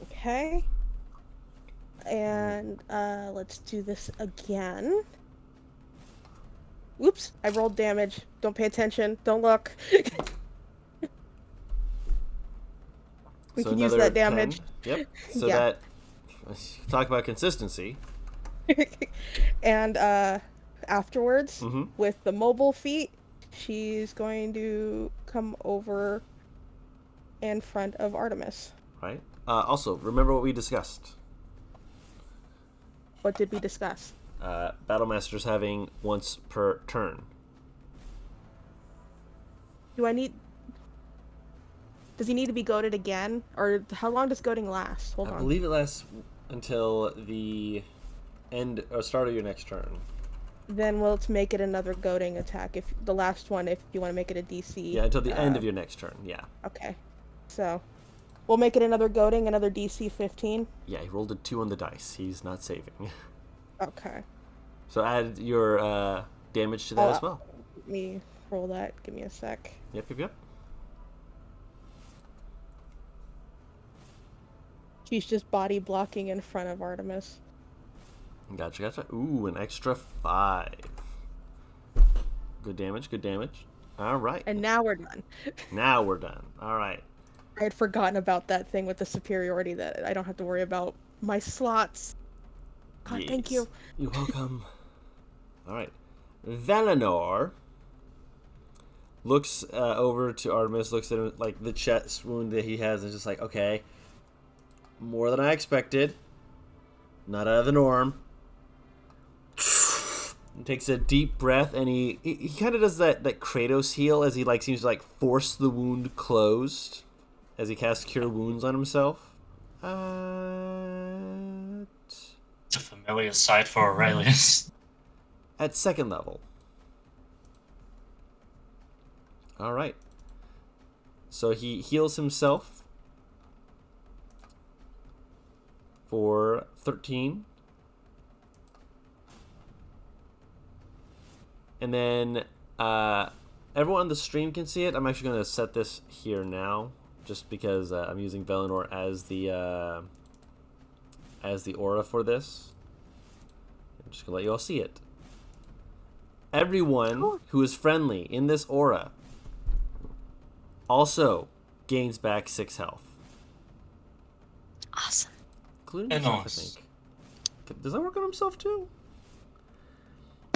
Okay. And let's do this again. Oops, I rolled damage. Don't pay attention. Don't look. We
So
can use
another
that damage.
10. Yep. So
Yeah.
that talk about consistency.
And afterwards,
Mm-hmm.
with the mobile feat, she's going to come over in front of Artemis.
Right. Also, remember what we discussed.
What did we discuss?
Battlemaster's having once per turn.
Does he need to be goaded again? Or how long does goading last? Hold
I
on.
believe it lasts until the end or start of your next turn.
Then let's make it another goading attack. If the last one, if you want to make it a DC.
Yeah, until the end of your next turn. Yeah.
Okay. So, we'll make it another goading, another DC 15.
Yeah, he rolled a 2 on the dice. He's not saving.
Okay.
So add your damage to that as well.
Let me roll that. Give me a sec.
Yep.
She's just body blocking in front of Artemis.
Gotcha. Ooh, an extra 5. Good damage. All right.
And now we're done.
Now we're done. All right.
I had forgotten about that thing with the superiority that I don't have to worry about my slots. God, thank you.
You're welcome. All right. Valinor looks over to Artemis, looks at him, like the chest wound that he has, and is just like, okay, more than I expected. Not out of the norm. He takes a deep breath, and he kind of does that Kratos heal as he seems to force the wound closed as he casts Cure Wounds on himself.
It's a familiar sight for Aurelius.
At second level. All right. So he heals himself for 13. And then everyone on the stream can see it. I'm actually going to set this here now, just because I'm using Valinor as the aura for this. I'm just going to let you all see it. Everyone who is friendly in this aura also gains back 6 health.
Awesome.
including himself, I think. Does that work on himself too?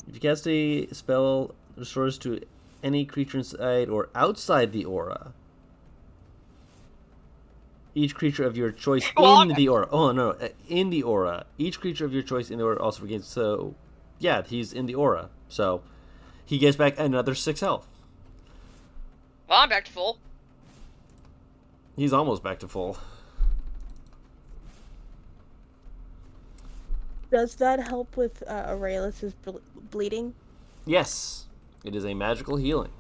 If you cast a spell, restores to any creature inside or outside the aura. Each creature of your choice in the aura. Oh, no. In the aura. Each creature of your choice in the aura also regains. So, yeah, he's in the aura. So, he gets back another 6 health.
Well, I'm back to full.
He's almost back to full.
Does that help with Aurelius's bleeding?
Yes. It is a magical healing.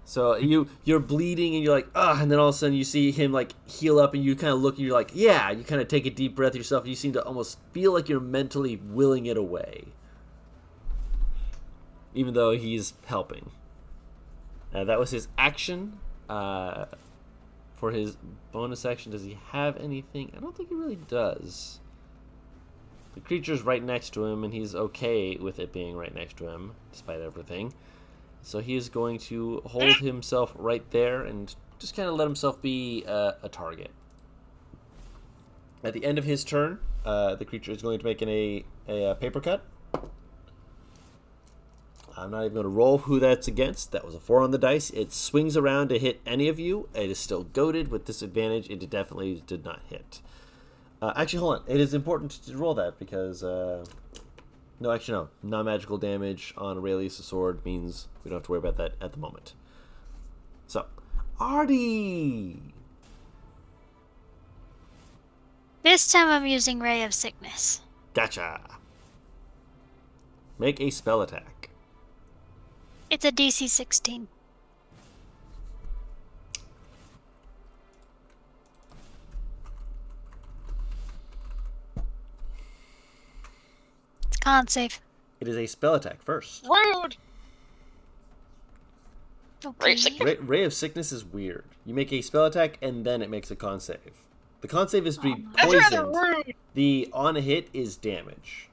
So you're bleeding and you're like, and then all of a sudden you see him like heal up and you kind of look and you're like, yeah, you kind of take a deep breath yourself. You seem to almost feel like you're mentally willing it away. Even though he's helping. That was his action. For his bonus action, does he have anything? I don't think he really does. The creature's right next to him and he's okay with it being right next to him, despite everything. So he is going to hold himself right there and just kind of let himself be a target. At the end of his turn, the creature is going to make a paper cut. I'm not even going to roll who that's against. That was a 4 on the dice. It swings around to hit any of you. It is still goaded with disadvantage. It definitely did not hit. Actually, hold on. It is important to roll that because... No, actually, no. Non-magical damage on Aurelius' sword means we don't have to worry about that at the moment. So, Artie!
This time I'm using Ray of Sickness.
Gotcha. Make a spell attack.
It's a DC 16. It's con save.
It is a spell attack first.
Rude!
Okay.
Ray of Sickness is weird. You make a spell attack and then it makes a con save. The con save is to be
That's rather
poisoned.
rude!
The on a hit is damage.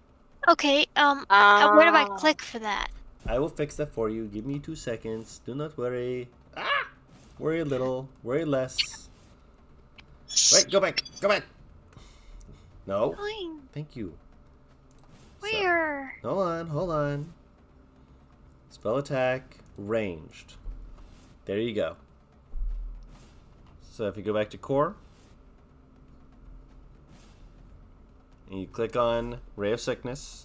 Okay, where do I click for that?
I will fix that for you. Give me 2 seconds. Do not worry. Worry a little. Worry less. Wait, go back. Go back. No.
Going.
Thank you.
Where?
So, hold on. Spell attack, ranged. There you go. So if you go back to core, and you click on Ray of Sickness.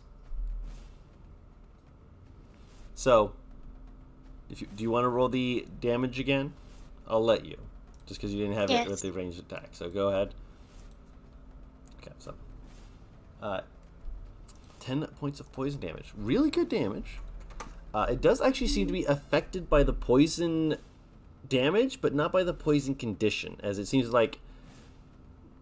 So, do you want to roll the damage again? I'll let you, just because you didn't have it with the ranged attack. So go ahead. Okay, so 10 points of poison damage. Really good damage. It does actually seem to be affected by the poison damage, but not by the poison condition, as it seems like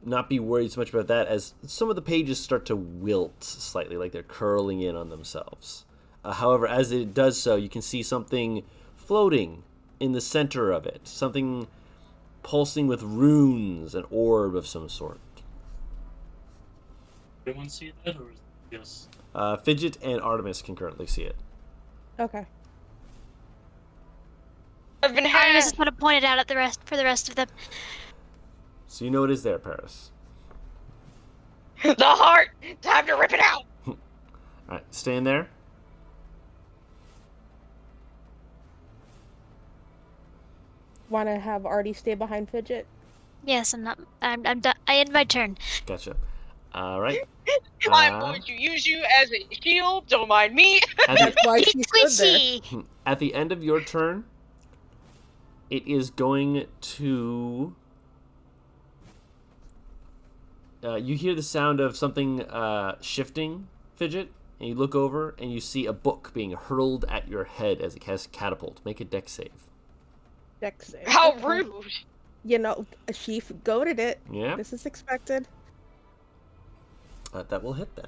not be worried so much about that, as some of the pages start to wilt slightly, like they're curling in on themselves. However, as it does so, you can see something floating in the center of it, something pulsing with runes, an orb of some sort.
Everyone see that, or is it just...
Fidget and Artemis can currently see it.
Okay.
I've been
I just want to point it out at for the rest of them.
So you know it is there, Paris.
The heart! Time to rip it out!
Alright, staying there.
Want to have Artie stay behind Fidget?
Yes, I'm not. I'm done. I end my turn.
Gotcha. Alright.
I'm going to use you as a shield, don't mind me.
That's why she stood there.
Squishy.
At the end of your turn, it is going to... you hear the sound of something shifting, Fidget, and you look over and you see a book being hurled at your head as it casts catapult. Make a dex save.
Dex save.
How
Okay.
rude!
You know, Sheaf goaded it.
Yeah,
This is expected.
that will hit then.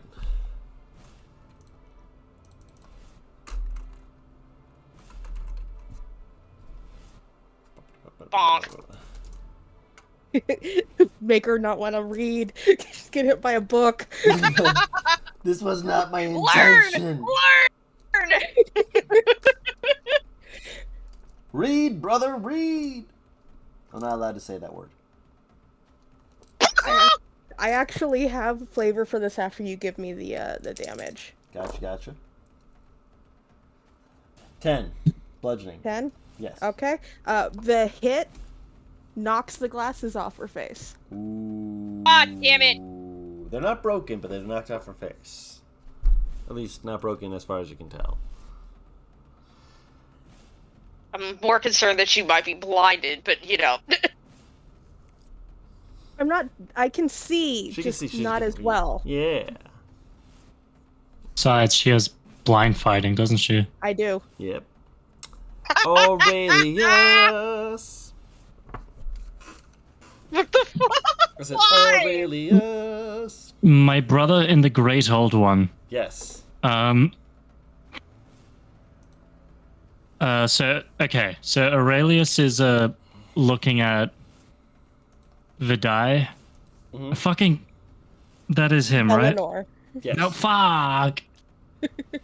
Bonk.
Make her not want to read. Just get hit by a book.
This was not my
Learn!
Read, brother, read! I'm not allowed to say that word.
I actually have flavor for this after you give me the damage.
Gotcha. 10. Bludgeoning.
10?
Yes.
Okay. The hit knocks the glasses off her face.
Ooh.
Ah, damn it.
They're not broken, but they're knocked off her face. At least not broken as far as you can tell.
I'm more concerned that she might be blinded, but you know.
I'm not. I can see,
She can
just
see, she's
not as
be-
well.
Yeah.
Besides, she has blind fighting, doesn't she?
I do.
Yep. Aurelius.
What the fuck?
I said
Why?
Aurelius.
My brother in the Great Old One.
Yes.
So Aurelius is looking at the die.
Mhm.
Fucking, that is him, right?
Eleanor.
Yes.
No, fuck.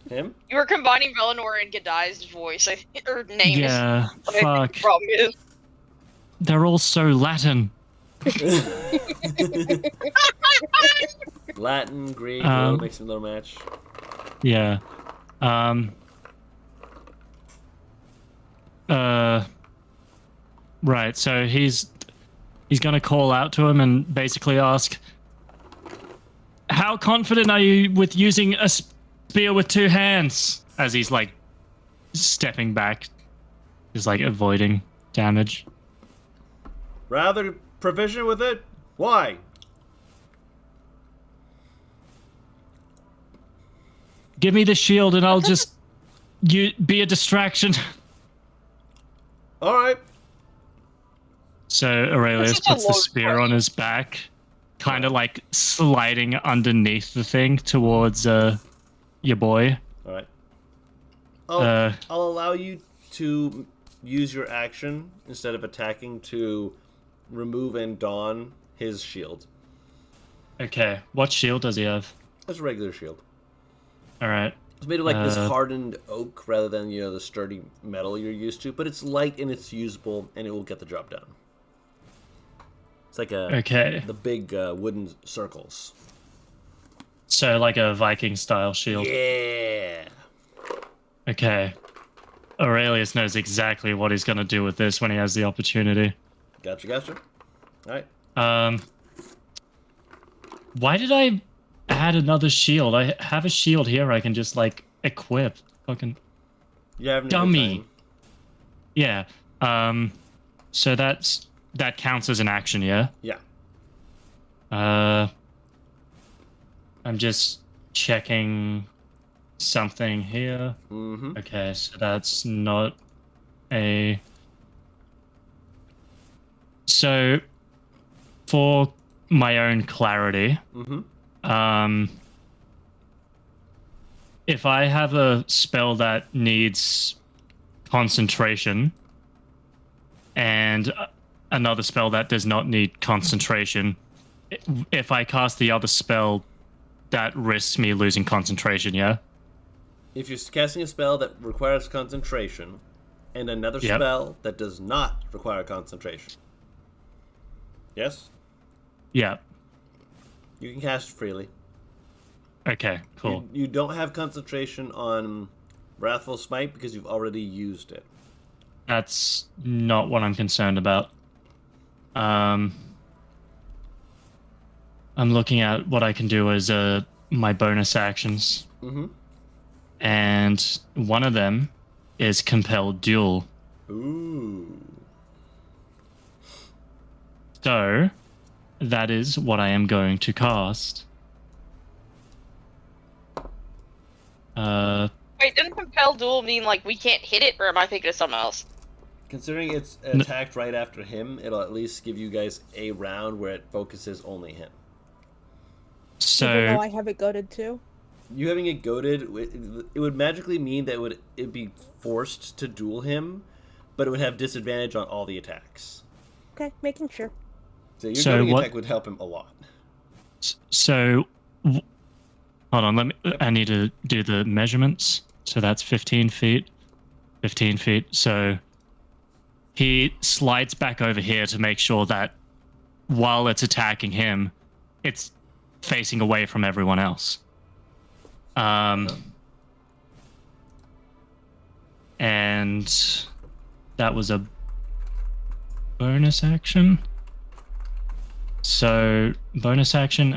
Him?
You were combining Velinor and Godai's voice, or name.
Yeah,
Is what I think
fuck.
the problem is.
They're all so Latin.
Latin, Greek, mix and little match.
Yeah. Right, so he's gonna call out to him and basically ask, how confident are you with using a spear with 2 hands? As he's like stepping back, he's like avoiding damage.
Rather proficient with it? Why?
Give me the shield and I'll just be a distraction.
All right.
So Aurelius
This is a
puts the
long
spear
question.
on his back, kind of like sliding underneath the thing towards your boy.
All right. I'll allow you to use your action instead of attacking to remove and don his shield.
Okay, what shield does he have?
It's a regular shield.
All right.
It's made of like this hardened oak rather than the sturdy metal you're used to, but it's light and it's usable and it will get the job done. It's like the big wooden circles.
So like a Viking style shield.
Yeah.
Okay. Aurelius knows exactly what he's gonna do with this when he has the opportunity.
Gotcha. All right.
Why did I add another shield? I have a shield here I can just like equip. Fucking
You have
dummy. Yeah. So that counts as an action, yeah?
Yeah.
I'm just checking something here.
Mm-hmm.
Okay, so that's not a... So, for my own clarity, if I have a spell that needs concentration and another spell that does not need concentration, if I cast the other spell, that risks me losing concentration, yeah?
If you're casting a spell that requires concentration and another spell that does not require concentration. Yes?
Yeah.
You can cast freely.
Okay, cool.
You don't have concentration on Wrathful Smite because you've already used it.
That's not what I'm concerned about. I'm looking at what I can do as my bonus actions.
Mm-hmm.
And one of them is Compelled Duel.
Ooh.
So, that is what I am going to cast.
Wait, doesn't Compel Duel mean like we can't hit it, or am I thinking of something else?
Considering it's attacked right after him, it'll at least give you guys a round where it focuses only him.
So,
Even though I have it goaded too.
You having it goaded, it would magically mean that it'd be forced to duel him, but it would have disadvantage on all the attacks.
Okay, making sure.
So your goading attack would help him a lot.
So, hold on, I need to do the measurements. So that's 15 feet. 15 feet. So he slides back over here to make sure that while it's attacking him, it's facing away from everyone else. And that was a bonus action. So bonus action,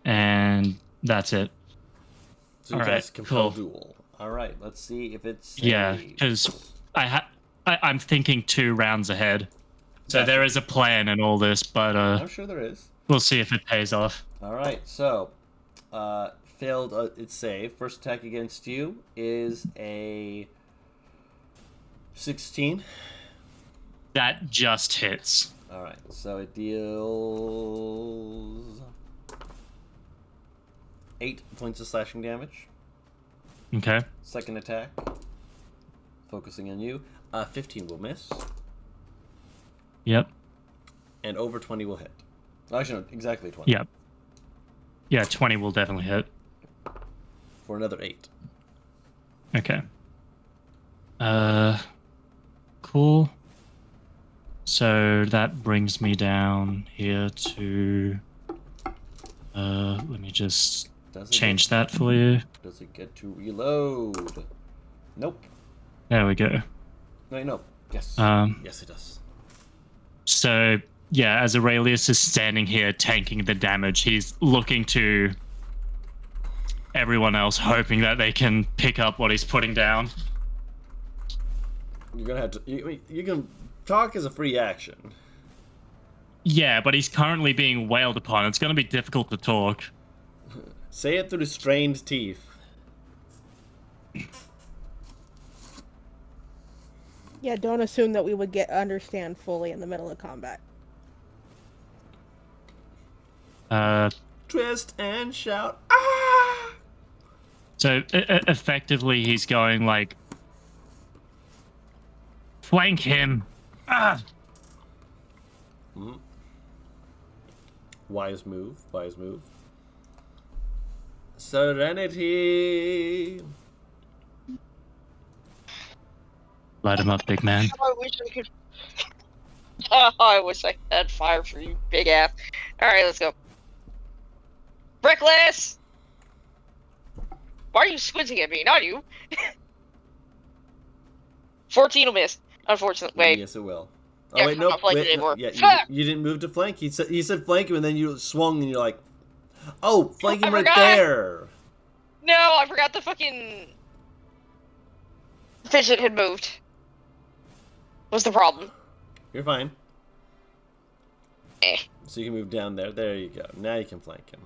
and that's it.
So you
All
guys
right,
compel
cool.
duel. All right, let's see if it's
Yeah, because I'm thinking 2 rounds ahead. So there is a plan in all this, but
I'm sure there is.
we'll see if it pays off.
All right, so failed its save. First attack against you is a 16.
That just hits.
All right, so it deals 8 points of slashing damage.
Okay.
Second attack, focusing on you, 15 will miss,
Yep.
and over 20 will hit. Actually, no, exactly 20.
Yep. Yeah, 20 will definitely hit.
For another 8.
Okay. Cool. So that brings me down here to let me just change that for you.
Does it get to reload? Nope.
There we go.
Wait, no. Yes. Yes, it does.
So yeah, as Aurelius is standing here tanking the damage, he's looking to everyone else, hoping that they can pick up what he's putting down.
You're gonna have to. You can talk as a free action.
Yeah, but he's currently being wailed upon. It's going to be difficult to talk.
Say it through strained teeth.
Yeah, don't assume that we would understand fully in the middle of combat.
Twist and shout. Ah!
So effectively, he's going like, flank him. Ah!
Mm-hmm. Wise move. Wise move. Serenity.
Light him up, big man.
I wish I could. Oh, I wish I had fire for you, big ass. Alright, let's go. Reckless! Why are you squinting at me? Not you. 14 will miss. Unfortunately. Wait.
Yes, it will. Oh
Yeah,
wait,
I'm
nope.
not flanking
Wait,
anymore.
yeah, you didn't move to flank. He said flank him, and then you swung, and you're like, oh, flank him right there.
No, I forgot the fucking fidget had moved. What's the problem?
You're fine.
Eh.
So you can move down there. There you go. Now you can flank him.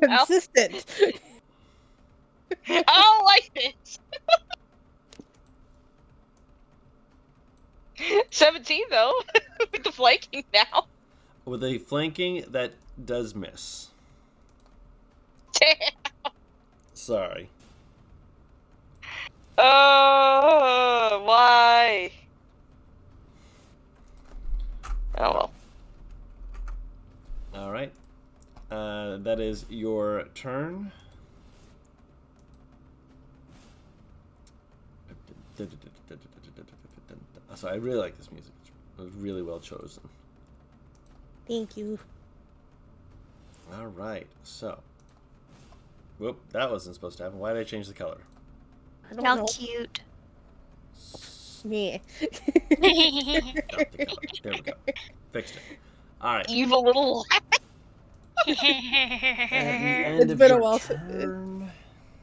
Consistent.
I don't like this. 17 though, with the flanking now.
With a flanking, that does miss.
Damn.
Sorry.
Why? Oh well.
All right. That is your turn. So I really like this music. It was really well chosen.
Thank you.
All right. So. Whoop, that wasn't supposed to happen. Why did I change the color?
I don't
How
know.
cute.
Yeah.
Oh, the color. There we go. Fixed it. All right.
Evil little.
It's been a while.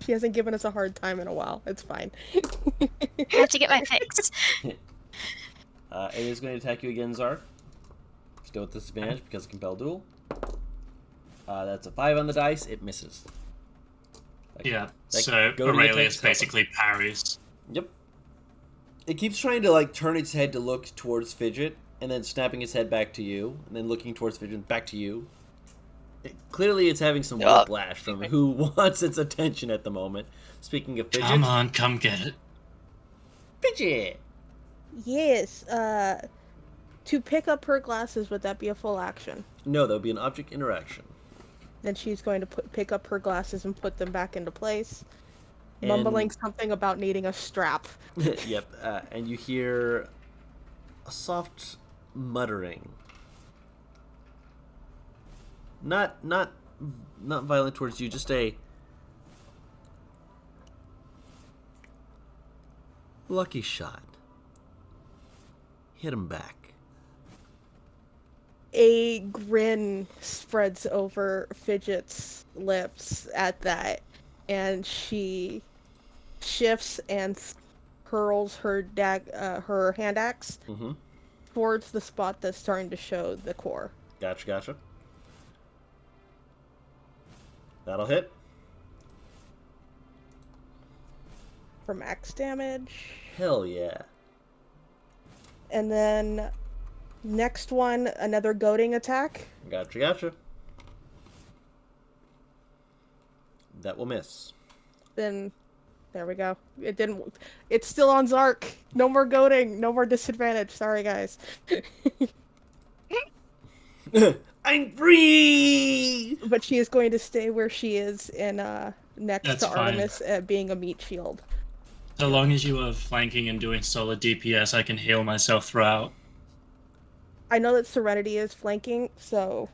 She hasn't given us a hard time in a while. It's fine.
I have to get my fix.
It is going to attack you again, Zark. Still with disadvantage because of Compel Duel. That's a 5 on the dice. It misses.
So Aurelius basically parries.
Yep. It keeps trying to like turn its head to look towards Fidget, and then snapping its head back to you, and then looking towards Fidget and back to you. Clearly, it's having some whiplash from who wants its attention at the moment. Speaking of Fidget,
Come on, come get it.
Fidget.
Yes. To pick up her glasses, would that be a full action?
No, that would be an object interaction.
Then she's going to pick up her glasses and put them back into place,
And-
mumbling something about needing a strap.
Yep. And you hear a soft muttering. Not violent towards you, just a lucky shot. Hit him back.
A grin spreads over Fidget's lips at that, and she shifts and hurls her her hand axe towards the spot that's starting to show the core.
Gotcha. That'll hit.
For max damage.
Hell yeah.
And then next one, another goading attack.
Gotcha. That will miss.
Then there we go. It didn't. It's still on Zark. No more goading. No more disadvantage. Sorry, guys.
I'm free.
But she is going to stay where she is in next
That's
to
fine.
Artemis, being a meat shield.
So long as you are flanking and doing solid DPS, I can heal myself throughout.
I know that Serenity is flanking, so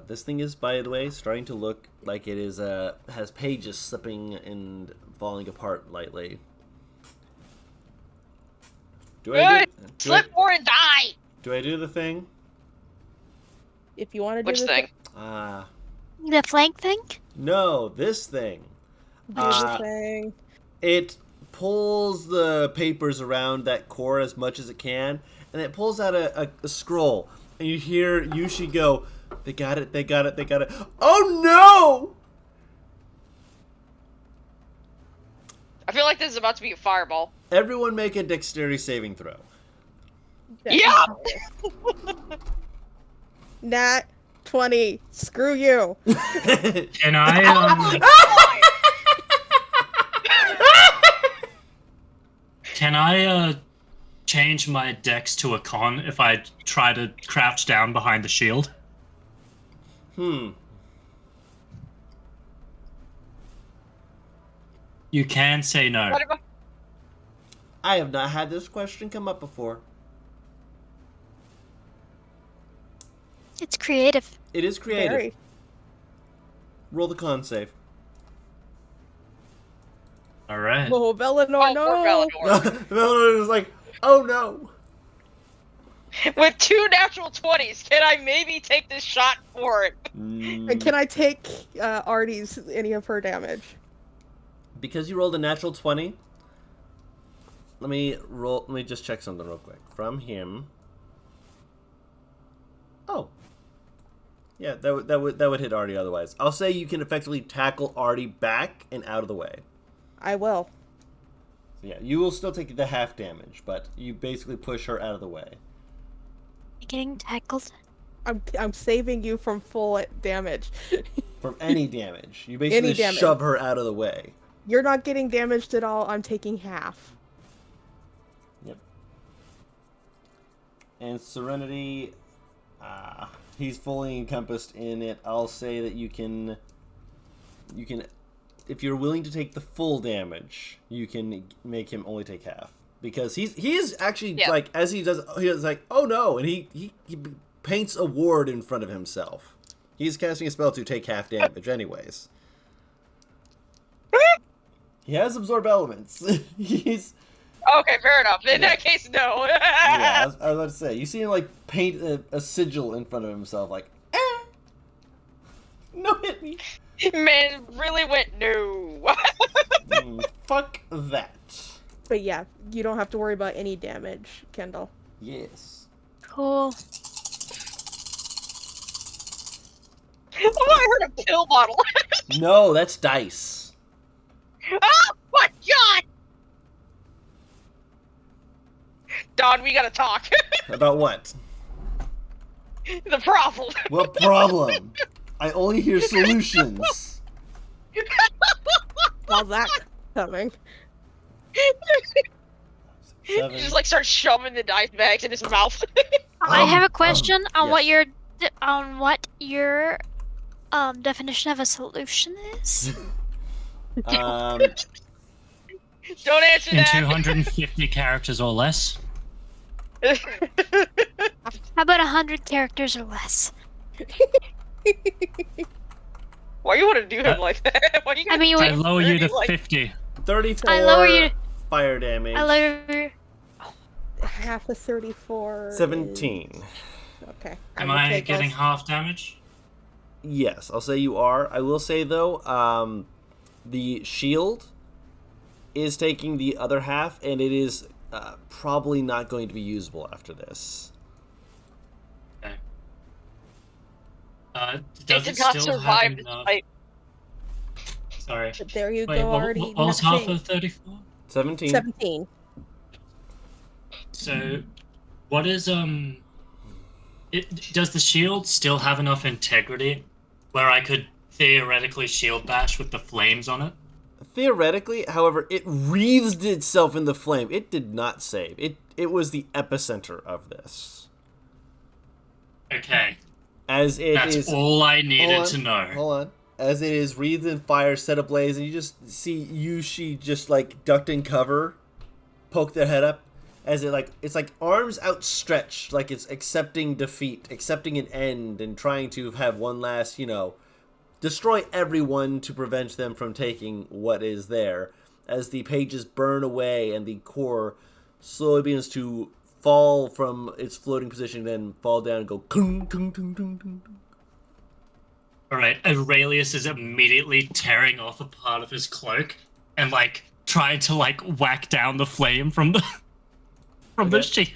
This thing is, by the way, starting to look like it is has pages slipping and falling apart lightly.
Good! Slip more and die!
Do I do the thing?
if you want to do
Which
the
thing?
The flank thing?
No, this thing.
Do the thing.
It pulls the papers around that core as much as it can, and it pulls out a scroll. And you hear Yushi go, they got it. Oh no!
I feel like this is about to be a fireball.
Everyone make a dexterity saving throw.
Yeah!
Nat 20. Screw you.
Can I, can I, change my dex to a con if I try to crouch down behind the shield? You can say no.
What about-
I have not had this question come up before.
It's creative.
It is creative.
Very.
Roll the con save.
Alright.
Oh, Velinor,
Oh,
no.
poor Valinor.
Melanie was like, oh no.
With 2 natural 20s, can I maybe take this shot for it?
And can I take Artie's any of her damage?
Because you rolled a natural 20, let me just check something real quick. From him. Oh. Yeah, that would hit Artie otherwise. I'll say you can effectively tackle Artie back and out of the way.
I will.
Yeah, you will still take the half damage, but you basically push her out of the way.
You're getting tackled.
I'm saving you from full damage.
From any damage. You basically
damage.
shove her out of the way.
You're not getting damaged at all. I'm taking half.
Yep. And Serenity, he's fully encompassed in it. I'll say that you can, if you're willing to take the full damage, you can make him only take half. Because he is actually, like, as he does, he is like, oh no, and he paints a ward in front of himself. He's casting a spell to take half damage anyways. He has absorb elements. He's...
Okay, fair enough. In that case, no.
Yeah, I was about to say. You see him, like, paint a sigil in front of himself, like, no, hit me.
Man, really went no.
Fuck that.
But yeah, you don't have to worry about any damage, Kendall.
Yes.
Cool.
Oh, I heard a pill bottle.
No, that's dice.
Oh my god! Don, we gotta talk.
About what?
The problem.
What problem? I only hear solutions.
How's that coming?
Seven.
Just like start shoving the dice bags in his mouth.
I have a question on
yes.
what your definition of a solution is.
Don't answer
In
that.
250 characters or less.
How about 100 characters or less?
Why you want to do him like that? Why you
I mean,
I lower you to
like...
50.
34
I lower you.
fire damage.
I lower.
Half of 34.
17.
Okay.
Am
will
I
take
getting
us-
half damage?
Yes, I'll say you are. I will say, though, the shield is taking the other half, and it is probably not going to be usable after this.
Okay.
It
Does
did
it
not
still
survive
have
this
enough?
fight.
Sorry.
But there you
Wait,
go, already.
what was
not
half
paying.
of 34?
17.
17.
So, what is does the shield still have enough integrity where I could theoretically shield bash with the flames on it?
Theoretically, however, it wreathed itself in the flame. It did not save. It was the epicenter of this.
Okay.
As it
That's
is.
all I needed
Hold on,
to know.
Hold on. As it is wreathed in fire, set ablaze, and you just see Yushi just like ducked in cover, poke their head up, as it's like arms outstretched, like it's accepting defeat, accepting an end, and trying to have one last, destroy everyone to prevent them from taking what is there. As the pages burn away and the core slowly begins to fall from its floating position, then fall down and go kung, kung, kung, kung, kung.
Alright, Aurelius is immediately tearing off a part of his cloak and, trying to, whack down the flame from the the shield.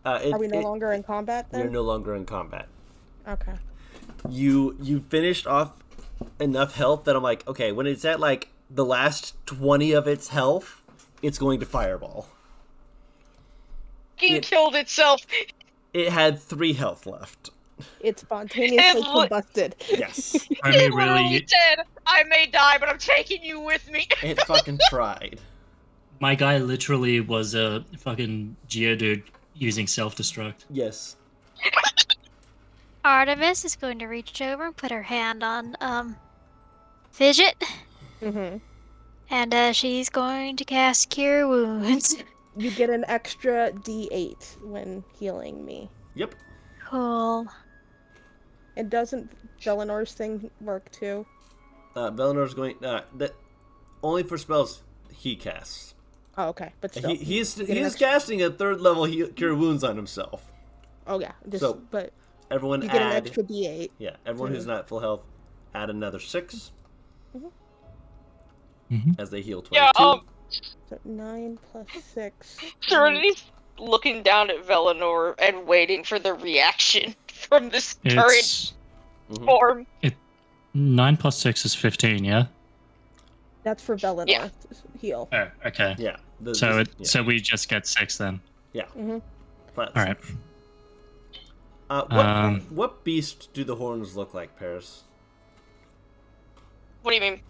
Are we no longer in combat then?
You're no longer in combat.
Okay.
You finished off enough health that I'm like, okay, when it's at, the last 20 of its health, it's going to fireball.
It killed itself.
It had 3 health left.
It spontaneously combusted.
Yes.
I mean,
It literally
really,
said, I may die, but I'm taking you with me.
It fucking tried.
my guy literally was a fucking Geodude using self-destruct.
Yes.
Artemis is going to reach over and put her hand on Fidget,
Mm-hmm.
and she's going to cast Cure Wounds.
You get an extra D8 when healing me.
Yep.
Cool.
And doesn't Velenor's thing work too?
Velenor's going... that only for spells he casts.
Oh, okay. But still.
He's
you get an extra-
casting a 3rd level Cure Wounds on himself.
Oh, yeah. But
Everyone
you
add...
get an extra D8.
Yeah, everyone who's not full health, add another 6 as they heal 22.
Yeah,
So 9 plus 6.
Serenity's looking down at Velenor and waiting for the reaction from this current
It's
form.
9 plus 6 is 15, yeah?
That's for Velenor's
Yeah.
heal.
Oh, okay.
Yeah.
So we just get 6 then.
Mm-hmm.
Alright.
What beast do the horns look like, Paris?
What do you mean?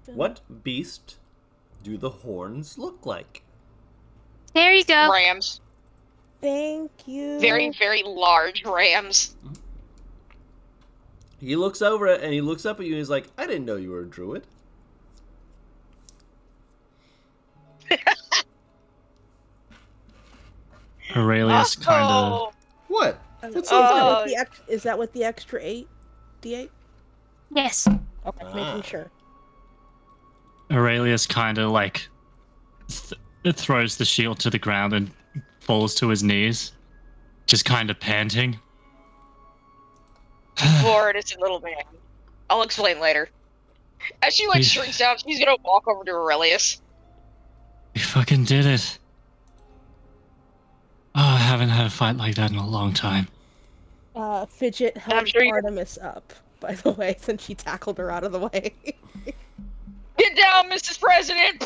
What beast do the horns look like?
There you go.
Rams.
Thank you.
Very, very large rams.
He looks over it and he looks up at you and he's like, I didn't know you were a druid.
Aurelius kind of...
Oh,
What? What's so
Is that
funny?
with is that with the extra 8? D8?
Yes.
Okay,
Ah.
making sure.
Aurelius kind of throws the shield to the ground and falls to his knees, just kind of panting.
Lord, it's a little man. I'll explain later. As she shrinks down, she's gonna walk over to Aurelius.
You fucking did it. Oh, I haven't had a fight like that in a long time.
Fidget helped
sure you-
Artemis up, by the way, since she tackled her out of the way.
Get down, Mrs. President!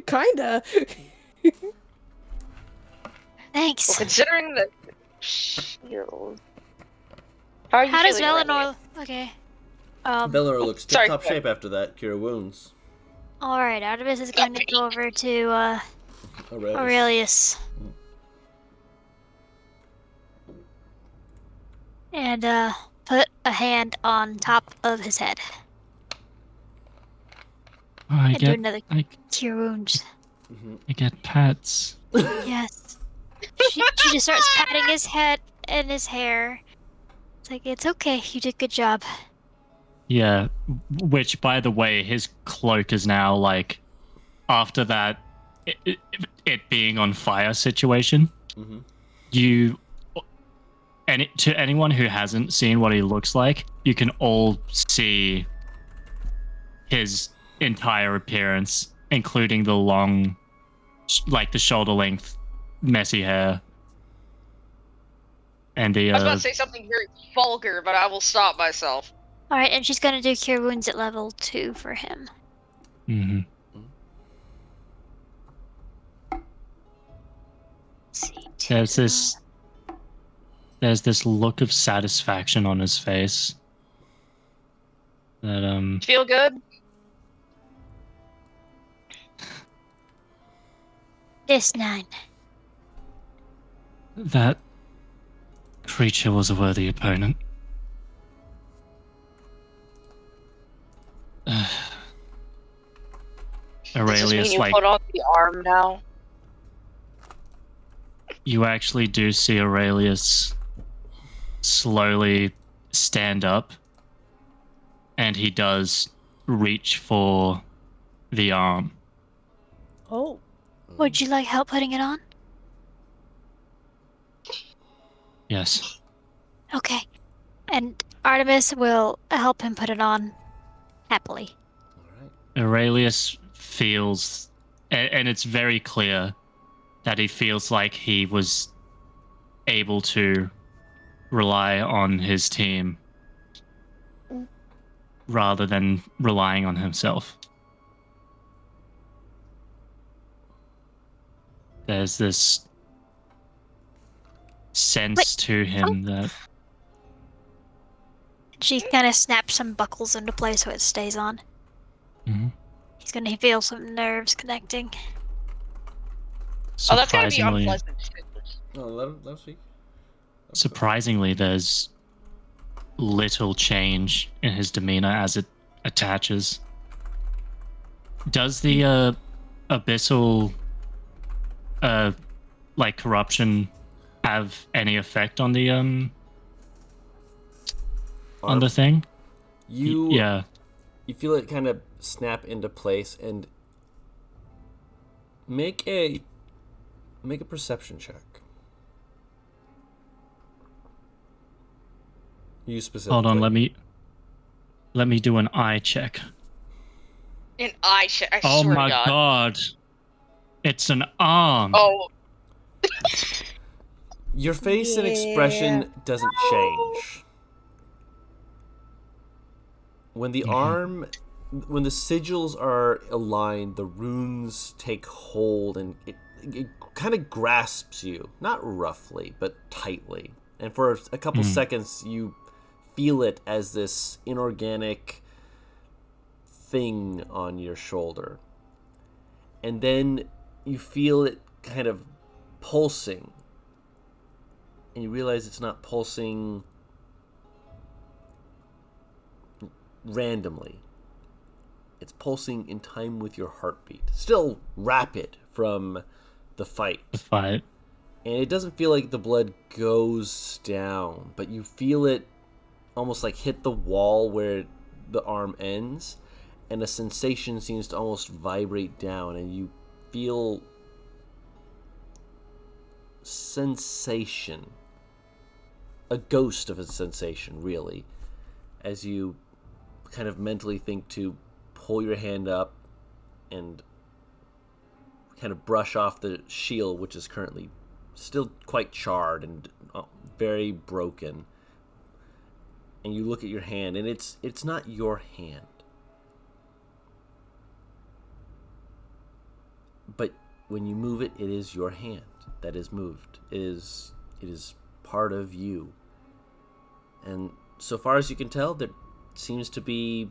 Kinda.
Thanks.
Well, considering the shield. How are you
How does
feeling,
Velenor? Okay.
Bellar looks
sorry,
tip-top
go ahead.
shape after that Cure Wounds.
All right. Artemis is going to go over to Aurelius. And put a hand on top of his head.
I
And do
get...
another
I,
Cure Wounds.
I get pets.
Yes. She just starts patting his head and his hair. It's like, it's okay. You did a good job.
Yeah, which, by the way, his cloak is now like, after that, it being on fire situation, you, and to anyone who hasn't seen what he looks like, you can all see his entire appearance, including the long, like the shoulder length, messy hair. And the
I was about to say something very vulgar, but I will stop myself.
All right, and she's gonna do Cure Wounds at level 2 for him.
Mhm.
See,
there's this look of satisfaction on his face that
Feel good?
this 9.
that creature was a worthy opponent.
Does this
Aurelius,
mean you
like,
put on the arm now?
you actually do see Aurelius slowly stand up, and he does reach for the arm.
Oh.
Would you like help putting it on?
Yes.
Okay. And Artemis will help him put it on happily.
All right.
Aurelius feels, and it's very clear that he feels like he was able to rely on his team rather than relying on himself. There's this sense to him that
She kind of snaps some buckles into place so it stays on.
Mhm.
He's gonna feel some nerves connecting.
Oh, that's gotta be
surprisingly,
unpleasant.
Oh, let him speak.
surprisingly, there's little change in his demeanor as it attaches. Does the abyssal like corruption have any effect on the on the thing?
You feel it kind of snap into place, and make a perception check. You specifically.
Hold on, let me do an eye check.
An eye check. I
Oh
swear
my
to God.
god. It's an arm.
Oh,
Your face and expression doesn't change. When the arm, when the sigils are aligned, the runes take hold, and it kind of grasps you, not roughly, but tightly. And for a couple seconds, you feel it as this inorganic thing on your shoulder. And then you feel it kind of pulsing. And you realize it's not pulsing randomly. It's pulsing in time with your heartbeat. Still rapid from the fight. And it doesn't feel like the blood goes down, but you feel it almost like hit the wall where the arm ends, and a sensation seems to almost vibrate down, and you feel sensation. A ghost of a sensation, really, as you kind of mentally think to pull your hand up and kind of brush off the shield, which is currently still quite charred and very broken. And you look at your hand, and it's not your hand. But when you move it, it is your hand that is moved. It is part of you. And so far as you can tell, that seems to be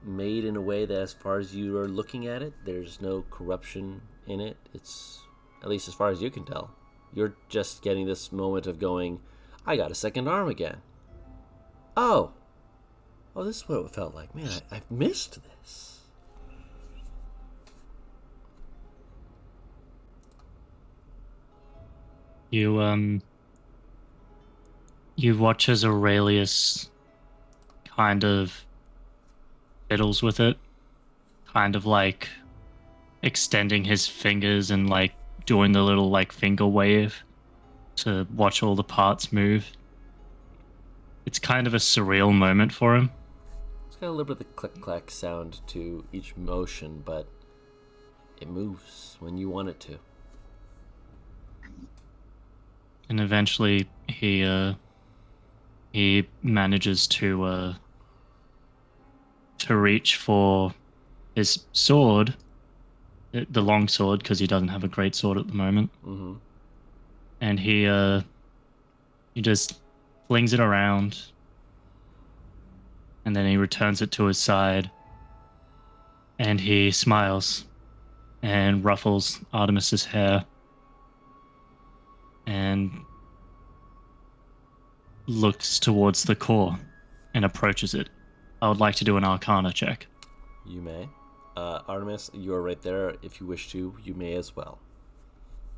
made in a way that, as far as you are looking at it, there's no corruption in it. It's, at least as far as you can tell, you're just getting this moment of going, I got a second arm again. Oh, this is what it felt like. Man, I've missed this.
You you watch as Aurelius kind of fiddles with it, kind of like extending his fingers and like doing the little like finger wave to watch all the parts move. It's kind of a surreal moment for him.
It's got a little bit of the click-clack sound to each motion, but it moves when you want it to.
And eventually he manages to reach for his sword, the long sword, because he doesn't have a great sword at the moment.
Mm-hmm.
And he just flings it around, and then he returns it to his side, and he smiles and ruffles Artemis's hair and looks towards the core and approaches it. I would like to do an Arcana check.
You may. Artemis, you are right there. If you wish to, you may as well.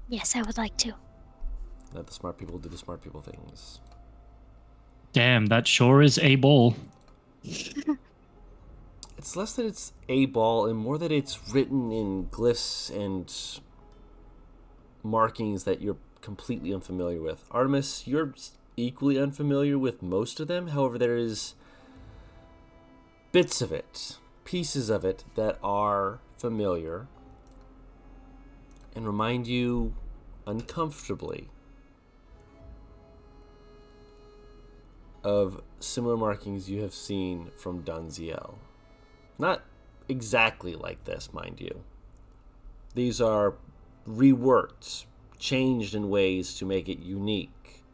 Yes, I would like to.
Let the smart people do the smart people things.
Damn, that sure is a ball.
It's less that it's a ball and more that it's written in glyphs and markings that you're completely unfamiliar with. Artemis, you're equally unfamiliar with most of them. However, there is bits of it, pieces of it that are familiar and remind you uncomfortably of similar markings you have seen from Dunziel. Not exactly like this, mind you. These are reworked, changed in ways to make it unique.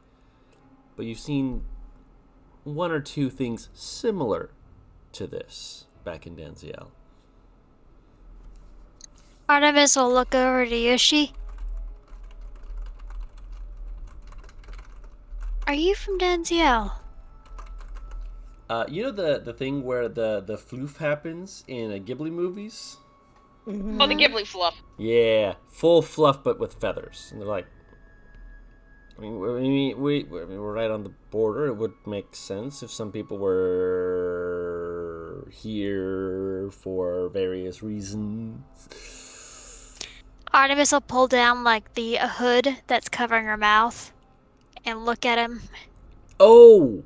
But you've seen one or two things similar to this back in Dunziel.
Artemis will look over to Yoshi. Are you from Danziel?
You know the thing where the floof happens in Ghibli movies?
Mhm.
Oh, the Ghibli fluff.
Yeah, full fluff but with feathers. And they're like, we're right on the border. It would make sense if some people were here for various reasons.
Artemis will pull down like the hood that's covering her mouth and look at him.
Oh!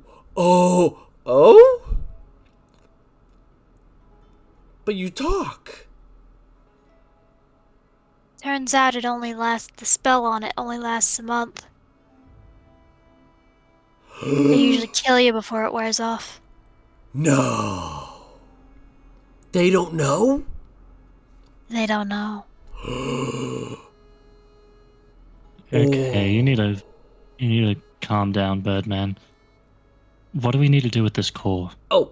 But you talk.
Turns out the spell on it only lasts a month. They usually kill you before it wears off.
No. They don't know?
They don't know.
Okay, you need to calm down, Birdman. What do we need to do with this core?
Oh,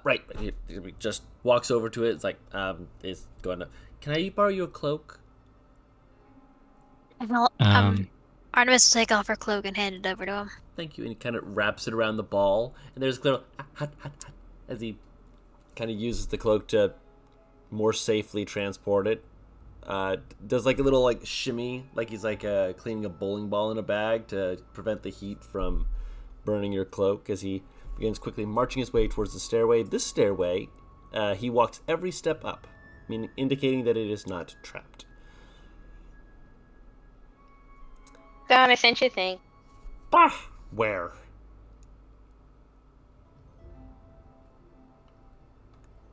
right. He just walks over to it. It's like, it's going to... Can I borrow you a cloak?
Well, Artemis will take off her cloak and hand it over to him.
Thank you. And he kind of wraps it around the ball. And there's a little... as he kind of uses the cloak to more safely transport it. Does like a little like shimmy, like he's like cleaning a bowling ball in a bag to prevent the heat from burning your cloak as he begins quickly marching his way towards the stairway. This stairway, he walks every step up, meaning indicating that it is not trapped.
God, I sent you a thing.
Bah! Where?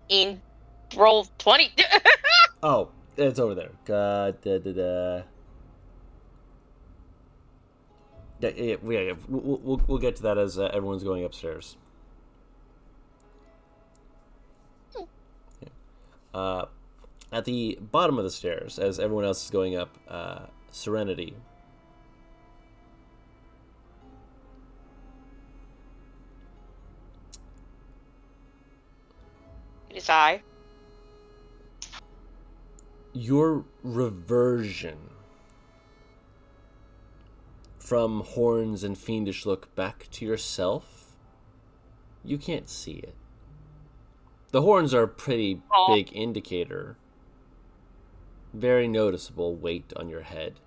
In roll 20.
Oh, it's over there. Yeah, we'll get to that as everyone's going upstairs. At the bottom of the stairs, as everyone else is going up, Serenity.
It is I.
Your reversion from horns and fiendish look back to yourself, you can't see it. The horns are a pretty big indicator. Very noticeable weight on your head.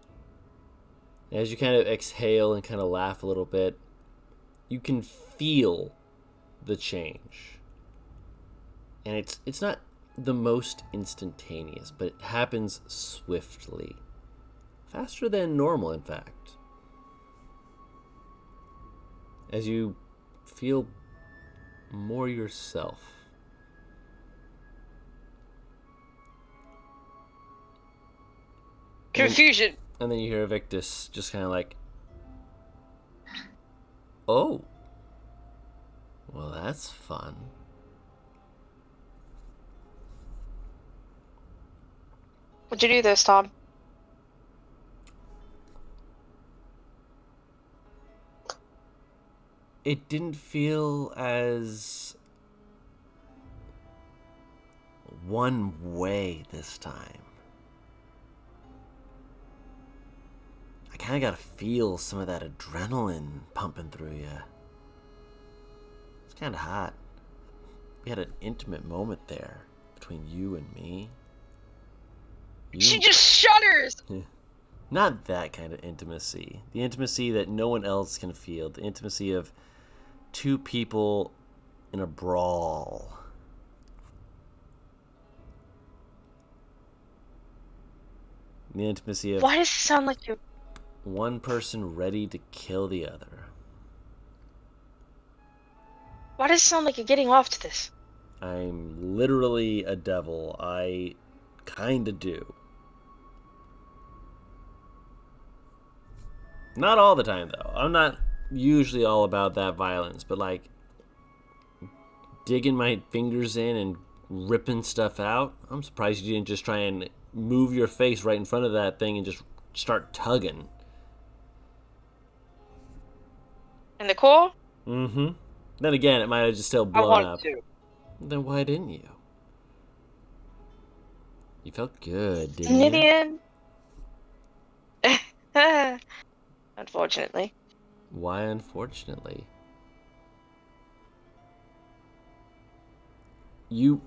As you kind of exhale and kind of laugh a little bit, you can feel the change. And it's not the most instantaneous, but it happens swiftly. Faster than normal, in fact. As you feel more yourself.
Confusion.
And then you hear Victus just kind of like, oh, well, that's fun.
What'd you do this, Tom?
It didn't feel as one way this time. I kind of got to feel some of that adrenaline pumping through you. It's kind of hot. We had an intimate moment there between you and me.
She just shudders!
Not that kind of intimacy. The intimacy that no one else can feel. The intimacy of two people in a brawl. The intimacy of
Why does it sound like you...
one person ready to kill the other.
Why does it sound like you're getting off to this?
I'm literally a devil. I kinda do. Not all the time, though. I'm not usually all about that violence, but like digging my fingers in and ripping stuff out. I'm surprised you didn't just try and move your face right in front of that thing and just start tugging.
In the core?
Mm-hmm. Then again, it might have just still
I
blown
wanted
up.
to.
Then why didn't you? You felt good, didn't you?
Nidian. Unfortunately.
Why unfortunately? You're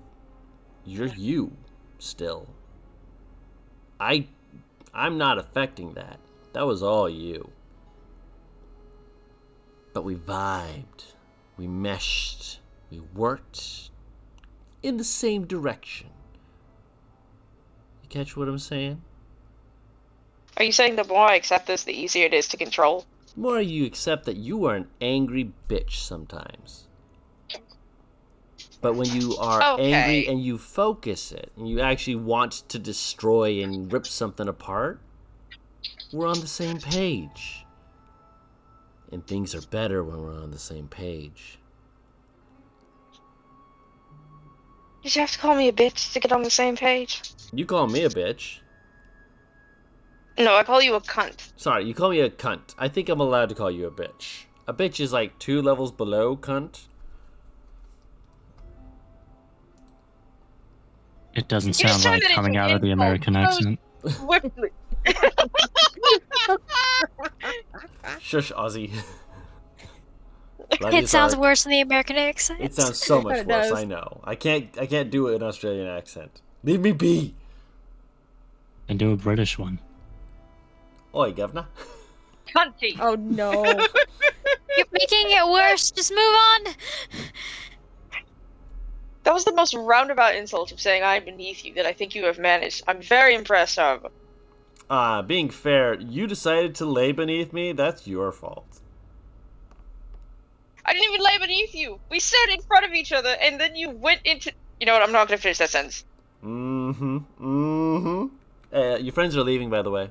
you still. I'm not affecting that. That was all you. But we vibed. We meshed. We worked in the same direction. You catch what I'm saying?
Are you saying the more I accept this, the easier it is to control?
The more you accept that you are an angry bitch sometimes. But when you are angry and you focus it, and you actually want to destroy and rip something apart, we're on the same page. And things are better when we're on the same page.
Did you have to call me a bitch to get on the same page?
You call me a bitch.
No, I call you a cunt.
Sorry, you call me a cunt. I think I'm allowed to call you a bitch. A bitch is like 2 levels below cunt.
It doesn't sound like coming out of the American accent.
Swiftly.
Shush, Ozzy.
It sounds worse than the American accent.
It sounds so much
It
worse.
does.
I know. I can't do an Australian accent. Leave me be.
And do a British one.
Oi, governor.
Cunty.
Oh no.
You're making it worse. Just move on.
That was the most roundabout insult of saying I'm beneath you that I think you have managed. I'm very impressed, however.
Being fair, you decided to lay beneath me. That's your fault.
I didn't even lay beneath you. We stood in front of each other, and then you went into... You know what? I'm not going to finish that sentence.
Your friends are leaving, by the way.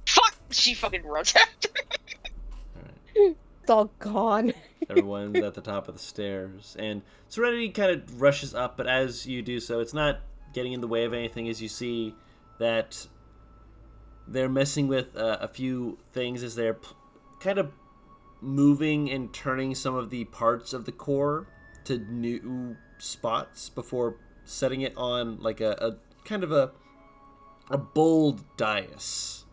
Fuck! She fucking runs after me.
It's all gone.
Everyone's at the top of the stairs, and Serenity kind of rushes up, but as you do so, it's not getting in the way of anything. As you see that they're messing with a few things as they're kind of moving and turning some of the parts of the core to new spots before setting it on like a kind of a bold dais.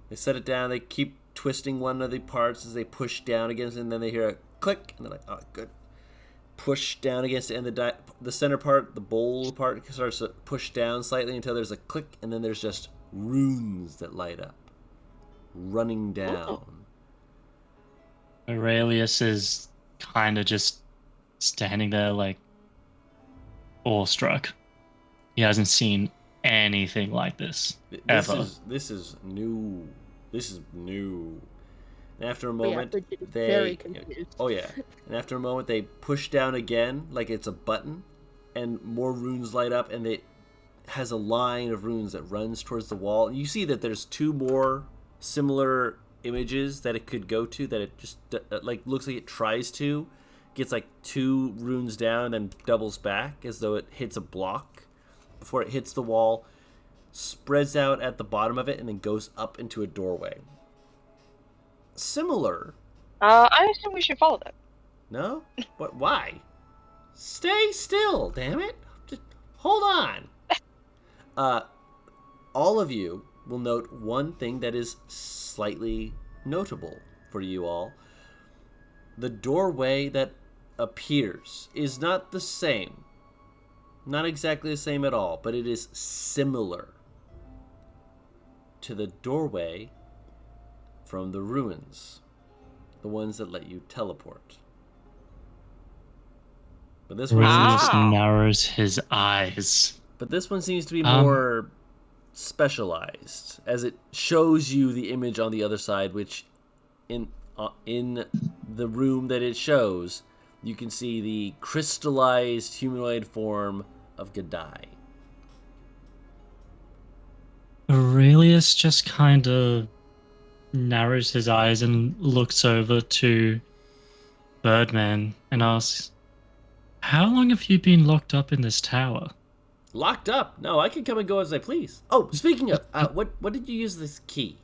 They set it down, they keep twisting one of the parts as they push down against it, and then they hear a click, and they're like, oh, good. Push down against it, and the center part, the bowl part, starts to push down slightly until there's a click, and then there's just runes that light up. running down.
Aurelius is kind of just standing there, like, awestruck. He hasn't seen anything like this ever.
This is new. This is new. And after a
But yeah,
moment,
Fidget is
they
very confused.
oh yeah. And after a moment, they push down again like it's a button, and more runes light up, and it has a line of runes that runs towards the wall. And you see that there's two more similar images that it could go to. That it just like looks like it tries to, gets like 2 runes down, and doubles back as though it hits a block before it hits the wall, spreads out at the bottom of it, and then goes up into a doorway. Similar.
I assume we should follow that.
No? But why? Stay still, damn it. Just hold on. All of you will note one thing that is slightly notable for you all. The doorway that appears is not the same. Not exactly the same at all, but it is similar to the doorway from the ruins. The ones that let you teleport. But this one
Aurelius
Ah.
narrows his eyes.
But this one seems to be more specialized, as it shows you the image on the other side, which in the room that it shows, you can see the crystallized humanoid form of Gadai.
Aurelius just kind of narrows his eyes and looks over to Birdman and asks, "How long have you been locked up in this tower?"
Locked up? No, I can come and go as I please. Oh, speaking of, what did you use this key?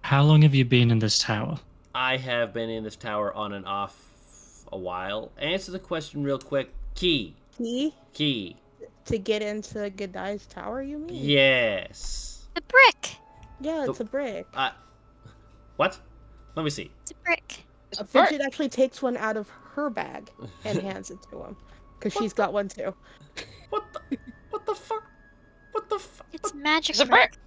How long have you been in this tower?
I have been in this tower on and off a while. Answer the question real quick. Key.
Key? To get into Gadai's tower, you mean?
Yes.
The brick.
Yeah, it's a brick.
What? Let me see.
It's a brick.
Fidget actually takes one out of her bag and hands it to him. Because she's got one too.
What the fuck? What the fuck?
It's magic
It's a
brick.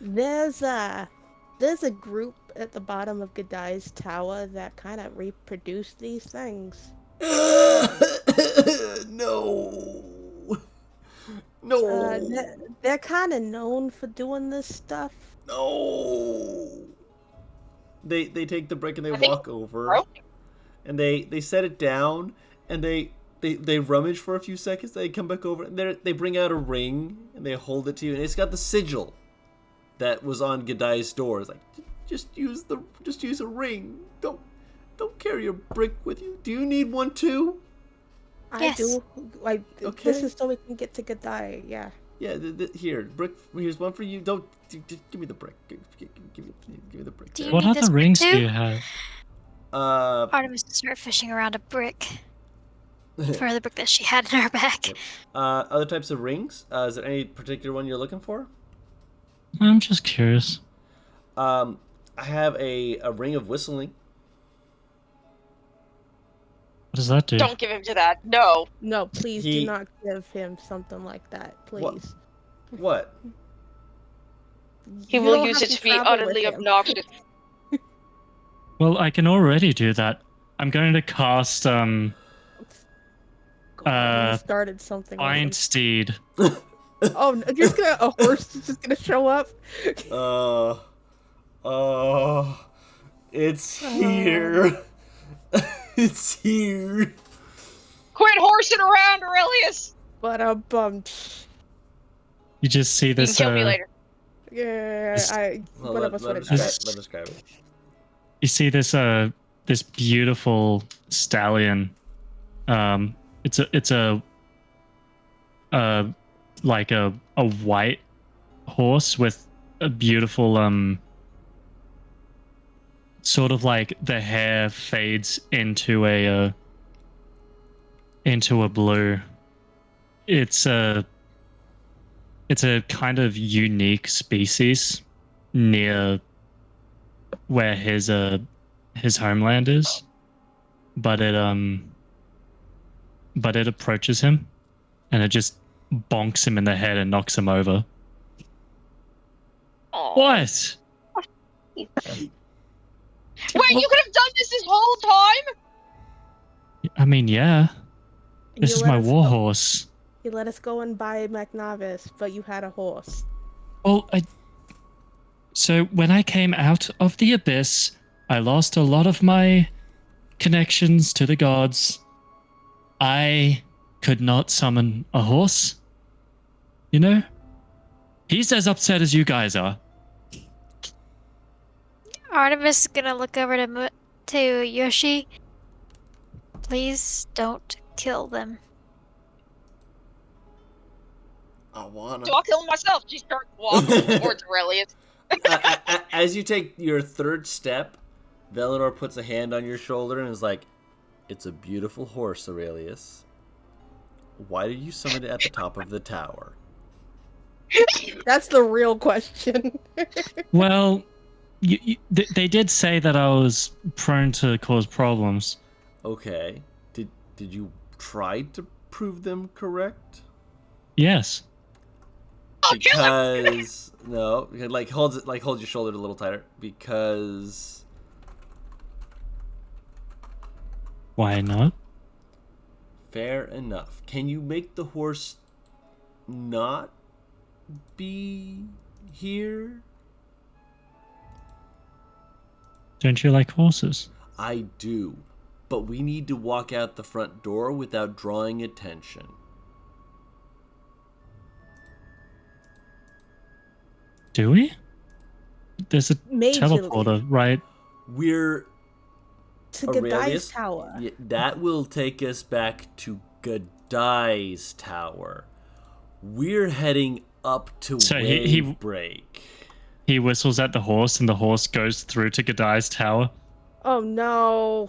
There's a group at the bottom of Gadai's tower that kind of reproduce these things.
No. No.
They're kind of known for doing this stuff.
No. They take the brick and they
I think
walk over,
broken.
and they set it down, and they rummage for a few seconds. They come back over, and they bring out a ring and they hold it to you, and it's got the sigil that was on Gadai's door. It's like, just use a ring. Don't carry a brick with you. Do you need one too?
Yes.
I do. Like,
Okay.
this is so we can get to Gadai. Yeah.
Yeah, here, brick. Here's one for you. Don't just give me the brick. Give me the brick.
Do you
What
need this
other
brick
rings
too?
do you have?
Artemis to start fishing around a brick for the brick that she had in her bag.
Other types of rings. Is there any particular one you're looking for?
I'm just curious.
I have a ring of whistling.
What does that do?
Don't give him to that. No.
No, please
He-
do not give him something like that. Please.
What?
He
You
will
don't
use
have
it
to
to be
travel with
utterly
him.
obnoxious.
Well, I can already do that. I'm going to cast
God, you started something. with him.
Iron Steed.
Oh, no, a horse is just gonna show up.
It's here. It's here.
Quit horsing around, Aurelius!
But
You just see
You can
this.
kill me later.
yeah,
This-
Well,
one of us would
let
have
us
tried.
describe it.
You see this this beautiful stallion. It's a like a white horse with a beautiful sort of like the hair fades into a blue. It's a kind of unique species near where his homeland is, but it approaches him and it just bonks him in the head and knocks him over. What?
Wait, you could have done this whole time?
I mean, yeah.
And
This
you
is
let
my
us
war
go-
horse.
You let us go and buy McNavis, but you had a horse.
Well, so when I came out of the abyss, I lost a lot of my connections to the gods. I could not summon a horse. You know? He's as upset as you guys are.
Artemis is gonna look over to Yoshi. Please don't kill them.
I wanna.
So I'll kill myself. She starts walking towards Aurelius.
As you take your third step, Velinor puts a hand on your shoulder and is like, "It's a beautiful horse, Aurelius. Why did you summon it at the top of the tower?"
That's the real question.
Well, they did say that I was prone to cause problems.
Okay. Did you try to prove them correct?
Yes.
Because no, hold your shoulder a little tighter. Because
Why not?
fair enough. Can you make the horse not be here?
Don't you like horses?
I do, but we need to walk out the front door without drawing attention.
Do we? There's a
Majorly.
teleporter, right?
We're
To
Aurelius?
Godai's tower.
Yeah, that will take us back to Godai's tower. We're heading up to
So he
Wavebreak.
He whistles at the horse, and the horse goes through to Godai's tower.
Oh no.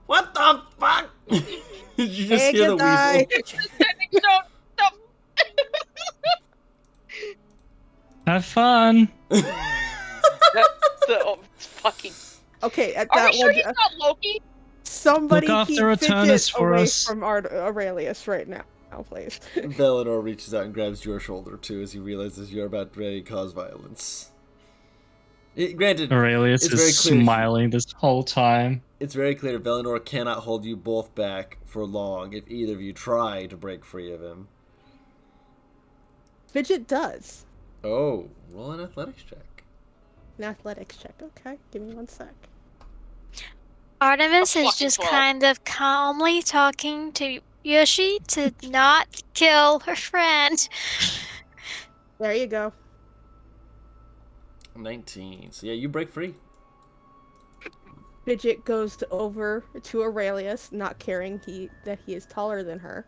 What the fuck? Did you just
Hey,
hear the
Godai.
weasel?
No.
Have fun.
So fucking.
Okay, at
Are
that
we sure
one,
he's not Loki?
somebody
Look after
keep
Eternus
Fidget
for
away
us.
from Aurelius right now, please.
Velinor reaches out and grabs your shoulder too as he realizes you're about to cause violence. Granted,
Aurelius
it's very
is
clear.
smiling this whole time.
It's very clear Velinor cannot hold you both back for long if either of you try to break free of him.
Fidget does.
Oh, roll an athletics check.
An athletics check. Okay, give me 1 sec.
Artemis
A
is
fucking
just
12.
kind of calmly talking to Yoshi to not kill her friend.
There you go.
19. So yeah, you break free.
Fidget goes over to Aurelius, not caring that he is taller than her.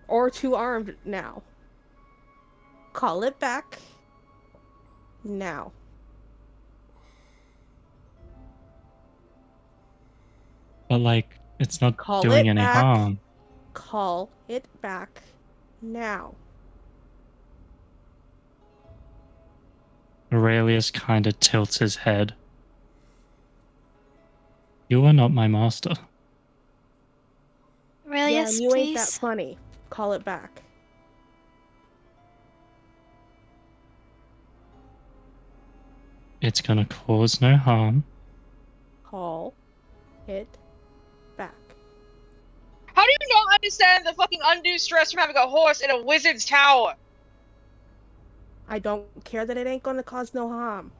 Or two-armed now. Call it back. Now.
But, like, it's not
Call
doing
it
any
back.
harm.
Call it back. Now.
Aurelius kind of tilts his head. You are not my master.
Aurelius,
and you ain't that
please.
funny. Call it back.
It's gonna cause no harm.
Call it back.
How do you not understand the fucking undue stress from having a horse in a wizard's tower?
I don't care that it ain't gonna cause no harm.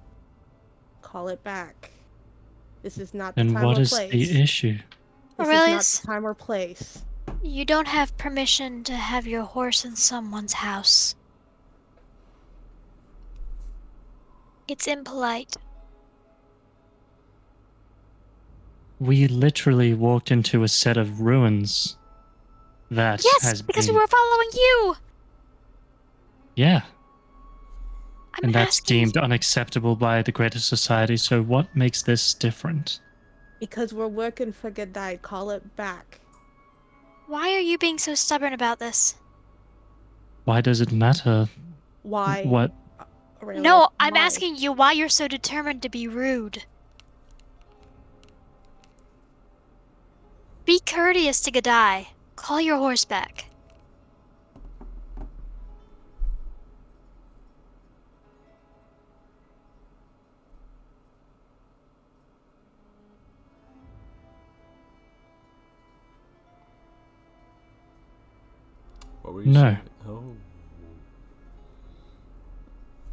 Call it back. This is not the
Then
time
what
or
is
place.
the issue?
This
Aurelius?
is not the time or place.
You don't have permission to have your horse in someone's house. It's impolite.
We literally walked into a set of ruins that
Yes,
has
because
been...
we were following you.
Yeah,
I'm
and that's
asking.
deemed unacceptable by the greater society, so what makes this different?
Because we're working for Godai. Call it back.
Why are you being so stubborn about this?
Why does it matter?
Why?
What?
Aurelius,
No, I'm
why?
asking you why you're so determined to be rude. Be courteous to Godai. Call your horse back.
were you
No.
saying? Oh.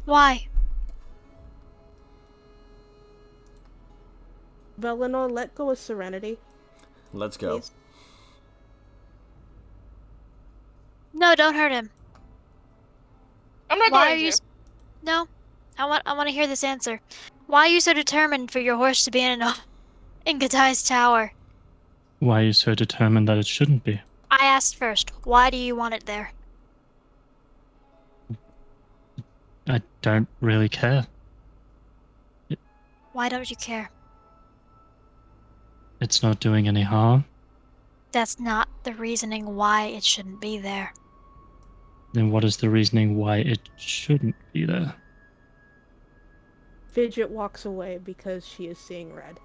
Why?
Valinor, let go of Serenity,
Let's go.
please.
No, don't hurt him.
I'm not
Why are
going
you?
to.
No, I want to hear this answer. Why are you so determined for your horse to be in in Gadai's tower?
Why are you so determined that it shouldn't be?
I asked first. Why do you want it there?
I don't really care.
Why don't you care?
It's not doing any harm.
That's not the reasoning why it shouldn't be there.
Then what is the reasoning why it shouldn't be there?
Fidget walks away because she is seeing red.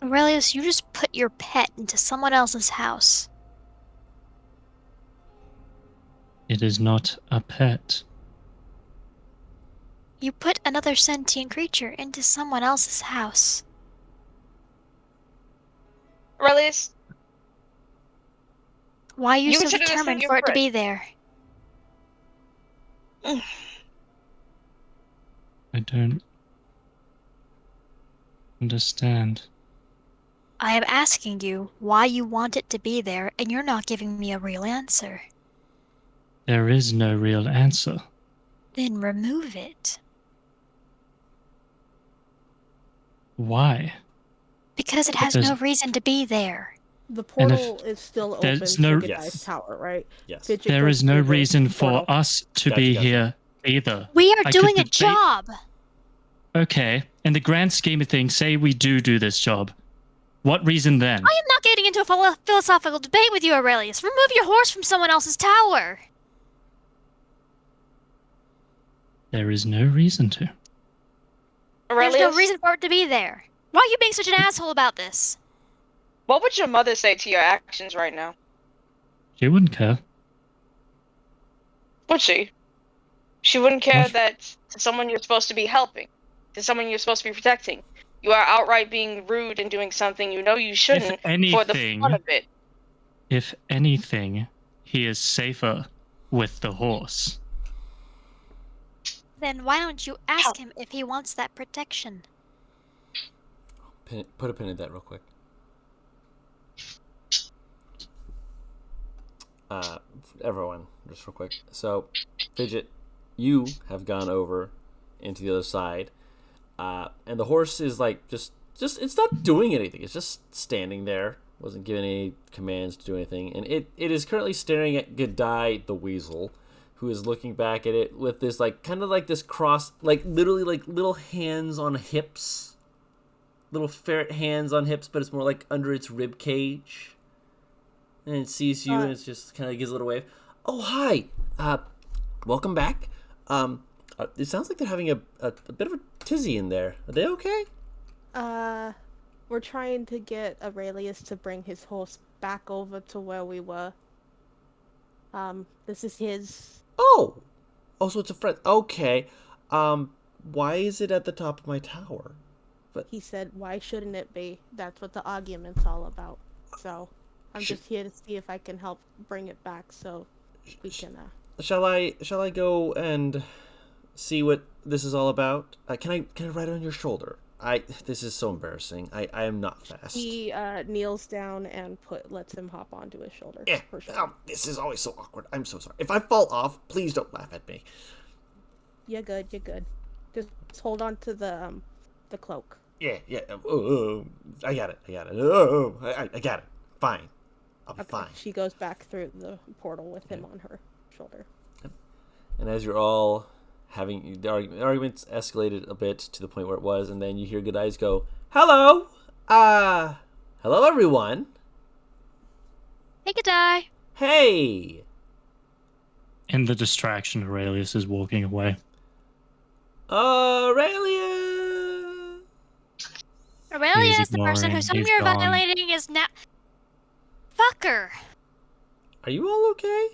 Aurelius, you just put your pet into someone else's house.
It is not a pet.
You put another sentient creature into someone else's house.
Aurelius,
Why are you
You
so
consider this thing
determined
your
for it to
friend?
be there?
I don't understand.
I am asking you why you want it to be there, and you're not giving me a real answer.
There is no real answer.
Then remove it.
Why?
Because it has no reason to be there.
The
And if
portal is still open
there's
to
no-
Gadai's
Yes.
tower, right?
Yes.
Fidget
There
goes
is no
through the
reason for
portal.
us to
Gotcha,
be
gotcha.
here either.
We are
I
doing a
could debate-
job.
Okay, in the grand scheme of things, say we do this job. What reason then?
I am not getting into a philosophical debate with you, Aurelius. Remove your horse from someone else's tower.
There is no reason to.
Aurelius,
There's no reason for it to be there. Why are you being such an asshole about this?
what would your mother say to your actions right now?
She wouldn't care.
Would she? She wouldn't care
What?
that to someone you're supposed to be helping, to someone you're supposed to be protecting, you are outright being rude and doing something you know you shouldn't for the fun of it.
If anything, he is safer with the horse.
Then why don't you ask him if he wants that protection?
Put a pin in that real quick. Everyone, just real quick. So, Fidget, you have gone over into the other side, and the horse is like just it's not doing anything. It's just standing there. Wasn't given any commands to do anything, and it is currently staring at Gadai the weasel, who is looking back at it with this like kind of like this cross, like literally like little hands on hips, little ferret hands on hips, but it's more like under its rib cage. And it sees you, and it's just kind of gives a little wave. Oh, hi. Welcome back. It sounds like they're having a bit of a tizzy in there. Are they okay?
We're trying to get Aurelius to bring his horse back over to where we were. This is his.
Oh, so it's a friend. Okay. Why is it at the top of my tower?
He said, why shouldn't it be? That's what the argument's all about. So, I'm just here to see if I can help bring it back so we can,
Shall I go and see what this is all about? Can I ride on your shoulder? This is so embarrassing. I am not fast.
He kneels down and lets him hop onto his shoulder.
Yeah.
For sure.
This is always so awkward. I'm so sorry. If I fall off, please don't laugh at me.
You're good. Just hold on to the cloak.
Yeah. I got it. I got it. Fine. I'll be fine.
She goes back through the portal with him on her shoulder.
And as you're all having the arguments escalated a bit to the point where it was, and then you hear Gadai's go, "Hello, hello everyone.
Hey, Gadai.
Hey."
In the distraction, Aurelius is walking away.
Aurelia.
Aurelius, the person whose home
He's
you're
gone.
violating, is now. Fucker.
Are you all okay?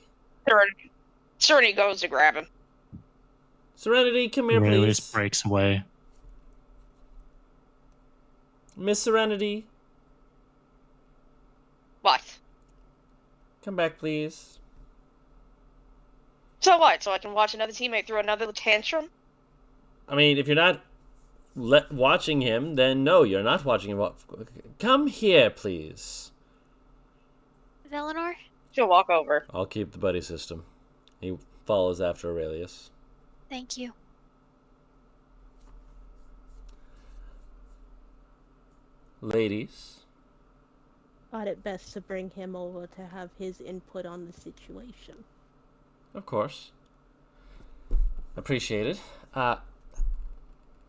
Serenity goes to grab him.
Serenity, come here,
Aurelius
please.
breaks away.
Miss Serenity. Come back, please.
So what? So I can watch another teammate throw another tantrum?
I mean, if you're not watching him, then no, you're not watching him. Come here, please.
Valinor?
She'll walk over.
I'll keep the buddy system. He follows after Aurelius.
Thank you.
Ladies.
Thought it best to bring him over to have his input on the situation.
Of course. Appreciate it.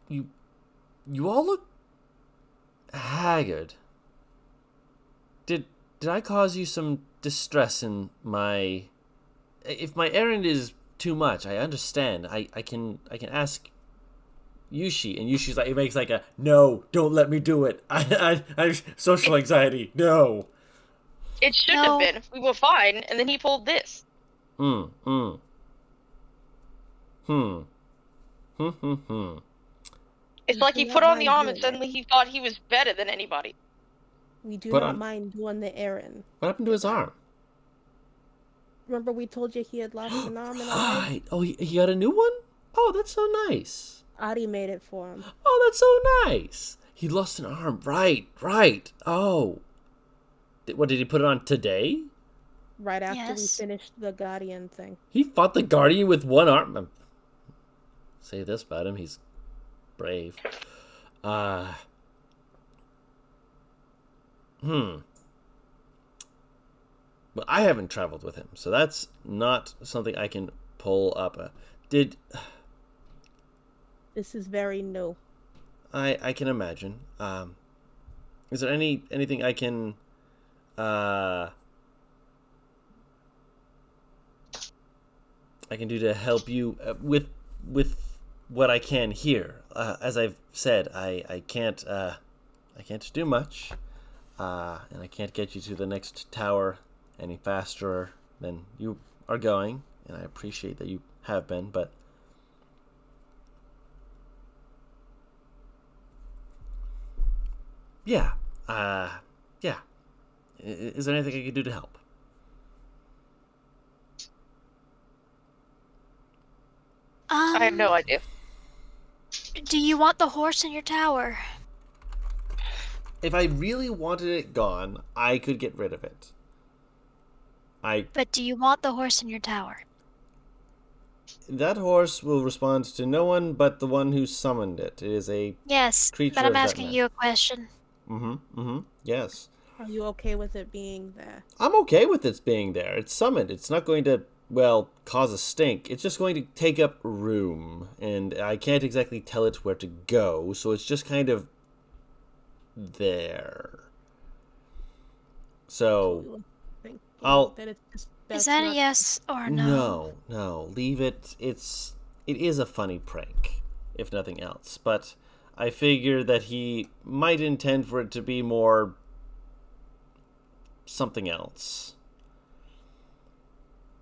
You all look haggard. Did I cause you some distress in my... If my errand is too much, I understand. I can ask Yushi, and Yushi's like, it makes like a, no, don't let me do it. I have social anxiety. No.
It shouldn't have been. We were fine, and then he pulled this.
Hmm.
It's like he put on the arm and suddenly he thought he was better than anybody.
We do not mind doing the errand.
What happened to his arm?
Remember we told you he had lost an arm and a leg?
Right. Oh, he got a new one? Oh, that's so nice.
Adi made it for him.
Oh, that's so nice. He lost an arm. Right. Oh. What, did he put it on today?
Right after we finished the Guardian thing.
He fought the Guardian with one arm. Say this about him, he's brave. But I haven't traveled with him, so that's not something I can pull up.
This is very new.
I can imagine. Is there anything I can do to help you with what I can here? As I've said, I can't do much, and I can't get you to the next tower any faster than you are going, and I appreciate that you have been, but yeah. Is there anything I can do to help?
I have no idea.
Do you want the horse in your tower?
If I really wanted it gone, I could get rid of it.
But do you want the horse in your tower?
That horse will respond to no one but the one who summoned it. It is a creature
but I'm
of that
asking
man.
you a question.
Yes.
Are you okay with it being there?
I'm okay with it being there. It's summoned. It's not going to, cause a stink. It's just going to take up room, and I can't exactly tell it where to go, so it's just kind of there. So,
Is that a yes or no?
No. Leave it. It is a funny prank, if nothing else. But I figure that he might intend for it to be more something else.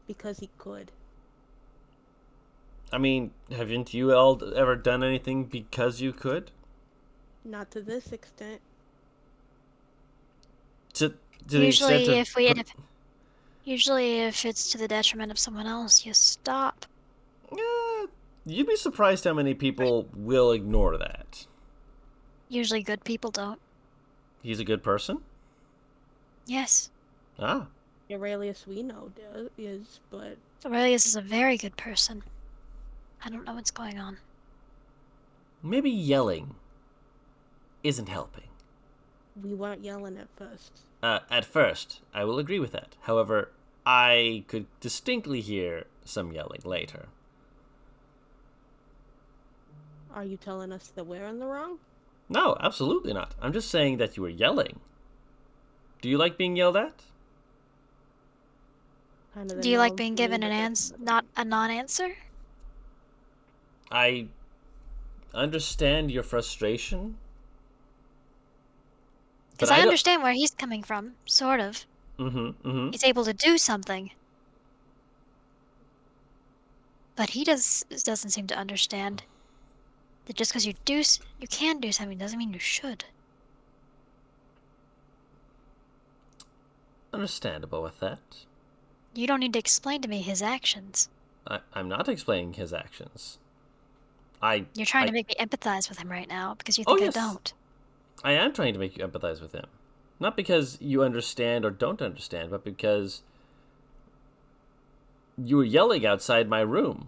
Because he could.
I mean, haven't you all ever done anything because you could?
Not to this extent.
Usually if it's to the detriment of someone else, you stop.
You'd be surprised how many people will ignore that.
Usually good people don't.
He's a good person?
Yes.
Ah.
Aurelius we know is, but...
Aurelius is a very good person. I don't know what's going on.
Maybe yelling isn't helping.
We weren't yelling at first.
At first, I will agree with that. However, I could distinctly hear some yelling later.
Are you telling us that we're in the wrong?
No, absolutely not. I'm just saying that you were yelling. Do you like being yelled at?
Do you like being given not a non-answer?
I understand your frustration.
Because I understand where he's coming from, sort of. He's able to do something. But he doesn't seem to understand that just because you can do something doesn't mean you should.
Understandable with that.
You don't need to explain to me his actions.
I'm not explaining his actions.
You're trying to make me empathize with him right now because you
Oh,
think
yes.
I don't.
I am trying to make you empathize with him. Not because you understand or don't understand, but because you were yelling outside my room.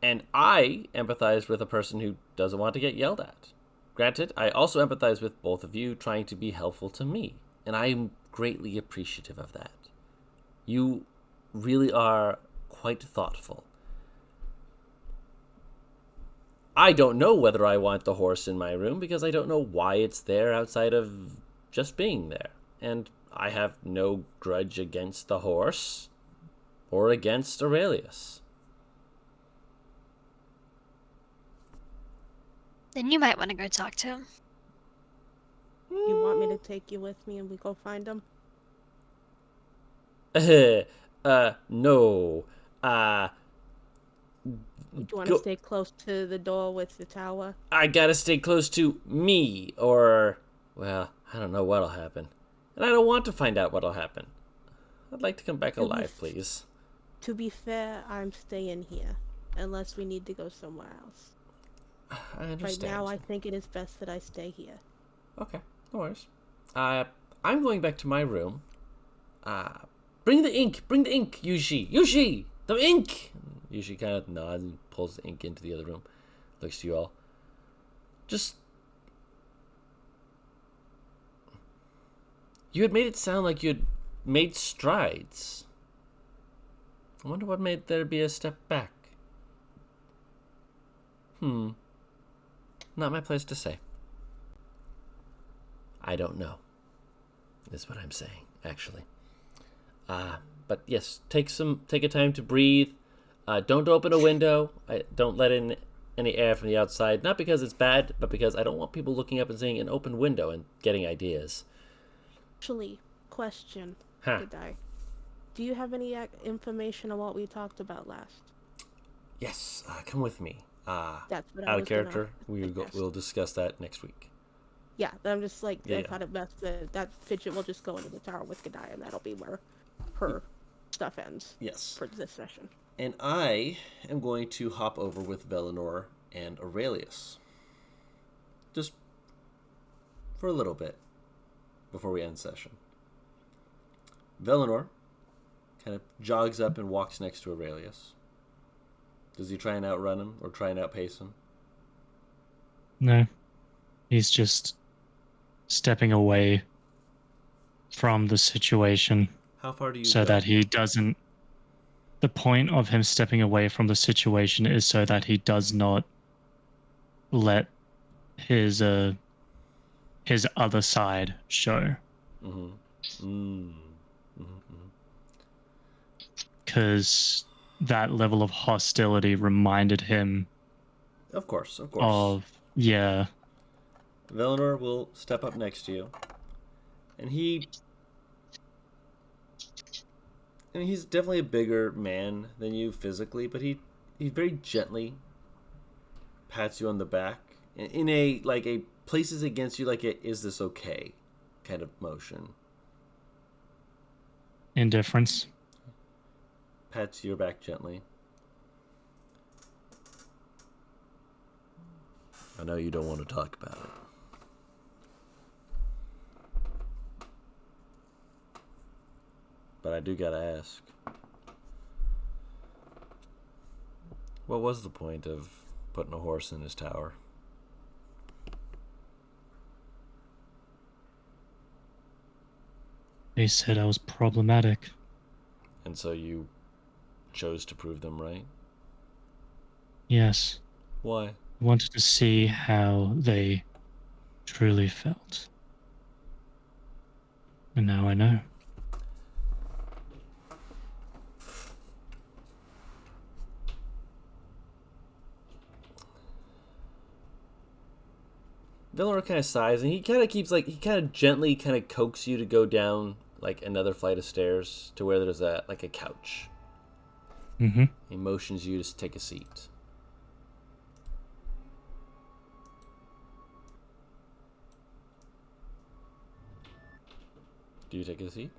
And I empathize with a person who doesn't want to get yelled at. Granted, I also empathize with both of you trying to be helpful to me. And I am greatly appreciative of that. You really are quite thoughtful. I don't know whether I want the horse in my room because I don't know why it's there outside of just being there. And I have no grudge against the horse or against Aurelius.
Then you might want to go talk to him.
You want me to take you with me and we go find him?
No.
Do you want to stay close to the door with the tower?
I gotta stay close to me, or, well, I don't know what'll happen. And I don't want to find out what'll happen. I'd like to come back alive, please.
To be fair, I'm staying here, unless we need to go somewhere else.
I understand.
Right now, I think it is best that I stay here.
Okay, no worries. I'm going back to my room. Bring the ink, Yushi! Yushi! The ink! Yushi kind of nods and pulls the ink into the other room. Looks to you all. Just... You had made it sound like you had made strides. I wonder what made there be a step back. Not my place to say. I don't know, is what I'm saying, actually. But yes, take a time to breathe. Don't open a window. Don't let in any air from the outside. Not because it's bad, but because I don't want people looking up and seeing an open window and getting ideas.
Actually, question.
Huh.
Do you have any information on what we talked about last?
Yes, come with me.
That's what
out of character. We'll discuss that next week.
Yeah, I'm just like,
Yeah,
I thought it best that Fidget will just go into the tower with Gadai, and that'll be where her stuff ends.
Yes.
For this session.
And I am going to hop over with Velinor and Aurelius. Just for a little bit before we end session. Velinor kind of jogs up and walks next to Aurelius. Does he try and outrun him or try and outpace him?
No. He's just stepping away from the situation.
How far do you
so
go?
that he doesn't... The point of him stepping away from the situation is so that he does not let his other side show. Because that level of hostility reminded him
Of course.
Yeah.
Velinor will step up next to you. And he's definitely a bigger man than you physically, but he very gently pats you on the back in a places against you like a is this okay kind of motion.
Indifference.
Pats your back gently. I know you don't want to talk about it. But I do gotta ask. What was the point of putting a horse in his tower?
They said I was problematic.
And so you chose to prove them right?
Yes.
Why?
I wanted to see how they truly felt. And now I know.
Velinor kind of sighs, and he kind of gently kind of coaxes you to go down like another flight of stairs to where there's a couch.
Mm-hmm.
He motions you to take a seat. Do you take a seat?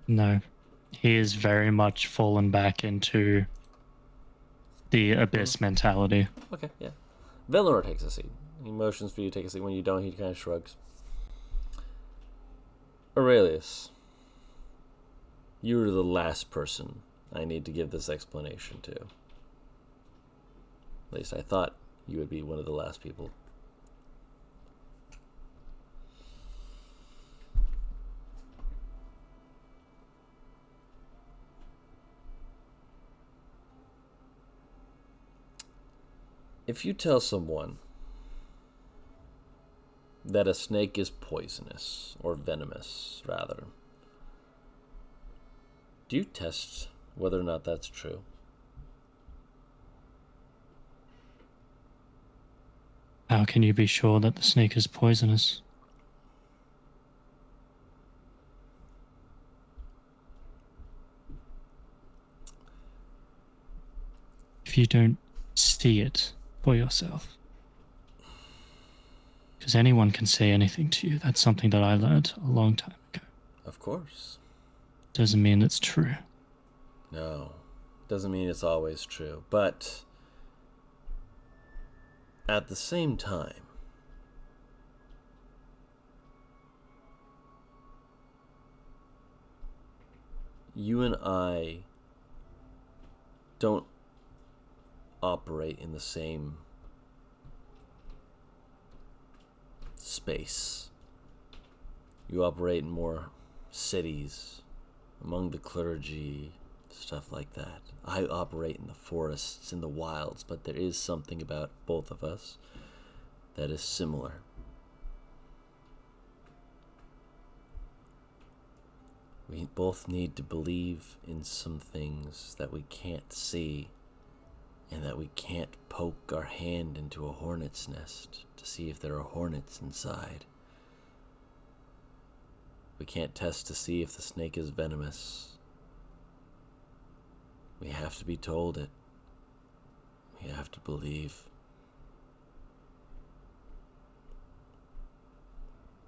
No. he is very much fallen back into the abyss mentality.
Okay, yeah. Villanor takes a seat. He motions for you to take a seat. When you don't, he kind of shrugs. Aurelius, you are the last person I need to give this explanation to. At least I thought you would be one of the last people. If you tell someone that a snake is poisonous, or venomous, rather, do you test whether or not that's true?
How can you be sure that the snake is poisonous? If you don't see it for yourself. Because anyone can say anything to you. That's something that I learned a long time ago.
Of course.
Doesn't mean it's true.
No. Doesn't mean it's always true. But at the same time, you and I don't operate in the same space. You operate in more cities, among the clergy, stuff like that. I operate in the forests, in the wilds, but there is something about both of us that is similar. We both need to believe in some things that we can't see, and that we can't poke our hand into a hornet's nest to see if there are hornets inside. We can't test to see if the snake is venomous. We have to be told it. We have to believe.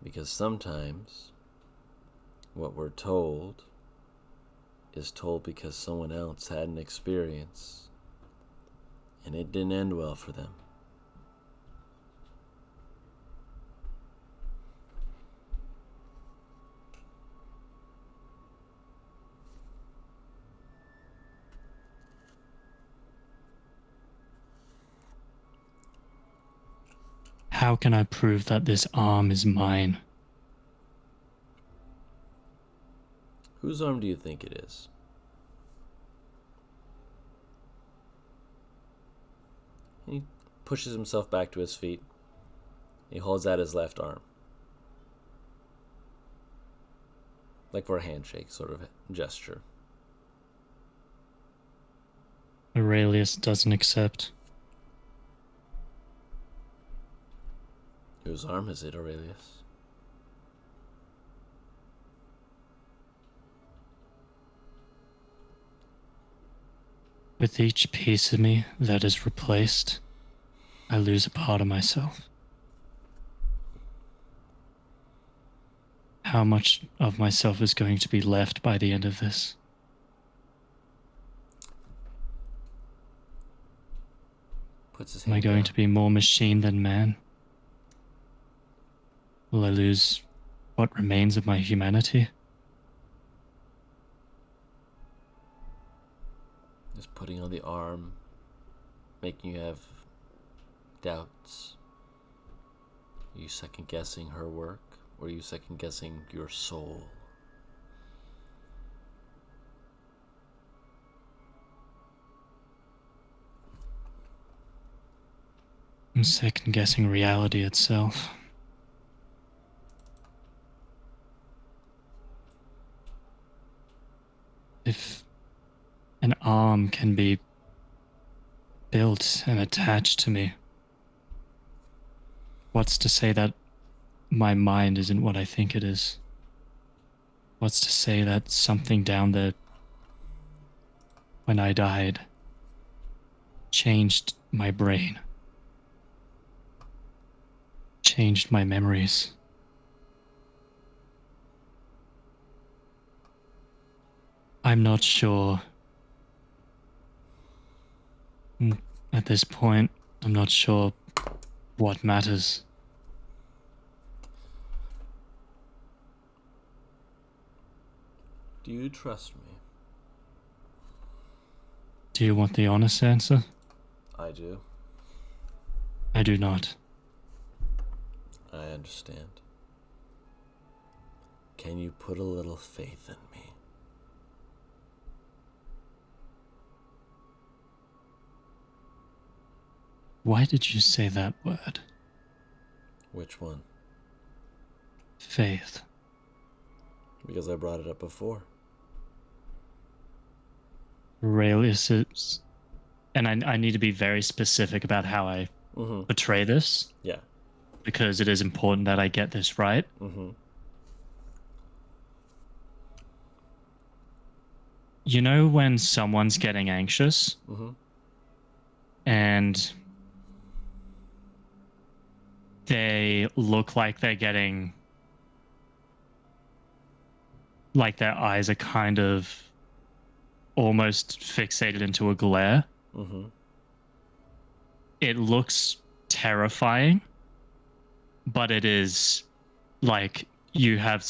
Because sometimes what we're told is told because someone else had an experience and it didn't end well for them.
How can I prove that this arm is mine?
Whose arm do you think it is? He pushes himself back to his feet. He holds out his left arm. Like for a handshake sort of gesture.
Aurelius doesn't accept.
Whose arm is it, Aurelius?
With each piece of me that is replaced, I lose a part of myself. How much of myself is going to be left by the end of this?
Puts his
Am I
hand
going
down.
to be more machine than man? Will I lose what remains of my humanity?
Just putting on the arm, making you have doubts. Are you second guessing her work, or are you second guessing your soul?
I'm second guessing reality itself. If an arm can be built and attached to me, what's to say that my mind isn't what I think it is? What's to say that something down there when I died changed my brain, changed my memories? I'm not sure. At this point, I'm not sure what matters.
Do you trust me?
Do you want the honest answer?
I do.
I do not.
I understand. Can you put a little faith in me?
Why did you say that word?
Which one?
Faith.
Because I brought it up before.
Aurelius is... And I need to be very specific about how I portray this.
Yeah.
Because it is important that I get this right. You know when someone's getting anxious? And they look like they're getting... Like their eyes are kind of almost fixated into a glare. It looks terrifying, but it is like you have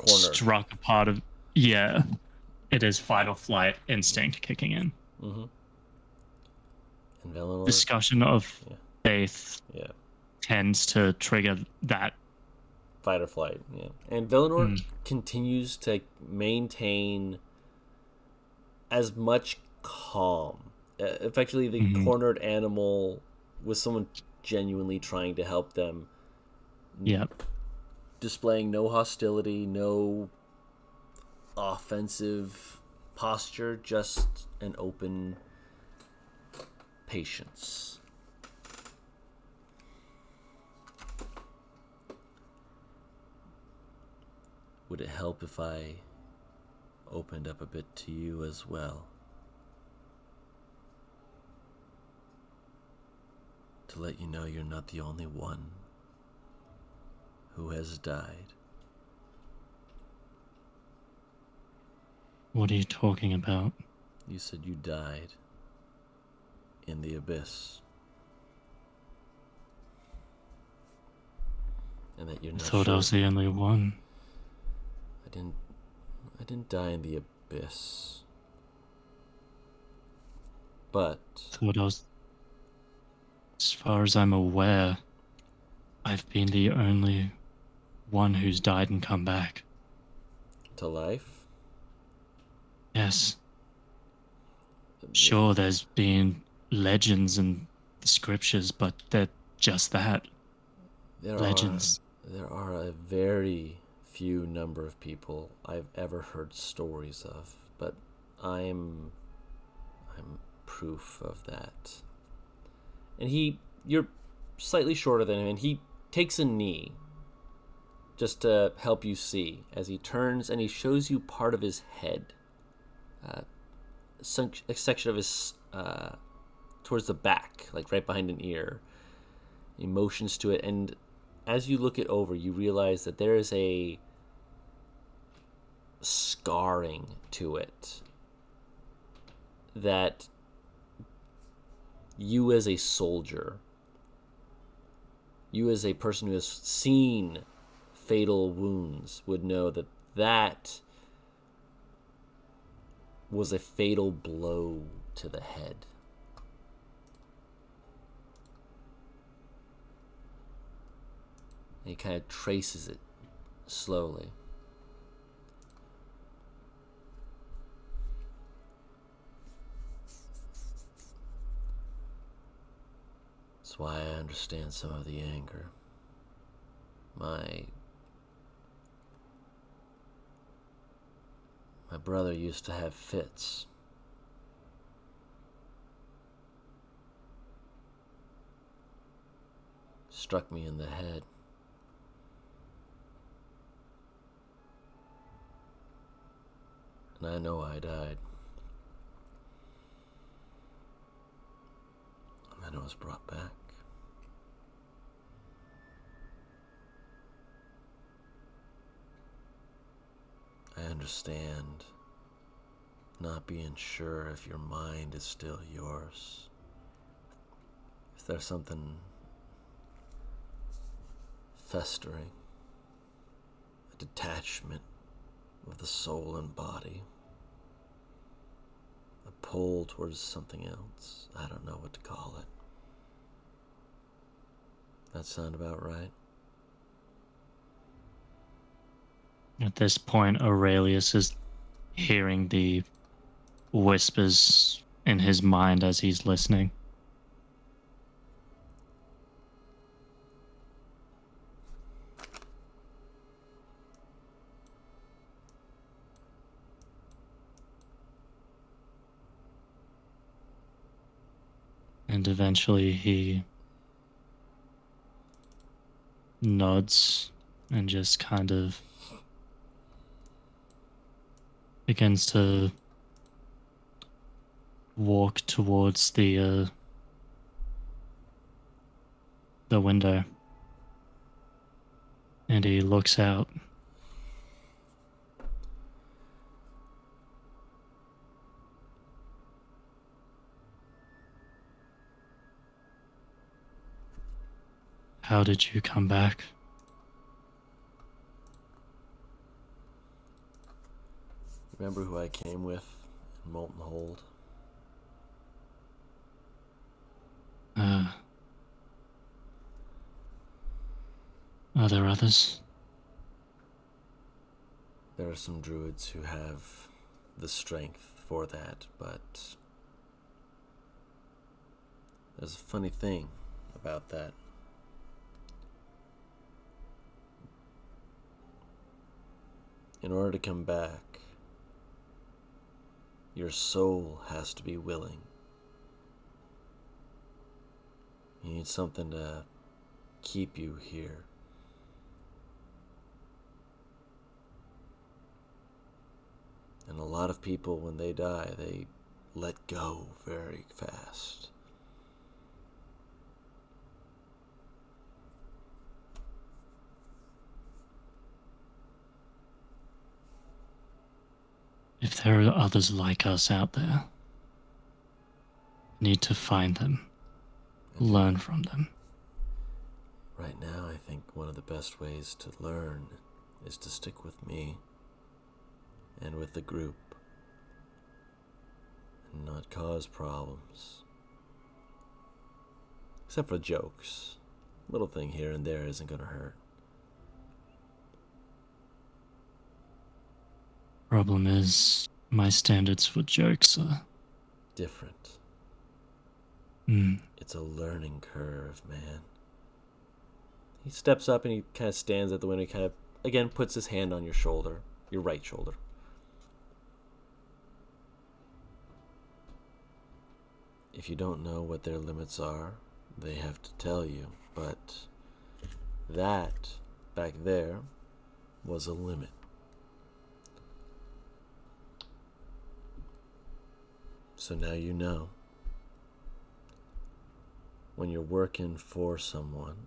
struck a part of... Yeah. It is fight or flight instinct kicking in.
And Valinor...
Discussion of faith tends to trigger that.
Fight or flight, yeah. And Valinor continues to maintain as much calm. Effectively, the cornered animal with someone genuinely trying to help them.
Yep.
Displaying no hostility, no offensive posture, just an open patience. Would it help if I opened up a bit to you as well? To let you know you're not the only one who has died.
What are you talking about?
You said you died in the abyss. And that you're not
I thought
sure.
I was the only one.
I didn't die in the abyss. But
Thought I was... As far as I'm aware, I've been the only one who's died and come back.
to life?
Yes. Sure, there's been legends and the scriptures, but they're just that. Legends.
There are a very few number of people I've ever heard stories of, but I'm proof of that. And you're slightly shorter than him, and he takes a knee just to help you see as he turns and he shows you part of his head, a section of his towards the back, like right behind an ear. He motions to it, and as you look it over, you realize that there is a scarring to it that you as a soldier, you as a person who has seen fatal wounds, would know that that was a fatal blow to the head. And he kind of traces it slowly. That's why I understand some of the anger. My brother used to have fits. Struck me in the head. And I know I died. And then I was brought back. I understand not being sure if your mind is still yours. If there's something festering, a detachment of the soul and body, a pull towards something else. I don't know what to call it. That sound about right?
At this point, Aurelius is hearing the whispers in his mind as he's listening. And eventually he nods and just kind of begins to walk towards the window. And he looks out. How did you come back?
Remember who I came with in Molten Hold?
Are there others?
There are some druids who have the strength for that, but there's a funny thing about that. In order to come back, your soul has to be willing. You need something to keep you here. And a lot of people, when they die, they let go very fast.
If there are others like us out there, need to find them, learn from them.
Right now, I think one of the best ways to learn is to stick with me and with the group and not cause problems. Except for jokes. A little thing here and there isn't gonna hurt.
Problem is, my standards for jokes are
Different.
Mm.
It's a learning curve, man. He steps up and he kind of stands at the window. He kind of, again, puts his hand on your shoulder, your right shoulder. If you don't know what their limits are, they have to tell you. But that, back there, was a limit. So now you know. When you're working for someone,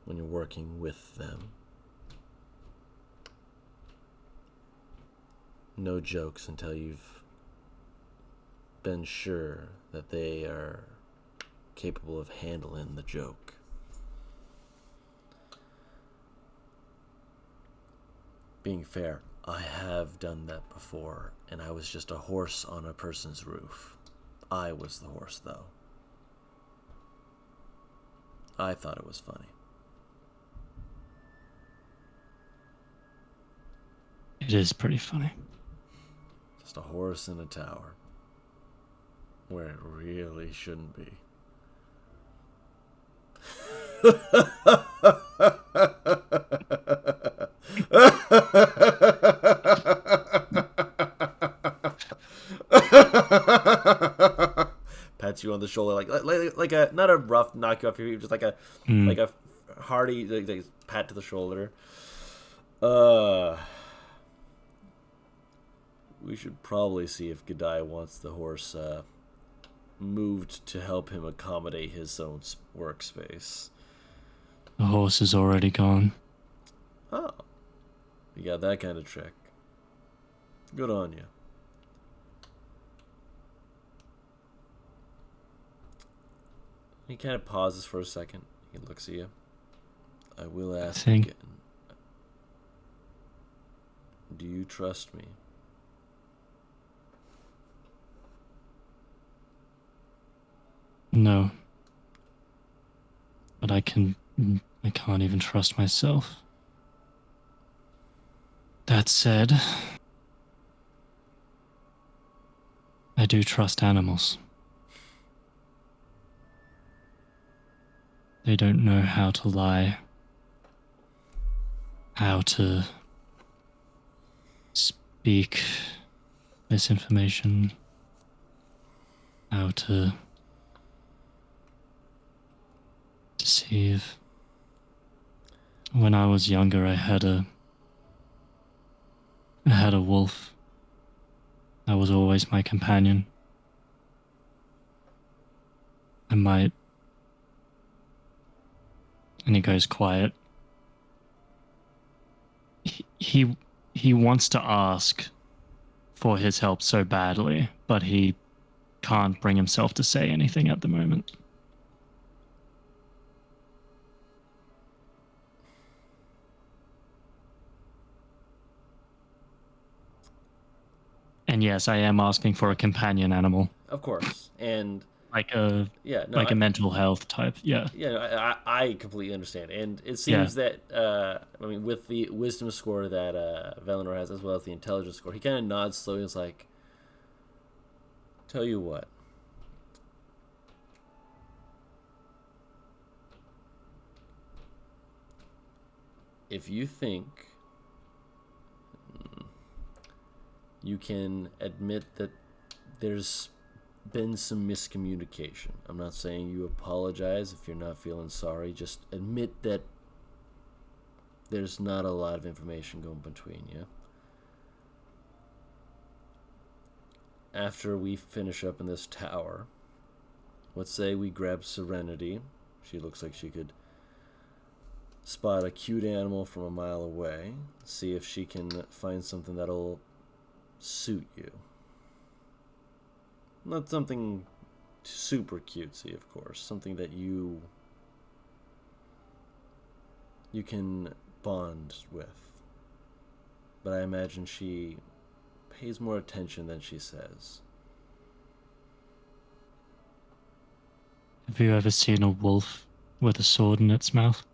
when you're working with them, no jokes until you've been sure that they are capable of handling the joke. Being fair, I have done that before, and I was just a horse on a person's roof. I was the horse, though. I thought it was funny.
It is pretty funny.
Just a horse in a tower. Where it really shouldn't be. Pats you on the shoulder like a, not a rough knock you off your feet, just like a like a hearty like pat to the shoulder. We should probably see if Godai wants the horse moved to help him accommodate his own workspace.
The horse is already gone.
Oh, you got that kind of trick. Good on you. He kind of pauses for a second. He looks at you. I will ask
Think.
again. Do you trust me?
No. But I can't even trust myself. That said, I do trust animals. They don't know how to lie, how to speak misinformation, how to deceive. When I was younger, I had a wolf. That was always my companion. I might. And he goes quiet. He wants to ask for his help so badly, but he can't bring himself to say anything at the moment. And yes, I am asking for a companion animal,
Of course. And
like a
a
mental health type. Yeah.
Yeah, I completely understand, and it seems that I mean, with the wisdom score that Valinor has, as well as the intelligence score, he kind of nods slowly. And is like, "Tell you what, if you think you can admit that there's been some miscommunication. I'm not saying you apologize if you're not feeling sorry. Just admit that there's not a lot of information going between you. After we finish up in this tower, let's say we grab Serenity. She looks like she could spot a cute animal from a mile away. See if she can find something that'll suit you. Not something super cutesy, of course. Something that you can bond with. But I imagine she pays more attention than she says.
Have you ever seen a wolf with a sword in its mouth?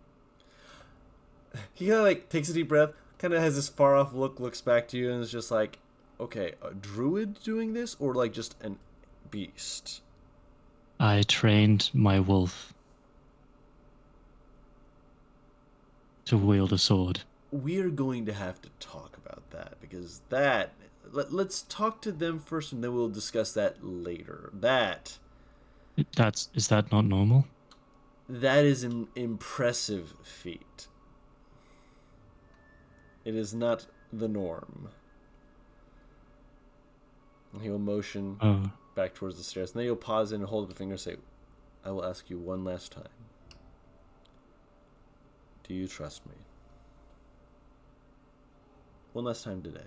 He kind of like takes a deep breath, kind of has this far off look, looks back to you, and is just like, okay, a druid doing this, or like just an beast?
I trained my wolf to wield a sword.
We're going to have to talk about that, because that... Let's talk to them first, and then we'll discuss that later.
Is that not normal?
That is an impressive feat. It is not the norm. And he will motion back towards the stairs, and then he'll pause and hold up a finger and say, I will ask you one last time. Do you trust me? One last time today.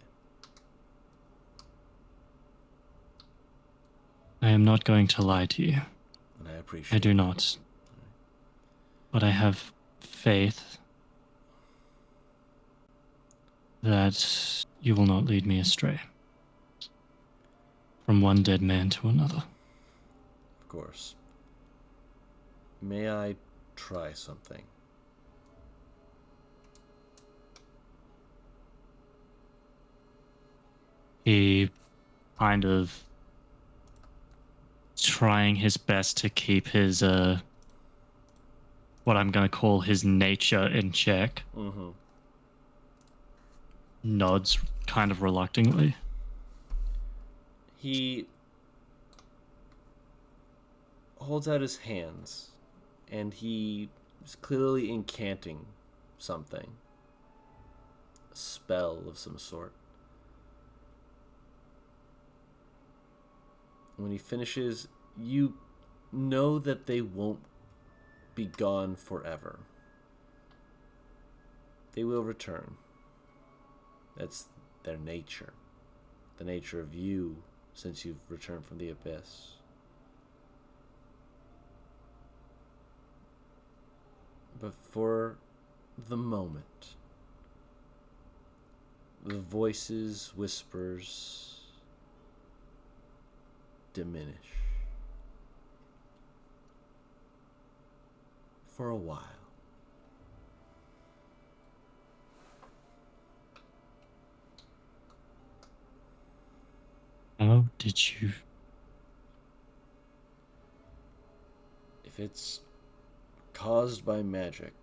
I am not going to lie to you.
And I appreciate
I do
that.
not. But I have faith that you will not lead me astray from one dead man to another.
Of course. May I try something?
He kind of trying his best to keep his what I'm going to call his nature in check.
Mm-hmm.
Nods kind of reluctantly.
He holds out his hands, and he is clearly incanting something. A spell of some sort. When he finishes, you know that they won't be gone forever. They will return. That's their nature. The nature of you since you've returned from the abyss. But for the moment, the voices, whispers diminish. For a while.
How did you?
If it's caused by magic,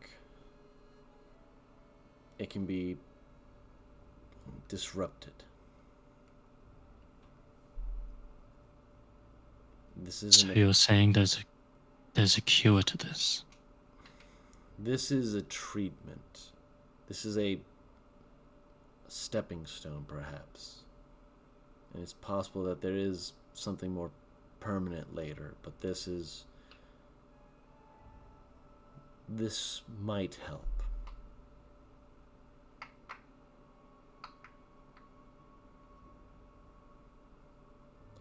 it can be disrupted. This isn't
So you're saying there's a cure to this?
This is a treatment. This is a stepping stone, perhaps. And it's possible that there is something more permanent later, but this might help.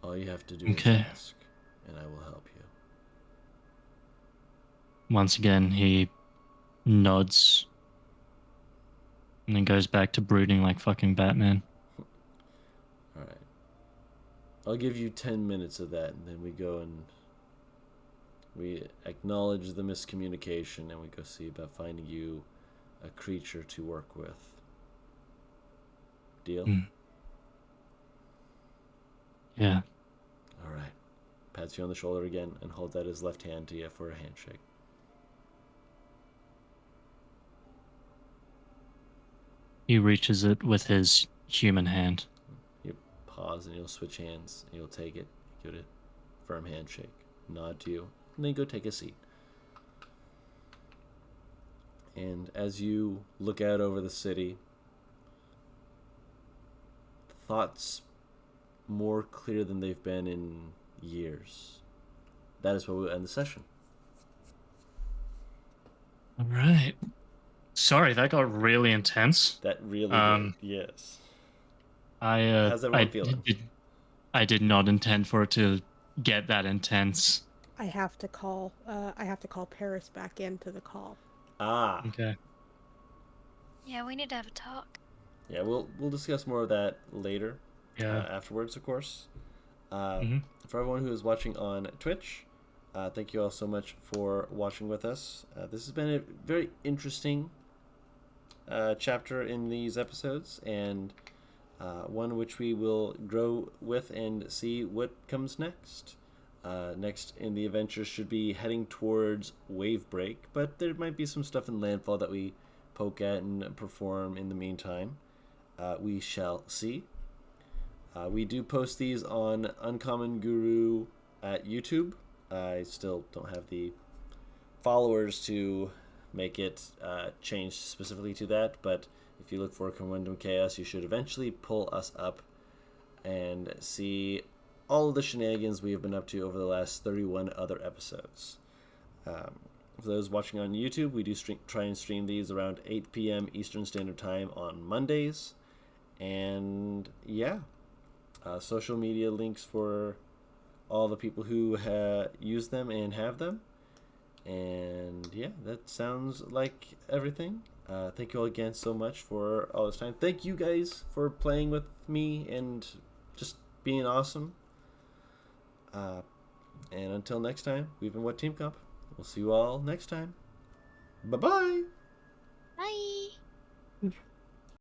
All you have to do is ask, and I will help you.
Once again, he nods and then goes back to brooding like fucking Batman.
Alright. I'll give you 10 minutes of that, and then we go and we acknowledge the miscommunication, and we go see about finding you a creature to work with. Deal?
Yeah.
Alright. Pats you on the shoulder again and holds out his left hand to you for a handshake.
He reaches it with his human hand.
You pause and you'll switch hands and you'll take it, give it a firm handshake, nod to you, and then go take a seat. And as you look out over the city, thoughts more clear than they've been in years. That is where we'll end the session.
All right. Sorry, that got really intense.
That really did, yes. How's everyone feeling?
I did not intend for it to get that intense.
I have to call Paris back into the call.
Ah.
Okay.
Yeah, we need to have a talk.
Yeah, we'll discuss more of that later.
Yeah.
Afterwards, of course. For everyone who is watching on Twitch, thank you all so much for watching with us. This has been a very interesting chapter in these episodes, and one which we will grow with and see what comes next. Next in the adventure should be heading towards Wave Break, but there might be some stuff in Landfall that we poke at and perform in the meantime. We shall see. We do post these on Uncommon Guru at YouTube. I still don't have the followers to make it change specifically to that, but if you look for Cormundum Chaos, you should eventually pull us up and see all of the shenanigans we have been up to over the last 31 other episodes. For those watching on YouTube, we do try and stream these around 8 p.m. Eastern Standard Time on Mondays. And yeah, social media links for all the people who use them and have them. And yeah, that sounds like everything. Thank you all again so much for all this time. Thank you guys for playing with me and just being awesome. And until next time, we've been WhatTeamComp. We'll see you all next time. Bye-bye.
Bye.